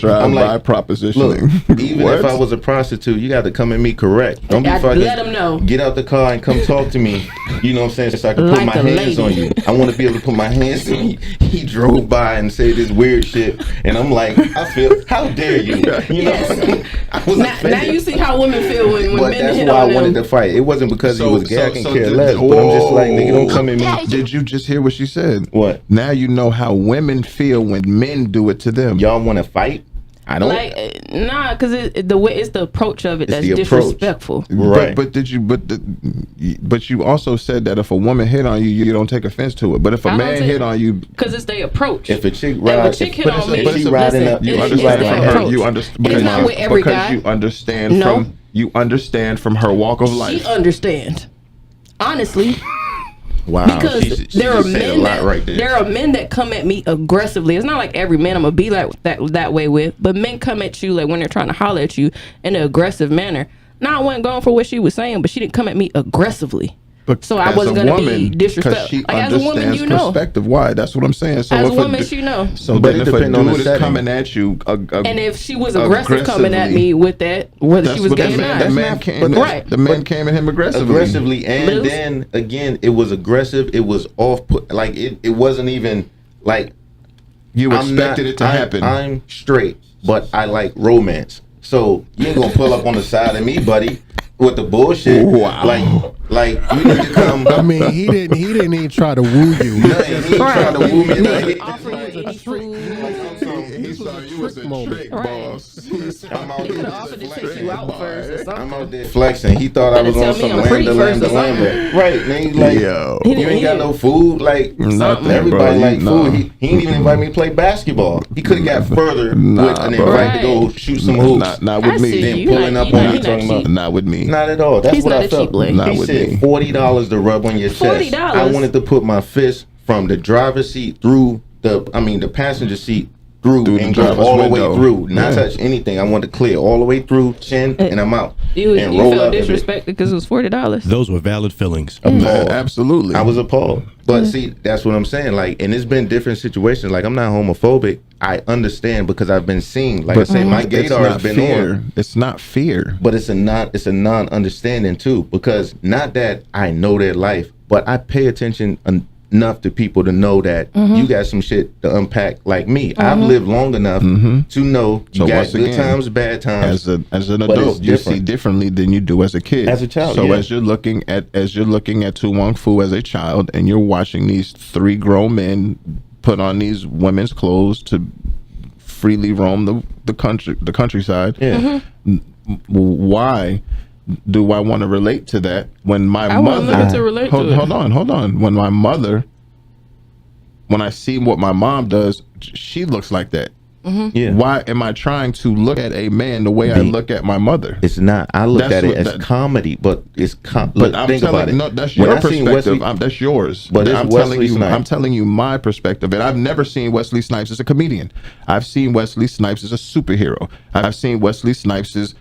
[SPEAKER 2] propositioning.
[SPEAKER 3] Look, even if I was a prostitute, you got to come at me correct. Don't be fucking.
[SPEAKER 4] Let him know.
[SPEAKER 3] Get out the car and come talk to me. You know what I'm saying? So I can put my hands on you. I want to be able to put my hands on you. He drove by and said this weird shit, and I'm like, I feel, how dare you? You know? I was
[SPEAKER 4] now you see how women feel when
[SPEAKER 3] but
[SPEAKER 4] men
[SPEAKER 3] that's
[SPEAKER 4] hit
[SPEAKER 3] why
[SPEAKER 4] on
[SPEAKER 3] I wanted
[SPEAKER 4] them.
[SPEAKER 3] to fight. It wasn't because he was gay. I can care less. But I'm just like, nigga, don't come at me.
[SPEAKER 2] Did you just hear what she said?
[SPEAKER 3] What?
[SPEAKER 2] Now you know how women feel when men do it to them.
[SPEAKER 3] Y'all want to fight? I don't.
[SPEAKER 4] Like, nah, because it's the approach of it that's disrespectful.
[SPEAKER 3] Right.
[SPEAKER 2] But you also said that if a woman hit on you, you don't take offense to it. But if a man hit on you,
[SPEAKER 4] because it's their approach.
[SPEAKER 3] If a chick rides,
[SPEAKER 4] hit on me,
[SPEAKER 3] she riding up,
[SPEAKER 2] you understand from her. You understand
[SPEAKER 4] it's not with every guy.
[SPEAKER 2] You understand from you understand from her walk of life.
[SPEAKER 4] She understand. Honestly.
[SPEAKER 3] Wow,
[SPEAKER 4] because there are men there are men that come at me aggressively. It's not like every man I'm gonna be like that way with, but men come at you like when they're trying to holler at you in an aggressive manner. Now I wasn't going for what she was saying, but she didn't come at me aggressively.
[SPEAKER 2] But
[SPEAKER 4] so I wasn't gonna be disrespectful.
[SPEAKER 2] She
[SPEAKER 4] like, as a woman, you know.
[SPEAKER 2] Perspective. Why? That's what I'm saying. So
[SPEAKER 4] as a woman, she know.
[SPEAKER 2] So but if a dude is coming at you,
[SPEAKER 4] and if she was aggressive coming at me with that, whether she was gay or not,
[SPEAKER 2] the man came at him aggressively.
[SPEAKER 3] And then again, it was aggressive. It was off put. Like it wasn't even like
[SPEAKER 2] you expected it to happen.
[SPEAKER 3] I'm straight, but I like romance. So you ain't gonna pull up on the side of me, buddy. With the bullshit,
[SPEAKER 2] wow!
[SPEAKER 3] Like you need to come.
[SPEAKER 8] I mean, he didn't even try to woo you.
[SPEAKER 3] No, he didn't try to woo me.
[SPEAKER 2] He saw you as a trick boss.
[SPEAKER 3] I'm out there
[SPEAKER 4] offered to take you out first or something.
[SPEAKER 3] I'm out there flexing. He thought I was on some lambda. Right? And he's like, you ain't got no food. Like everybody like food. He didn't even invite me to play basketball. He could have got further with an invite to go shoot some hoops.
[SPEAKER 2] Not with me.
[SPEAKER 3] Then pulling up on me talking about.
[SPEAKER 2] Not with me.
[SPEAKER 3] Not at all. That's what I felt.
[SPEAKER 2] Not
[SPEAKER 3] he
[SPEAKER 2] with
[SPEAKER 3] said
[SPEAKER 2] me.
[SPEAKER 3] $40 to rub on your chest. I wanted to put my fist from the driver's seat through the passenger seat through and go all the way through. Not touch anything. I wanted to clear all the way through, chin, and I'm out.
[SPEAKER 4] You felt disrespected because it was $40.
[SPEAKER 5] Those were valid feelings.
[SPEAKER 2] Absolutely.
[SPEAKER 3] I was appalled. But see, that's what I'm saying. Like, and it's been different situations. Like, I'm not homophobic. I understand because I've been seeing. Like I say, my gaydar has been on.
[SPEAKER 2] It's not fear,
[SPEAKER 3] but it's a non-understanding too. Because not that I know their life, but I pay attention enough to people to know that you got some shit to unpack like me. I've lived long enough to know you got good times, bad times.
[SPEAKER 2] As an adult, you see differently than you do as a kid.
[SPEAKER 3] As a child,
[SPEAKER 2] so as you're looking at Tu Wong Fu as a child, and you're watching these three grown men put on these women's clothes to freely roam the countryside.
[SPEAKER 3] Yeah.
[SPEAKER 2] Why do I want to relate to that when my
[SPEAKER 4] I want
[SPEAKER 2] mother?
[SPEAKER 4] to relate to it.
[SPEAKER 2] Hold on. When my mother, when I see what my mom does, she looks like that.
[SPEAKER 3] Yeah.
[SPEAKER 2] Why am I trying to look at a man the way I look at my mother?
[SPEAKER 3] It's not. I look
[SPEAKER 2] That's
[SPEAKER 3] at it
[SPEAKER 2] what
[SPEAKER 3] as
[SPEAKER 2] that-
[SPEAKER 3] comedy, but it's
[SPEAKER 2] But I'm
[SPEAKER 3] think about
[SPEAKER 2] telling
[SPEAKER 3] it.
[SPEAKER 2] no, that's
[SPEAKER 3] When
[SPEAKER 2] your
[SPEAKER 3] I seen
[SPEAKER 2] perspective.
[SPEAKER 3] Wesley-
[SPEAKER 2] That's yours.
[SPEAKER 3] But it's
[SPEAKER 2] I'm
[SPEAKER 3] Wesley
[SPEAKER 2] telling you,
[SPEAKER 3] Snipes.
[SPEAKER 2] I'm telling you my perspective. And I've never seen Wesley Snipes as a comedian. I've seen Wesley Snipes as a superhero. I've seen Wesley Snipes as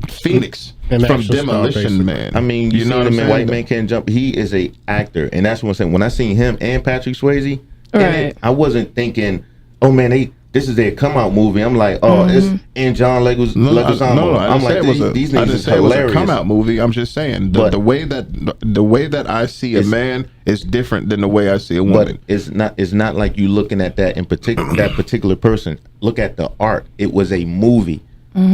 [SPEAKER 2] Phoenix
[SPEAKER 8] An
[SPEAKER 2] from
[SPEAKER 8] action star,
[SPEAKER 2] Demolition
[SPEAKER 8] basically.
[SPEAKER 2] Man.
[SPEAKER 3] I mean, you know what I mean? White Man Can't Jump. He is a actor, and that's what I'm saying. When I seen him and Patrick Swayze,
[SPEAKER 4] Right.
[SPEAKER 3] I wasn't thinking, oh man, this is their come out movie. I'm like, oh, it's in John Leguizamo.
[SPEAKER 2] I
[SPEAKER 3] I'm
[SPEAKER 2] didn't
[SPEAKER 3] like,
[SPEAKER 2] say it was
[SPEAKER 3] these
[SPEAKER 2] I
[SPEAKER 3] niggas
[SPEAKER 2] didn't
[SPEAKER 3] is
[SPEAKER 2] say it was a
[SPEAKER 3] hilarious.
[SPEAKER 2] come out movie. I'm just saying
[SPEAKER 3] But-
[SPEAKER 2] the way that I see a man is different than the way I see a
[SPEAKER 3] But
[SPEAKER 2] woman.
[SPEAKER 3] it's not like you looking at that in particular that particular person. Look at the art. It was a movie,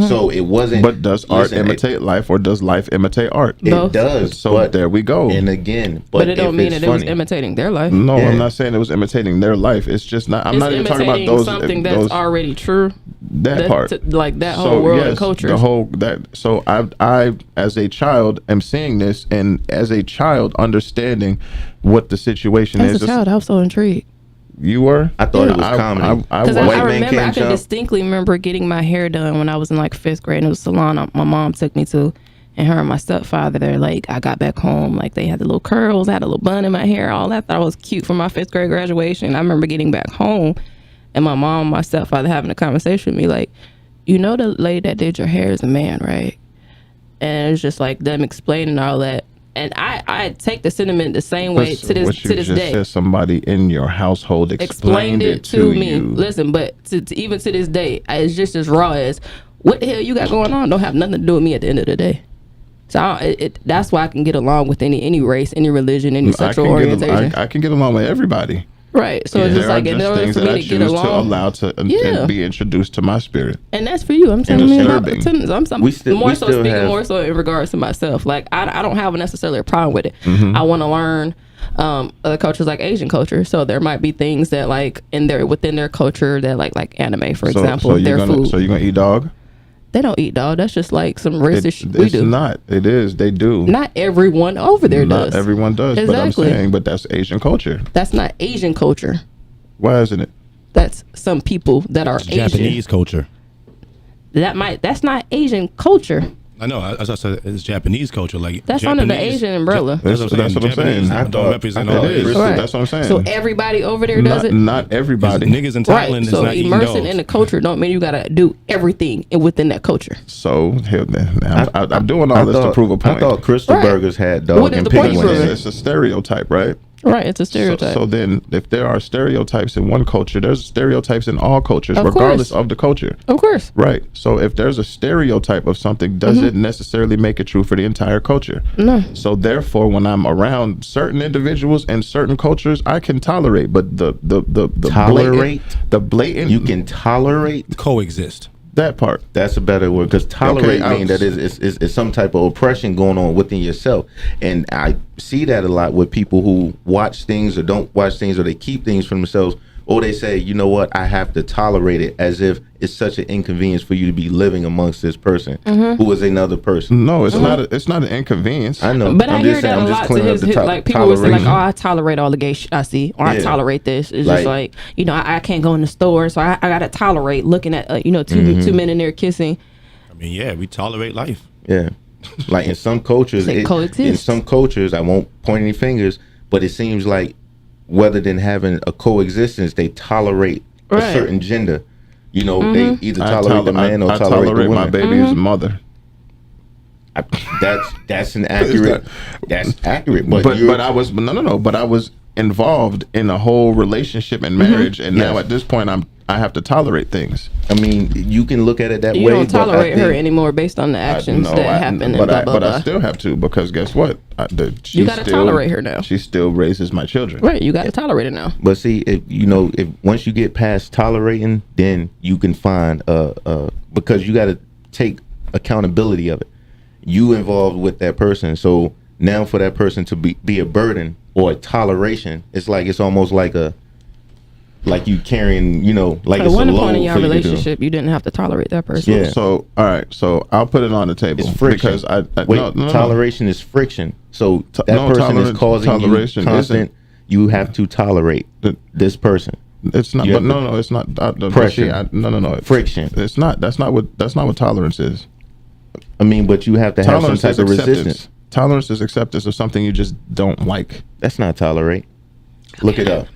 [SPEAKER 3] so it wasn't.
[SPEAKER 2] But does art
[SPEAKER 3] listen,
[SPEAKER 2] imitate life, or does life imitate art?
[SPEAKER 3] It
[SPEAKER 4] Both.
[SPEAKER 3] does.
[SPEAKER 2] So
[SPEAKER 3] but,
[SPEAKER 2] there we go.
[SPEAKER 3] And again,
[SPEAKER 4] But it don't
[SPEAKER 3] if
[SPEAKER 4] mean
[SPEAKER 3] it's
[SPEAKER 4] that it was
[SPEAKER 3] funny-
[SPEAKER 4] imitating their life.
[SPEAKER 2] No,
[SPEAKER 3] Yeah.
[SPEAKER 2] I'm not saying it was imitating their life. It's just not. I'm
[SPEAKER 4] It's
[SPEAKER 2] not even talking about
[SPEAKER 4] imitating
[SPEAKER 2] those.
[SPEAKER 4] something that's
[SPEAKER 2] those
[SPEAKER 4] already true.
[SPEAKER 2] that part.
[SPEAKER 4] Like that whole world and culture.
[SPEAKER 2] The whole that. So I, as a child, am seeing this, and as a child, understanding what the situation
[SPEAKER 4] As
[SPEAKER 2] is.
[SPEAKER 4] a child, I was so intrigued.
[SPEAKER 2] You were.
[SPEAKER 3] I thought it was comedy.
[SPEAKER 4] Because
[SPEAKER 3] White
[SPEAKER 4] I
[SPEAKER 3] Man
[SPEAKER 4] remember, I
[SPEAKER 3] Can't
[SPEAKER 4] can
[SPEAKER 3] Jump.
[SPEAKER 4] distinctly remember getting my hair done when I was in like 5th grade. And it was a salon my mom took me to, and her and my stepfather. They're like, I got back home, like they had the little curls, I had a little bun in my hair, all that. I thought was cute for my 5th grade graduation. I remember getting back home, and my mom, and my stepfather having a conversation with me, like, you know, the lady that did your hair is a man, right? And it's just like them explaining all that. And I take the sentiment the same way to this day.
[SPEAKER 2] Said somebody in your household explained it to
[SPEAKER 4] me.
[SPEAKER 2] you.
[SPEAKER 4] Listen, but even to this day, it's just as raw as what the hell you got going on. Don't have nothing to do with me at the end of the day. So that's why I can get along with any race, any religion, any sexual orientation.
[SPEAKER 2] I can get along with everybody.
[SPEAKER 4] Right. So it's just like in order for me to get along,
[SPEAKER 2] to allow to and be introduced to my spirit.
[SPEAKER 4] And that's for you. I'm telling you about attendance. I'm
[SPEAKER 3] We still
[SPEAKER 4] speaking
[SPEAKER 3] have-
[SPEAKER 4] more so in regards to myself. Like I don't have necessarily a problem with it.
[SPEAKER 2] Mm-hmm.
[SPEAKER 4] I want to learn other cultures like Asian culture. So there might be things that like within their culture that like anime, for example, their food.
[SPEAKER 2] So you're gonna eat dog?
[SPEAKER 4] They don't eat dog. That's just like some racist shit we
[SPEAKER 2] It's
[SPEAKER 4] do.
[SPEAKER 2] not. It is. They do.
[SPEAKER 4] Not everyone over there does.
[SPEAKER 2] Not everyone does. But I'm
[SPEAKER 4] Exactly.
[SPEAKER 2] saying, but that's Asian culture.
[SPEAKER 4] That's not Asian culture.
[SPEAKER 2] Why isn't it?
[SPEAKER 4] That's some people that are Asian.
[SPEAKER 5] Japanese culture.
[SPEAKER 4] That's not Asian culture.
[SPEAKER 5] I know. As I said, it's Japanese culture. Like
[SPEAKER 4] That's under the Asian umbrella.
[SPEAKER 2] That's what I'm saying.
[SPEAKER 5] I don't represent all
[SPEAKER 2] It is.
[SPEAKER 5] Asians.
[SPEAKER 4] Right.
[SPEAKER 2] That's what I'm saying.
[SPEAKER 4] So everybody over there does it.
[SPEAKER 2] Not everybody.
[SPEAKER 5] Niggas in Thailand
[SPEAKER 4] Right.
[SPEAKER 5] is
[SPEAKER 4] So
[SPEAKER 5] not eating
[SPEAKER 4] immersing
[SPEAKER 5] dogs.
[SPEAKER 4] in the culture don't mean you gotta do everything within that culture.
[SPEAKER 2] So hell, I'm doing all this to prove a point.
[SPEAKER 3] I thought Crystal
[SPEAKER 4] Right.
[SPEAKER 3] Burgers had dog
[SPEAKER 4] What is
[SPEAKER 3] and
[SPEAKER 4] the
[SPEAKER 3] pig
[SPEAKER 4] point you
[SPEAKER 3] wings.
[SPEAKER 4] proving?
[SPEAKER 2] It's a stereotype, right?
[SPEAKER 4] Right. It's a stereotype.
[SPEAKER 2] So then, if there are stereotypes in one culture, there's stereotypes in all cultures,
[SPEAKER 4] Of
[SPEAKER 2] regardless
[SPEAKER 4] course.
[SPEAKER 2] of the culture.
[SPEAKER 4] of course.
[SPEAKER 2] Right. So if there's a stereotype of something, does it necessarily make it true for the entire culture?
[SPEAKER 4] No.
[SPEAKER 2] So therefore, when I'm around certain individuals and certain cultures, I can tolerate. But the
[SPEAKER 3] Tolerate?
[SPEAKER 2] blatant
[SPEAKER 3] You can tolerate.
[SPEAKER 5] Coexist.
[SPEAKER 2] that part.
[SPEAKER 3] That's a better word, because tolerate
[SPEAKER 2] Okay,
[SPEAKER 3] means that is some type of oppression going on within yourself, and I see that a lot with people who watch things or don't watch things, or they keep things for themselves, or they say, you know what, I have to tolerate it, as if it's such an inconvenience for you to be living amongst this person who is another person.
[SPEAKER 2] No, it's not. It's not an inconvenience.
[SPEAKER 3] I know,
[SPEAKER 4] But
[SPEAKER 3] I'm
[SPEAKER 4] I
[SPEAKER 3] just
[SPEAKER 4] hear
[SPEAKER 3] saying,
[SPEAKER 4] that
[SPEAKER 3] I'm
[SPEAKER 4] a
[SPEAKER 3] just
[SPEAKER 4] lot to
[SPEAKER 3] cleaning up
[SPEAKER 4] his
[SPEAKER 3] the
[SPEAKER 4] like people would say like,
[SPEAKER 3] toleration.
[SPEAKER 4] oh, I tolerate all the gay shit I see, or I
[SPEAKER 3] Yeah.
[SPEAKER 4] tolerate this. It's just like, you know, I can't go in the store, so I gotta tolerate looking at two men in there kissing.
[SPEAKER 5] I mean, yeah, we tolerate life.
[SPEAKER 3] Yeah, like in some cultures,
[SPEAKER 4] They coexist.
[SPEAKER 3] in some cultures, I won't point any fingers, but it seems like rather than having a coexistence, they tolerate a
[SPEAKER 4] Right.
[SPEAKER 3] certain gender. You know, they either
[SPEAKER 2] I
[SPEAKER 3] tolerate the man or
[SPEAKER 2] I
[SPEAKER 3] tolerate the woman.
[SPEAKER 2] my baby's mother.
[SPEAKER 3] That's an accurate. That's accurate. But
[SPEAKER 2] I was But I was involved in a whole relationship and marriage, and now
[SPEAKER 3] Yes.
[SPEAKER 2] at this point I have to tolerate things.
[SPEAKER 3] I mean, you can look at it that
[SPEAKER 4] You
[SPEAKER 3] way.
[SPEAKER 4] don't
[SPEAKER 3] but I
[SPEAKER 4] tolerate her
[SPEAKER 3] think-
[SPEAKER 4] anymore based on the actions that happen. And
[SPEAKER 2] But
[SPEAKER 4] blah, blah, blah.
[SPEAKER 2] I still have to, because guess what?
[SPEAKER 4] You gotta tolerate her now.
[SPEAKER 2] She still raises my children.
[SPEAKER 4] Right, you got to tolerate it now.
[SPEAKER 3] But see, if once you get past tolerating, then you can find because you got to take accountability of it. You involved with that person, so now for that person to be a burden or a toleration, it's almost like like you carrying, like
[SPEAKER 4] At
[SPEAKER 3] it's a
[SPEAKER 4] one
[SPEAKER 3] load
[SPEAKER 4] point in your
[SPEAKER 3] for you to do.
[SPEAKER 4] relationship, you didn't have to tolerate that person.
[SPEAKER 3] Yeah.
[SPEAKER 2] So all right, so I'll put it on the table
[SPEAKER 3] It's friction.
[SPEAKER 2] because I
[SPEAKER 3] Wait,
[SPEAKER 2] no.
[SPEAKER 3] toleration is friction. So that
[SPEAKER 2] no,
[SPEAKER 3] person is causing you
[SPEAKER 2] toleration
[SPEAKER 3] constant.
[SPEAKER 2] isn't.
[SPEAKER 3] You have to tolerate this person.
[SPEAKER 2] It's not.
[SPEAKER 3] You
[SPEAKER 2] But
[SPEAKER 3] have
[SPEAKER 2] no, it's not.
[SPEAKER 3] Pressure.
[SPEAKER 2] No.
[SPEAKER 3] Friction.
[SPEAKER 2] It's not. That's not what tolerance is.
[SPEAKER 3] I mean, but you have to have some
[SPEAKER 2] Tolerance
[SPEAKER 3] type
[SPEAKER 2] is
[SPEAKER 3] of
[SPEAKER 2] acceptance.
[SPEAKER 3] resistance.
[SPEAKER 2] Tolerance is acceptance of something you just don't like.
[SPEAKER 3] That's not tolerate. Look it up.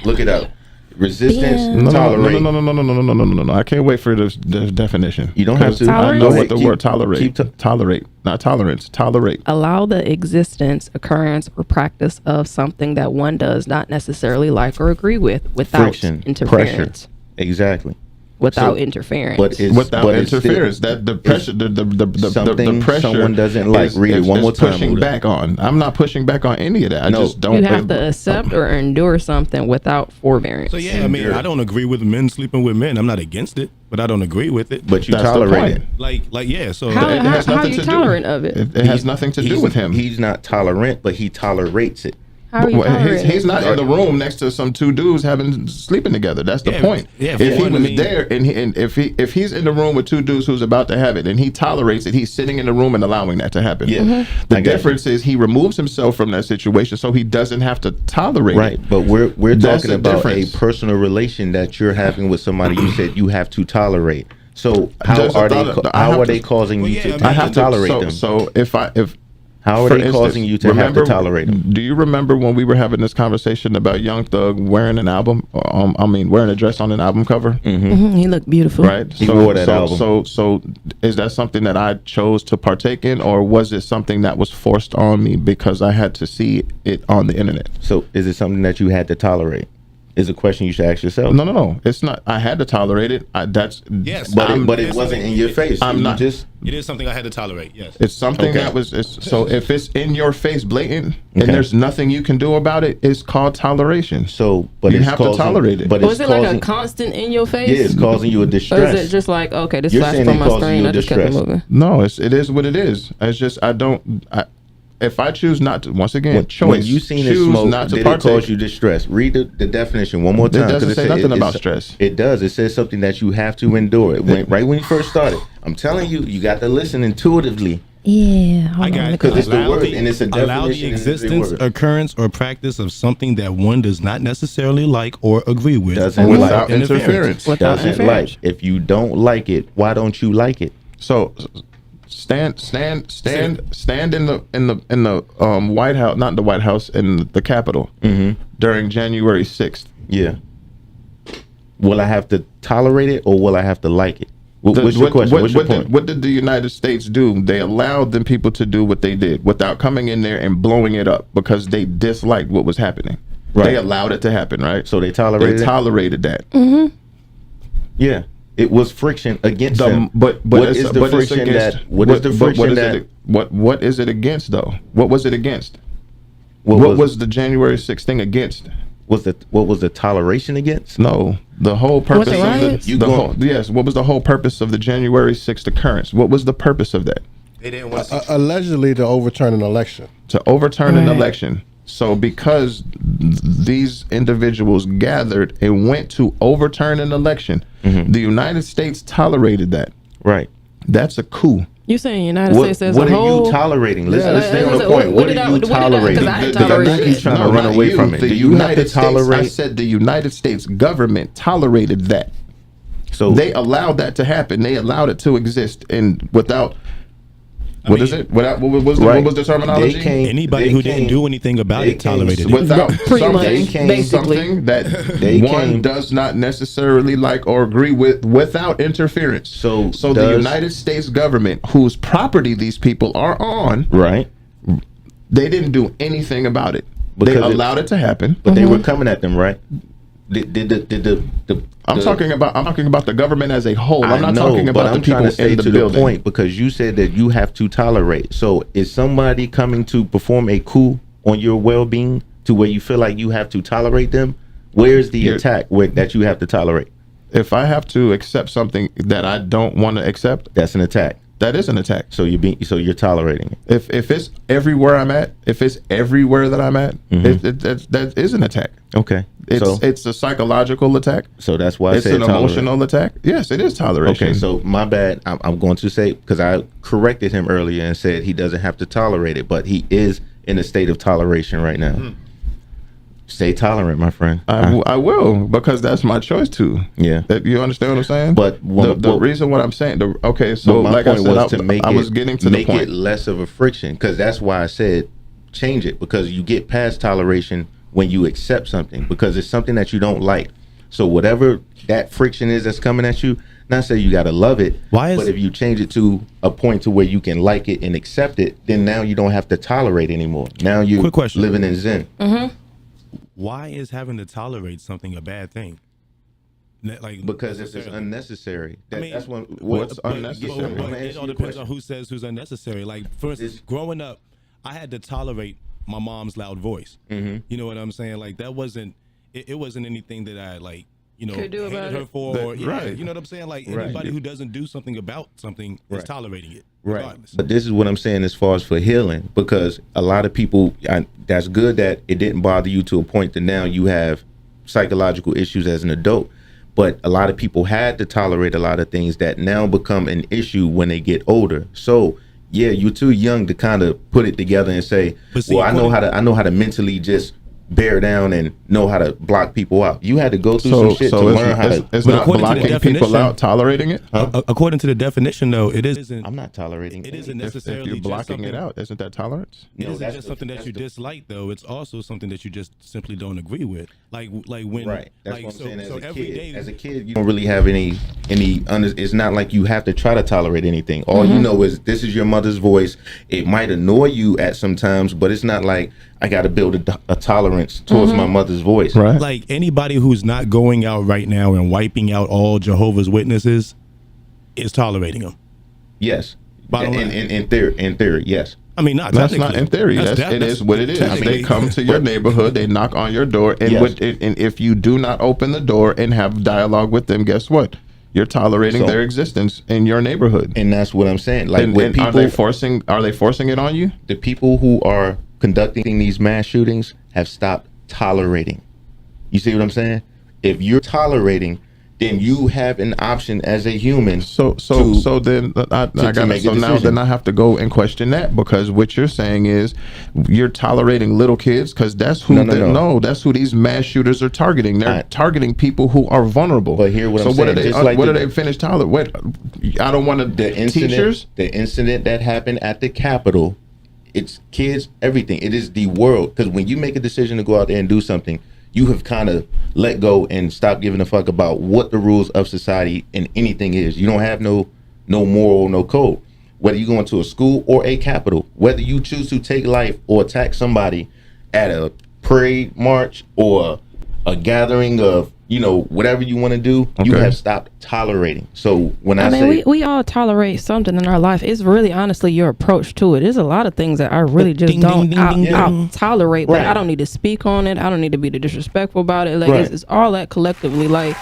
[SPEAKER 3] Look it up. Resistance,
[SPEAKER 2] No,
[SPEAKER 3] tolerate.
[SPEAKER 2] No. I can't wait for the definition.
[SPEAKER 3] You don't have to.
[SPEAKER 2] I know
[SPEAKER 3] Go
[SPEAKER 2] what the
[SPEAKER 3] ahead.
[SPEAKER 2] word tolerate. Tolerate, not tolerance. Tolerate.
[SPEAKER 4] Allow the existence, occurrence, or practice of something that one does not necessarily like or agree with without
[SPEAKER 3] Friction,
[SPEAKER 4] interference.
[SPEAKER 3] pressure. Exactly.
[SPEAKER 4] Without
[SPEAKER 3] So-
[SPEAKER 4] interference.
[SPEAKER 3] But it's
[SPEAKER 2] Without
[SPEAKER 3] but it's
[SPEAKER 2] interference,
[SPEAKER 3] still-
[SPEAKER 2] that the pressure, the
[SPEAKER 3] something
[SPEAKER 2] pressure
[SPEAKER 3] someone doesn't like. Read it one more time,
[SPEAKER 2] Pushing
[SPEAKER 3] Muda.
[SPEAKER 2] back on. I'm not pushing back on any of that. I
[SPEAKER 3] No.
[SPEAKER 2] just don't.
[SPEAKER 4] you have to accept or endure something without forbearance.
[SPEAKER 5] So yeah, I mean, I don't agree with men sleeping with men. I'm not against it, but I don't agree with it.
[SPEAKER 3] But you
[SPEAKER 2] That's the
[SPEAKER 3] tolerate
[SPEAKER 2] point.
[SPEAKER 3] it.
[SPEAKER 5] like yeah. So
[SPEAKER 4] How-
[SPEAKER 2] It has
[SPEAKER 4] how
[SPEAKER 2] nothing
[SPEAKER 4] you
[SPEAKER 2] to do-
[SPEAKER 4] tolerant of it?
[SPEAKER 2] It has nothing to do
[SPEAKER 3] He's-
[SPEAKER 2] with him.
[SPEAKER 3] He's not tolerant, but he tolerates it.
[SPEAKER 4] How are you
[SPEAKER 2] Well,
[SPEAKER 4] tolerating?
[SPEAKER 2] he's not in the room next to some two dudes sleeping together. That's the
[SPEAKER 5] Yeah,
[SPEAKER 2] point.
[SPEAKER 5] yeah,
[SPEAKER 2] if he
[SPEAKER 5] for one,
[SPEAKER 2] was
[SPEAKER 5] I mean-
[SPEAKER 2] there and if he's in the room with two dudes who's about to have it and he tolerates it, he's sitting in the room and allowing that to happen.
[SPEAKER 3] Yeah.
[SPEAKER 4] Mm-hmm.
[SPEAKER 3] I
[SPEAKER 2] The
[SPEAKER 3] got
[SPEAKER 2] difference is he removes himself from that situation so he doesn't have to tolerate
[SPEAKER 3] Right,
[SPEAKER 2] it.
[SPEAKER 3] but we're
[SPEAKER 2] That's
[SPEAKER 3] talking
[SPEAKER 2] the
[SPEAKER 3] about
[SPEAKER 2] difference.
[SPEAKER 3] a personal relation that you're having with somebody. You said you have to tolerate. So how
[SPEAKER 2] Just
[SPEAKER 3] are
[SPEAKER 2] I
[SPEAKER 3] they?
[SPEAKER 2] thought- I
[SPEAKER 3] How
[SPEAKER 2] have
[SPEAKER 3] are
[SPEAKER 2] to-
[SPEAKER 3] they causing
[SPEAKER 5] Well,
[SPEAKER 3] you
[SPEAKER 5] yeah,
[SPEAKER 3] to,
[SPEAKER 5] I mean,
[SPEAKER 3] to
[SPEAKER 2] I have
[SPEAKER 3] tolerate
[SPEAKER 2] to,
[SPEAKER 3] them?
[SPEAKER 2] So if
[SPEAKER 3] How are
[SPEAKER 2] for
[SPEAKER 3] they
[SPEAKER 2] instance,
[SPEAKER 3] causing you to have to tolerate them?
[SPEAKER 2] Do you remember when we were having this conversation about Young Thug wearing an album? Wearing a dress on an album cover,
[SPEAKER 4] Mhm, he looked beautiful.
[SPEAKER 2] right?
[SPEAKER 3] He wore that album.
[SPEAKER 2] So is that something that I chose to partake in, or was it something that was forced on me because I had to see it on the internet?
[SPEAKER 3] So is it something that you had to tolerate? Is a question you should ask yourself.
[SPEAKER 2] No. It's not. I had to tolerate it.
[SPEAKER 5] Yes,
[SPEAKER 3] But
[SPEAKER 5] I'm-
[SPEAKER 3] it wasn't in your face.
[SPEAKER 2] I'm
[SPEAKER 3] You
[SPEAKER 2] not-
[SPEAKER 3] just
[SPEAKER 5] it is something I had to tolerate. Yes.
[SPEAKER 2] It's something
[SPEAKER 3] Okay.
[SPEAKER 2] that was. So if it's in your face, blatant, and
[SPEAKER 3] Okay.
[SPEAKER 2] there's nothing you can do about it, it's called toleration.
[SPEAKER 3] so. But
[SPEAKER 2] You
[SPEAKER 3] it's
[SPEAKER 2] have to
[SPEAKER 3] causing,
[SPEAKER 2] tolerate it.
[SPEAKER 3] But
[SPEAKER 4] Was
[SPEAKER 3] it's
[SPEAKER 4] it like a
[SPEAKER 3] causing.
[SPEAKER 4] constant in your face?
[SPEAKER 3] Yeah, it's causing you a
[SPEAKER 4] Or
[SPEAKER 3] distress.
[SPEAKER 4] is it just like, okay, this
[SPEAKER 3] You're
[SPEAKER 4] flashed
[SPEAKER 3] saying
[SPEAKER 4] on
[SPEAKER 3] it
[SPEAKER 4] my
[SPEAKER 3] causes
[SPEAKER 4] screen,
[SPEAKER 3] you
[SPEAKER 4] I just kept it
[SPEAKER 3] distress.
[SPEAKER 4] moving?
[SPEAKER 2] No, it is what it is. It's just I don't. If I choose not to, once again, choice.
[SPEAKER 3] When you seen it
[SPEAKER 2] choose
[SPEAKER 3] smoke,
[SPEAKER 2] not to
[SPEAKER 3] did it
[SPEAKER 2] partake.
[SPEAKER 3] cause you distress? Read the definition one more time. 'cause
[SPEAKER 2] doesn't say
[SPEAKER 3] said-
[SPEAKER 2] nothing about
[SPEAKER 3] it's-
[SPEAKER 2] stress.
[SPEAKER 3] It does. It says something that you have to endure. Right when you first started. I'm telling you, you got to listen intuitively.
[SPEAKER 4] Yeah.
[SPEAKER 5] I got it.
[SPEAKER 3] 'Cause it's the
[SPEAKER 5] Allow
[SPEAKER 3] word, and it's a
[SPEAKER 5] allow the
[SPEAKER 3] definition, and it's a
[SPEAKER 5] existence,
[SPEAKER 3] word.
[SPEAKER 5] occurrence, or practice of something that one does not necessarily like or agree with
[SPEAKER 3] Doesn't
[SPEAKER 2] without
[SPEAKER 3] like.
[SPEAKER 2] interference.
[SPEAKER 4] Without
[SPEAKER 3] Doesn't
[SPEAKER 4] interference.
[SPEAKER 3] like. If you don't like it, why don't you like it?
[SPEAKER 2] So stand in the White House, not the White House, in the Capitol during January 6th.
[SPEAKER 3] Yeah. Will I have to tolerate it or will I have to like it? What's your question? What's your point?
[SPEAKER 2] What did the United States do? They allowed them people to do what they did without coming in there and blowing it up because they disliked what was happening.
[SPEAKER 3] Right.
[SPEAKER 2] They allowed it to happen, right?
[SPEAKER 3] So they tolerated it?
[SPEAKER 2] tolerated that.
[SPEAKER 3] Yeah. It was friction against them.
[SPEAKER 2] But
[SPEAKER 3] what
[SPEAKER 2] it's-
[SPEAKER 3] is the
[SPEAKER 2] but it's
[SPEAKER 3] friction
[SPEAKER 2] against-
[SPEAKER 3] that? What is the
[SPEAKER 2] but
[SPEAKER 3] friction
[SPEAKER 2] is
[SPEAKER 3] that?
[SPEAKER 2] it, what is it against though? What was it against? What was the January 6th thing against?
[SPEAKER 3] What was the toleration against?
[SPEAKER 2] No, the whole purpose
[SPEAKER 4] it
[SPEAKER 2] of
[SPEAKER 4] riots?
[SPEAKER 2] the whole, yes. What was the whole purpose of the January 6th occurrence? What was the purpose of that?
[SPEAKER 6] They didn't want to see
[SPEAKER 8] Allegedly to overturn an election.
[SPEAKER 2] To overturn an
[SPEAKER 4] Right.
[SPEAKER 2] election. So because these individuals gathered and went to overturn an election, the United States tolerated that.
[SPEAKER 3] Right.
[SPEAKER 2] That's a coup.
[SPEAKER 4] You saying United
[SPEAKER 3] What,
[SPEAKER 4] States as
[SPEAKER 3] what
[SPEAKER 4] a
[SPEAKER 3] are
[SPEAKER 4] whole?
[SPEAKER 3] you tolerating? Let's stay on the
[SPEAKER 4] what-
[SPEAKER 3] point.
[SPEAKER 4] what
[SPEAKER 3] What
[SPEAKER 4] did
[SPEAKER 3] are
[SPEAKER 4] I-
[SPEAKER 3] you
[SPEAKER 4] what did I- 'cause
[SPEAKER 3] tolerating?
[SPEAKER 4] I ain't
[SPEAKER 3] Because
[SPEAKER 4] tolerated
[SPEAKER 3] keep
[SPEAKER 4] it.
[SPEAKER 3] trying to
[SPEAKER 2] No,
[SPEAKER 3] run
[SPEAKER 2] not
[SPEAKER 3] away
[SPEAKER 2] you.
[SPEAKER 3] from it.
[SPEAKER 2] The
[SPEAKER 3] Do you have to
[SPEAKER 2] United States, I
[SPEAKER 3] tolerate?
[SPEAKER 2] said the United States government tolerated that.
[SPEAKER 3] So
[SPEAKER 2] They allowed that to happen. They allowed it to exist, and without what is it? Without what was
[SPEAKER 3] Right.
[SPEAKER 2] the terminology?
[SPEAKER 3] They came-
[SPEAKER 5] Anybody
[SPEAKER 3] they
[SPEAKER 5] who didn't
[SPEAKER 3] came-
[SPEAKER 5] do anything about
[SPEAKER 3] they
[SPEAKER 5] it
[SPEAKER 3] came
[SPEAKER 5] tolerated it.
[SPEAKER 2] Without
[SPEAKER 4] Pretty
[SPEAKER 2] something,
[SPEAKER 4] much,
[SPEAKER 3] basically.
[SPEAKER 2] something that
[SPEAKER 3] They
[SPEAKER 2] one
[SPEAKER 3] came-
[SPEAKER 2] does not necessarily like or agree with, without interference.
[SPEAKER 3] So
[SPEAKER 2] the
[SPEAKER 3] does-
[SPEAKER 2] United States government, whose property these people are on,
[SPEAKER 3] right,
[SPEAKER 2] they didn't do anything about it.
[SPEAKER 3] Because
[SPEAKER 2] They
[SPEAKER 3] it-
[SPEAKER 2] allowed it to happen.
[SPEAKER 3] but they were coming at them, right? Did the
[SPEAKER 2] I'm talking about the government as a whole. I'm not
[SPEAKER 3] I know,
[SPEAKER 2] talking
[SPEAKER 3] but
[SPEAKER 2] about
[SPEAKER 3] I'm
[SPEAKER 2] the people
[SPEAKER 3] trying to stay
[SPEAKER 2] in the
[SPEAKER 3] to
[SPEAKER 2] building.
[SPEAKER 3] the point because you said that you have to tolerate. So is somebody coming to perform a coup on your well-being to where you feel like you have to tolerate them? Where's the attack that you have to tolerate?
[SPEAKER 2] If I have to accept something that I don't want to accept,
[SPEAKER 3] That's an attack.
[SPEAKER 2] That is an attack.
[SPEAKER 3] So you're tolerating it.
[SPEAKER 2] If it's everywhere I'm at, if it's everywhere that I'm at, that is an attack.
[SPEAKER 3] Okay.
[SPEAKER 2] It's a psychological attack.
[SPEAKER 3] So that's why
[SPEAKER 2] it's an emotional attack. Yes, it is toleration.
[SPEAKER 3] Okay, so my bad. I'm going to say, because I corrected him earlier and said he doesn't have to tolerate it, but he is in a state of toleration right now. Stay tolerant, my friend.
[SPEAKER 2] I will, because that's my choice to.
[SPEAKER 3] Yeah.
[SPEAKER 2] You understand what I'm saying?
[SPEAKER 3] But
[SPEAKER 2] the reason what I'm saying, so
[SPEAKER 3] my
[SPEAKER 2] like
[SPEAKER 3] point
[SPEAKER 2] I said,
[SPEAKER 3] was to make
[SPEAKER 2] I was getting to the point.
[SPEAKER 3] Make it less of a friction, because that's why I said change it, because you get past toleration when you accept something, because it's something that you don't like. So whatever that friction is that's coming at you, not say you got to love it, but if you change it to a point to where you can like it and accept it, then now you don't have to tolerate anymore. Now you're living in Zen.
[SPEAKER 5] Why is having to tolerate something a bad thing? Like,
[SPEAKER 3] because it's unnecessary. That's
[SPEAKER 2] what's unnecessary.
[SPEAKER 5] But it all depends on who says who's unnecessary. Like, for instance, growing up, I had to tolerate my mom's loud voice. You know what I'm saying? Like, that wasn't it wasn't anything that I hated her for, or you know what I'm saying? Like, anybody who doesn't do something about something is tolerating it. Regardless.
[SPEAKER 3] But this is what I'm saying as far as for healing, because a lot of people, that's good that it didn't bother you to a point that now you have psychological issues as an adult. But a lot of people had to tolerate a lot of things that now become an issue when they get older. So yeah, you're too young to kind of put it together and say, well, I know how to mentally just bear down and know how to block people out. You had to go through some shit to learn how to.
[SPEAKER 2] It's not blocking people out, tolerating it.
[SPEAKER 5] According to the definition, though, it isn't.
[SPEAKER 3] I'm not tolerating it.
[SPEAKER 5] It isn't necessarily
[SPEAKER 2] if you're blocking it out. Isn't that tolerance?
[SPEAKER 5] It isn't just something that you dislike, though. It's also something that you just simply don't agree with. Like when.
[SPEAKER 3] Right. That's what I'm saying. As a
[SPEAKER 5] kid,
[SPEAKER 3] you don't really have any. It's not like you have to try to tolerate anything. All you know is this is your mother's voice. It might annoy you at some times, but it's not like I got to build a tolerance towards my mother's voice.
[SPEAKER 2] Right.
[SPEAKER 5] Like anybody who's not going out right now and wiping out all Jehovah's Witnesses is tolerating them.
[SPEAKER 3] Yes. In theory, yes.
[SPEAKER 5] I mean, not
[SPEAKER 2] that's not in theory. It is what it is. They come to your neighborhood, they knock on your door, and and if you do not open the door and have dialogue with them, guess what? You're tolerating their existence in your neighborhood.
[SPEAKER 3] And that's what I'm saying. Like,
[SPEAKER 2] people, are they forcing it on you?
[SPEAKER 3] The people who are conducting these mass shootings have stopped tolerating. You see what I'm saying? If you're tolerating, then you have an option as a human.
[SPEAKER 2] So then I have to go and question that, because what you're saying is you're tolerating little kids, because that's who that's who these mass shooters are targeting. They're targeting people who are vulnerable.
[SPEAKER 3] But here what I'm saying,
[SPEAKER 2] what do they finish tolerating? What, I don't want to teachers.
[SPEAKER 3] The incident that happened at the Capitol, it's kids, everything. It is the world, because when you make a decision to go out there and do something, you have kind of let go and stopped giving a fuck about what the rules of society and anything is. You don't have no moral, no code. Whether you go into a school or a Capitol, whether you choose to take life or attack somebody at a parade, march, or a gathering of, whatever you want to do, you have stopped tolerating. So when I say
[SPEAKER 4] we all tolerate something in our life, it's really honestly your approach to it. There's a lot of things that I really just don't tolerate, but I don't need to speak on it. I don't need to be disrespectful about it. Like it's all that collectively. Like,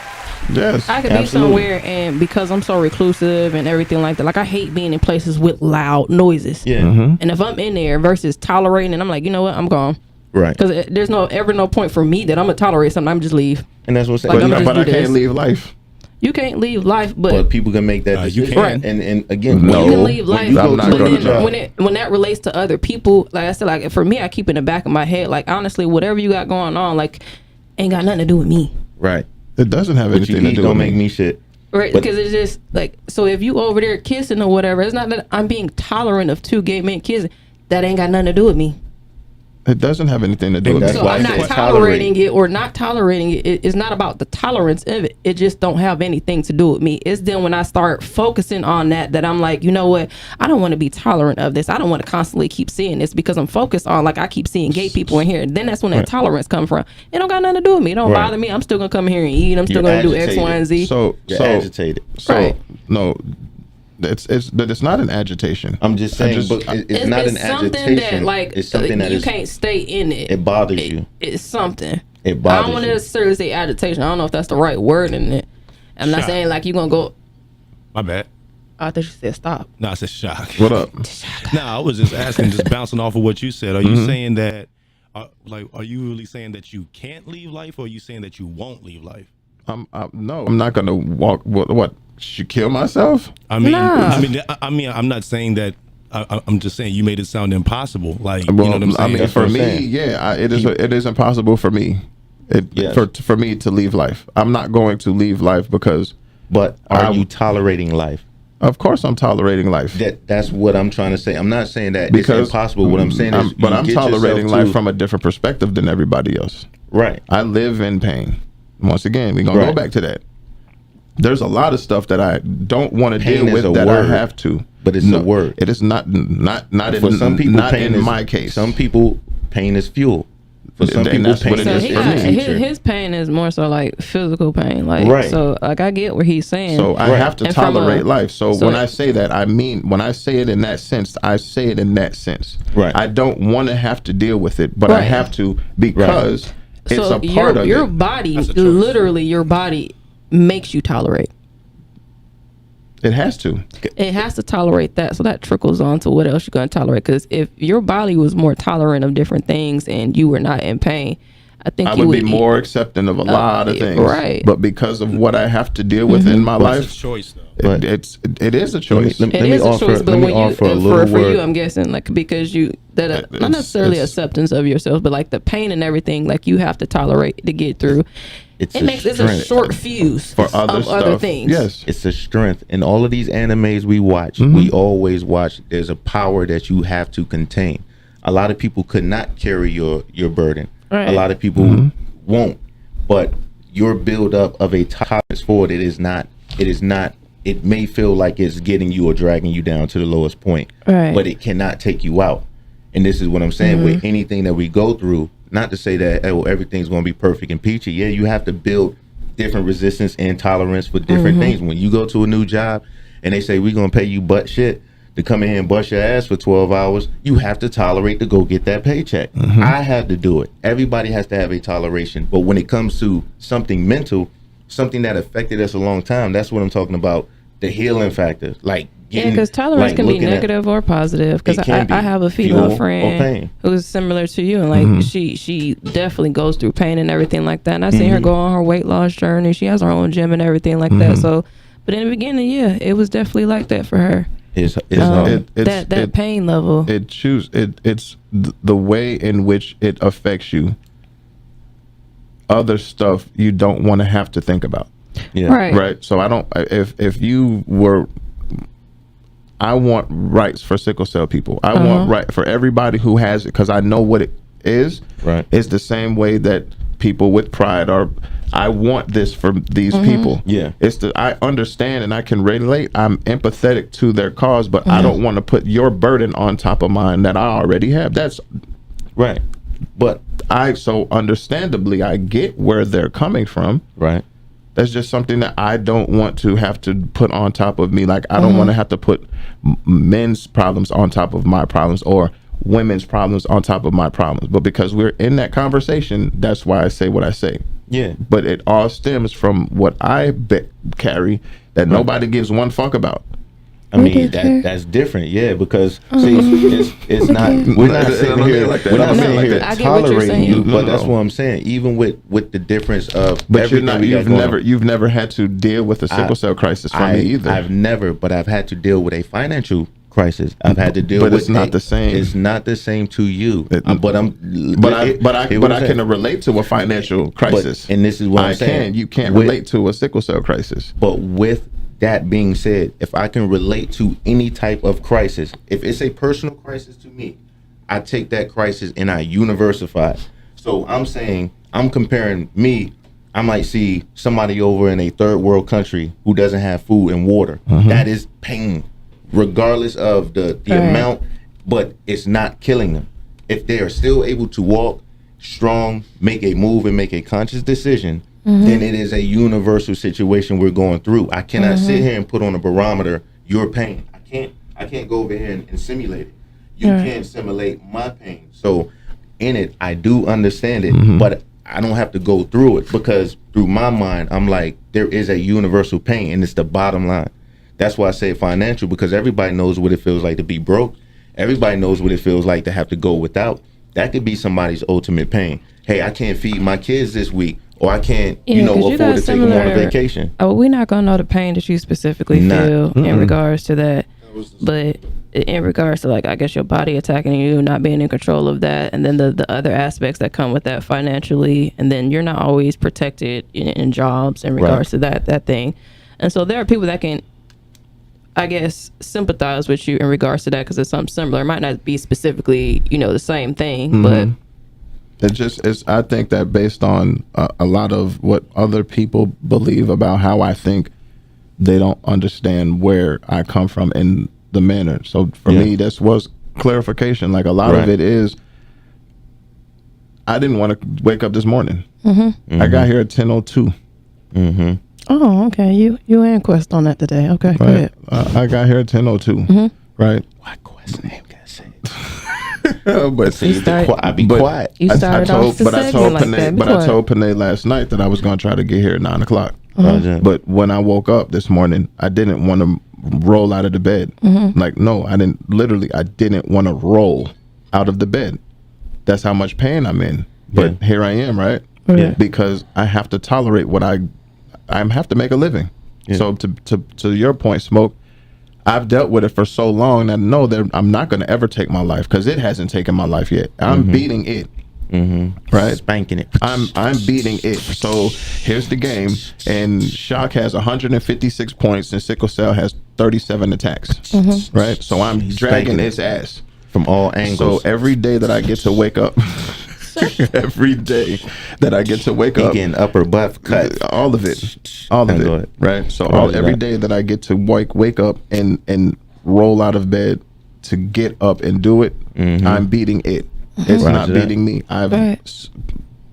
[SPEAKER 2] yes,
[SPEAKER 4] I could be somewhere, and because I'm so reclusive and everything like that, like I hate being in places with loud noises.
[SPEAKER 3] Yeah.
[SPEAKER 4] And if I'm in there versus tolerating, and I'm like, you know what, I'm gone.
[SPEAKER 3] Right.
[SPEAKER 4] Because there's ever no point for me that I'm gonna tolerate something. I'm just leave.
[SPEAKER 3] And that's what I'm saying.
[SPEAKER 2] But I can't leave life.
[SPEAKER 4] You can't leave life, but
[SPEAKER 3] people can make that decision.
[SPEAKER 5] You can.
[SPEAKER 3] And again,
[SPEAKER 4] you can leave life.
[SPEAKER 2] I'm not going to.
[SPEAKER 4] When that relates to other people, like I said, like for me, I keep in the back of my head, like honestly, whatever you got going on, like ain't got nothing to do with me.
[SPEAKER 3] Right.
[SPEAKER 2] It doesn't have anything to do
[SPEAKER 3] don't
[SPEAKER 2] with
[SPEAKER 3] make me shit.
[SPEAKER 4] Right, because it's just like, so if you over there kissing or whatever, it's not that I'm being tolerant of two gay men kissing. That ain't got nothing to do with me.
[SPEAKER 2] It doesn't have anything to do with
[SPEAKER 3] That's
[SPEAKER 2] it.
[SPEAKER 4] So I'm not tolerating it or not tolerating it. It's not about the tolerance of it. It just don't have anything to do with me. It's then when I start focusing on that I'm like, you know what? I don't want to be tolerant of this. I don't want to constantly keep seeing this, because I'm focused on, like, I keep seeing gay people in here. And then that's when that tolerance come from. It don't got nothing to do with me. It don't bother me. I'm still going to come here and eat. I'm still going to do X, Y, and Z.
[SPEAKER 2] So
[SPEAKER 3] agitated.
[SPEAKER 2] No. It's not an agitation.
[SPEAKER 3] I'm just saying, but it's not an agitation.
[SPEAKER 4] It's something that you can't stay in it.
[SPEAKER 3] It bothers you.
[SPEAKER 4] It's something.
[SPEAKER 3] It bothers you.
[SPEAKER 4] I don't want to necessarily say agitation. I don't know if that's the right word in it. I'm not saying like you're gonna go.
[SPEAKER 5] My bad.
[SPEAKER 4] I thought you said stop.
[SPEAKER 5] No, I said shock.
[SPEAKER 2] What up?
[SPEAKER 5] No, I was just asking, just bouncing off of what you said. Are you saying that, are you really saying that you can't leave life, or are you saying that you won't leave life?
[SPEAKER 2] No, I'm not gonna walk. What? Should kill myself?
[SPEAKER 5] I mean,
[SPEAKER 4] Nah.
[SPEAKER 5] I'm not saying that. I'm just saying you made it sound impossible. Like,
[SPEAKER 2] Well,
[SPEAKER 5] you know what I'm saying?
[SPEAKER 2] I mean,
[SPEAKER 3] That's
[SPEAKER 2] for
[SPEAKER 3] what I'm
[SPEAKER 2] me,
[SPEAKER 3] saying.
[SPEAKER 2] yeah, it is impossible for me.
[SPEAKER 3] Yes.
[SPEAKER 2] For me to leave life. I'm not going to leave life because.
[SPEAKER 3] But are you tolerating life?
[SPEAKER 2] Of course, I'm tolerating life.
[SPEAKER 3] That's what I'm trying to say. I'm not saying that
[SPEAKER 2] Because
[SPEAKER 3] it's impossible. What I'm saying is,
[SPEAKER 2] but I'm tolerating life
[SPEAKER 3] to,
[SPEAKER 2] from a different perspective than everybody else.
[SPEAKER 3] right.
[SPEAKER 2] I live in pain. Once again, we're gonna go
[SPEAKER 3] Right.
[SPEAKER 2] back to that. There's a lot of stuff that I don't want to
[SPEAKER 3] Pain
[SPEAKER 2] deal
[SPEAKER 3] is
[SPEAKER 2] with
[SPEAKER 3] a
[SPEAKER 2] that
[SPEAKER 3] word,
[SPEAKER 2] I have to.
[SPEAKER 3] but it's a word.
[SPEAKER 2] It is not
[SPEAKER 3] For
[SPEAKER 2] in,
[SPEAKER 3] some people,
[SPEAKER 2] not
[SPEAKER 3] pain
[SPEAKER 2] in
[SPEAKER 3] is,
[SPEAKER 2] my case.
[SPEAKER 3] Some people, pain is fuel. For some
[SPEAKER 2] And
[SPEAKER 3] people,
[SPEAKER 2] that's what
[SPEAKER 3] pain
[SPEAKER 2] it
[SPEAKER 4] So
[SPEAKER 2] is
[SPEAKER 3] is
[SPEAKER 2] for me.
[SPEAKER 4] his pain is more so like physical pain, like
[SPEAKER 3] Right.
[SPEAKER 4] so like I get what he's saying.
[SPEAKER 2] So I
[SPEAKER 3] Right.
[SPEAKER 2] have to
[SPEAKER 4] And from
[SPEAKER 2] tolerate life. So when
[SPEAKER 4] it-
[SPEAKER 2] I say that, I mean when I say it in that sense, I say it in that sense.
[SPEAKER 3] Right.
[SPEAKER 2] I don't want to have to deal with it, but I
[SPEAKER 4] Right.
[SPEAKER 2] have to because it's
[SPEAKER 4] so
[SPEAKER 2] a part of
[SPEAKER 4] your
[SPEAKER 2] it.
[SPEAKER 4] body,
[SPEAKER 5] That's a choice.
[SPEAKER 4] literally, your body makes you tolerate.
[SPEAKER 2] It has to.
[SPEAKER 4] It has to tolerate that, so that trickles on to what else you're going to tolerate. Because if your body was more tolerant of different things and you were not in pain, I think
[SPEAKER 2] I
[SPEAKER 4] you
[SPEAKER 2] would be more accepting of a lot of things.
[SPEAKER 4] right.
[SPEAKER 2] But because of what I have to deal with in my
[SPEAKER 5] It's a
[SPEAKER 2] life,
[SPEAKER 5] choice, though.
[SPEAKER 2] it is a choice.
[SPEAKER 3] Let
[SPEAKER 4] It
[SPEAKER 3] me
[SPEAKER 4] is a
[SPEAKER 3] offer-
[SPEAKER 4] choice, but
[SPEAKER 3] let me
[SPEAKER 4] when you
[SPEAKER 3] offer a
[SPEAKER 4] for
[SPEAKER 3] little
[SPEAKER 4] you,
[SPEAKER 3] word.
[SPEAKER 4] I'm guessing like because you not
[SPEAKER 2] It's-
[SPEAKER 4] necessarily
[SPEAKER 2] it's-
[SPEAKER 4] acceptance of yourself, but like the pain and everything, like you have to tolerate to get through.
[SPEAKER 3] It's
[SPEAKER 4] It's a
[SPEAKER 3] strength.
[SPEAKER 4] short fuse
[SPEAKER 2] For other
[SPEAKER 4] of
[SPEAKER 2] stuff,
[SPEAKER 4] other things.
[SPEAKER 2] yes.
[SPEAKER 3] It's a strength. In all of these animes we watch,
[SPEAKER 2] Mm-hmm.
[SPEAKER 3] we always watch. There's a power that you have to contain. A lot of people could not carry your burden.
[SPEAKER 4] Right.
[SPEAKER 3] A lot of people
[SPEAKER 2] Mm-hmm.
[SPEAKER 3] won't. But your build up of a tolerance for it, it is not. It may feel like it's getting you or dragging you down to the lowest point,
[SPEAKER 4] Right.
[SPEAKER 3] but it cannot take you out. And this is what I'm saying. With anything that we go through, not to say that everything's going to be perfect and peachy. Yeah, you have to build different resistance and tolerance for different things. When you go to a new job and they say we're going to pay you butt shit to come in here and bust your ass for 12 hours, you have to tolerate to go get that paycheck. I had to do it. Everybody has to have a toleration. But when it comes to something mental, something that affected us a long time, that's what I'm talking about. The healing factor, like
[SPEAKER 4] Yeah, because tolerance can be
[SPEAKER 3] looking at-
[SPEAKER 4] negative or positive. Because
[SPEAKER 3] It can be
[SPEAKER 4] I have a
[SPEAKER 3] fuel
[SPEAKER 4] female
[SPEAKER 3] or
[SPEAKER 4] friend
[SPEAKER 3] pain.
[SPEAKER 4] who's similar to you, and like she definitely goes through pain and everything like that. And I seen her go on her weight loss journey. She has her own gym and everything like that. So, but in the beginning, yeah, it was definitely like that for her.
[SPEAKER 3] It's
[SPEAKER 4] That pain level.
[SPEAKER 2] It's the way in which it affects you. Other stuff you don't want to have to think about.
[SPEAKER 3] yeah.
[SPEAKER 2] Right. So I don't. If you were, I want rights for sickle cell people. I want right for everybody who has it because I know what it is.
[SPEAKER 3] Right.
[SPEAKER 2] It's the same way that people with pride are. I want this for these people.
[SPEAKER 3] Yeah.
[SPEAKER 2] I understand and I can relate. I'm empathetic to their cause, but I don't want to put your burden on top of mine that I already have. That's
[SPEAKER 3] Right. But
[SPEAKER 2] so understandably I get where they're coming from.
[SPEAKER 3] right.
[SPEAKER 2] That's just something that I don't want to have to put on top of me. Like I don't want to have to put men's problems on top of my problems or women's problems on top of my problems. But because we're in that conversation, that's why I say what I say.
[SPEAKER 3] Yeah.
[SPEAKER 2] But it all stems from what I carry that nobody gives one fuck about.
[SPEAKER 3] I mean that's different, yeah. Because see, it's not. We're not sitting here.
[SPEAKER 2] like that.
[SPEAKER 3] We're not
[SPEAKER 2] No,
[SPEAKER 3] sitting
[SPEAKER 2] like
[SPEAKER 3] here
[SPEAKER 2] that.
[SPEAKER 4] I get what you're
[SPEAKER 3] tolerating you.
[SPEAKER 4] saying.
[SPEAKER 3] But
[SPEAKER 2] No,
[SPEAKER 3] that's
[SPEAKER 2] no.
[SPEAKER 3] what I'm saying. Even with the difference of
[SPEAKER 2] But you're
[SPEAKER 3] everything
[SPEAKER 2] not.
[SPEAKER 3] we got going on.
[SPEAKER 2] You've never had to deal with a sickle cell crisis from me either.
[SPEAKER 3] I've never, but I've had to deal with a financial crisis. I've had to deal
[SPEAKER 2] But
[SPEAKER 3] with.
[SPEAKER 2] it's not the same.
[SPEAKER 3] It's not the same to you.
[SPEAKER 2] It-
[SPEAKER 3] But
[SPEAKER 2] I can relate to a financial crisis.
[SPEAKER 3] and this is what
[SPEAKER 2] I
[SPEAKER 3] I'm saying.
[SPEAKER 2] can. You can't
[SPEAKER 3] With-
[SPEAKER 2] relate to a sickle cell crisis.
[SPEAKER 3] But with that being said, if I can relate to any type of crisis, if it's a personal crisis to me, I take that crisis and I universify it. So I'm saying, I'm comparing me. I might see somebody over in a third world country who doesn't have food and water. That is pain, regardless of the
[SPEAKER 4] Right.
[SPEAKER 3] amount, but it's not killing them. If they are still able to walk strong, make a move and make a conscious decision, then it is a universal situation we're going through. I cannot sit here and put on a barometer your pain. I can't go over here and simulate it. You can't simulate my pain. So in it, I do understand it, but I don't have to go through it because through my mind, I'm like, there is a universal pain and it's the bottom line. That's why I say financial, because everybody knows what it feels like to be broke. Everybody knows what it feels like to have to go without. That could be somebody's ultimate pain. Hey, I can't feed my kids this week, or I can't, afford to take them on a vacation.
[SPEAKER 4] Oh, we're not gonna know the pain that you specifically feel in regards to that. But in regards to, like, I guess your body attacking you, not being in control of that, and then the other aspects that come with that financially, and then you're not always protected in jobs in regards to that thing. And so there are people that can, I guess, sympathize with you in regards to that, because it's something similar. It might not be specifically, the same thing, but
[SPEAKER 2] I think that based on a lot of what other people believe about how I think, they don't understand where I come from in the manner. So for me, this was clarification. Like, a lot of it is, I didn't want to wake up this morning. I got here at 10:02.
[SPEAKER 4] Oh, okay. You and Quest on that today. Okay,
[SPEAKER 2] Right.
[SPEAKER 4] go ahead.
[SPEAKER 2] I got here at 10:02. Right.
[SPEAKER 3] Why Quest name can't say it?
[SPEAKER 2] But
[SPEAKER 3] See, I be quiet.
[SPEAKER 4] You started off the segment like that.
[SPEAKER 2] But I told Panay last night that I was going to try to get here at 9 o'clock. But when I woke up this morning, I didn't want to roll out of the bed. Like, no, I didn't want to roll out of the bed. That's how much pain I'm in. But here I am, right? Because I have to tolerate what I have to make a living. So to your point, Smoke, I've dealt with it for so long that I know that I'm not going to ever take my life, because it hasn't taken my life yet. I'm beating it. Right,
[SPEAKER 3] spanking it.
[SPEAKER 2] I'm beating it. So here's the game, and Shock has 156 points, and Sickle Cell has 37 attacks. Right, so I'm dragging its ass
[SPEAKER 3] from all angles.
[SPEAKER 2] So every day that I get to wake up,
[SPEAKER 3] getting upper butt cut,
[SPEAKER 2] all of it, right? So every day that I get to wake up and roll out of bed to get up and do it, I'm beating it. It's not beating me.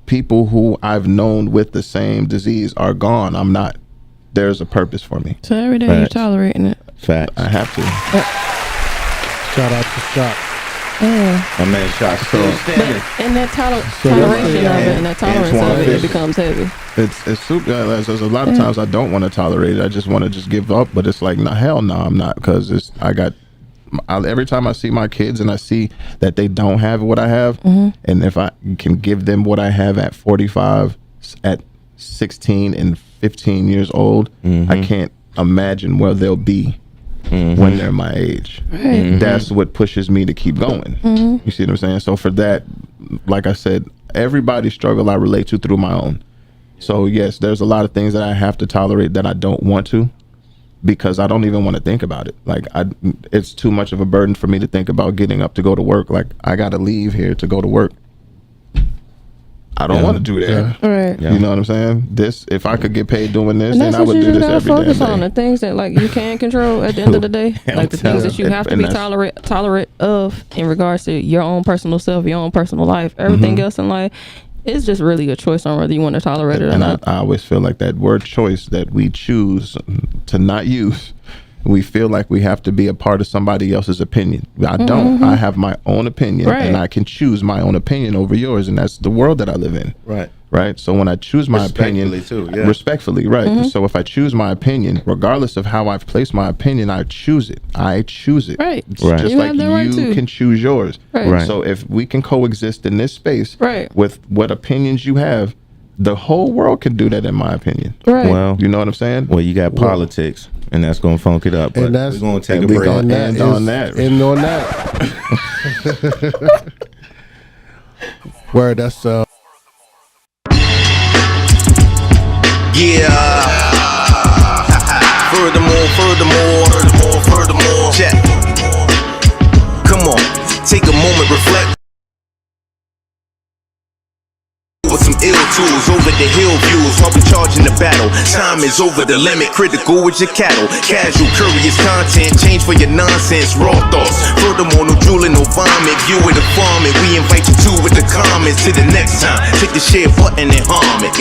[SPEAKER 2] People who I've known with the same disease are gone. I'm not. There's a purpose for me.
[SPEAKER 4] So every day you're tolerating it.
[SPEAKER 3] Fact.
[SPEAKER 2] I have to.
[SPEAKER 8] Shout out to Shock.
[SPEAKER 2] My man Shock still standing.
[SPEAKER 4] And that toleration of it, and that tolerance of it becomes heavy.
[SPEAKER 2] It's super. There's a lot of times I don't want to tolerate it. I just want to just give up. But it's like, hell no, I'm not, because every time I see my kids and I see that they don't have what I have, and if I can give them what I have at 45, at 16 and 15 years old, I can't imagine where they'll be when they're my age. That's what pushes me to keep going. You see what I'm saying? So for that, like I said, everybody's struggle I relate to through my own. So yes, there's a lot of things that I have to tolerate that I don't want to, because I don't even want to think about it. Like, it's too much of a burden for me to think about getting up to go to work. Like, I got to leave here to go to work. I don't want to do that.
[SPEAKER 4] Right.
[SPEAKER 2] You know what I'm saying? If I could get paid doing this, then I would do this every day.
[SPEAKER 4] Focus on the things that, like, you can control at the end of the day, like the things that you have to be tolerant of in regards to your own personal self, your own personal life. Everything else in life, it's just really a choice on whether you want to tolerate it or not.
[SPEAKER 2] I always feel like that word choice that we choose to not use, we feel like we have to be a part of somebody else's opinion. I don't. I have my own opinion, and I can choose my own opinion over yours, and that's the world that I live in. Right. So when I choose my opinion, respectfully, right. So if I choose my opinion, regardless of how I've placed my opinion, I choose it. Right. Just
[SPEAKER 4] you
[SPEAKER 2] like you can choose yours. Right. So if we can coexist in this space with what opinions you have, the whole world can do that, in my opinion.
[SPEAKER 4] Right.
[SPEAKER 3] Well,
[SPEAKER 2] you know what I'm saying?
[SPEAKER 3] Well, you got politics, and that's going to funk it up. But
[SPEAKER 8] and that's
[SPEAKER 3] we're going to take a break.
[SPEAKER 2] And on that.
[SPEAKER 8] Where that's
[SPEAKER 1] Yeah. Furthermore. Check. Come on, take a moment, reflect. With some ill tools, over the hill views while we charging the battle. Time is over the limit, critical with your cattle. Casual, curious content, change for your nonsense, raw thoughts. Furthermore, no drooling, no vomit. View it a farm, and we invite you to with the comments. Till the next time, take the share button and harm it.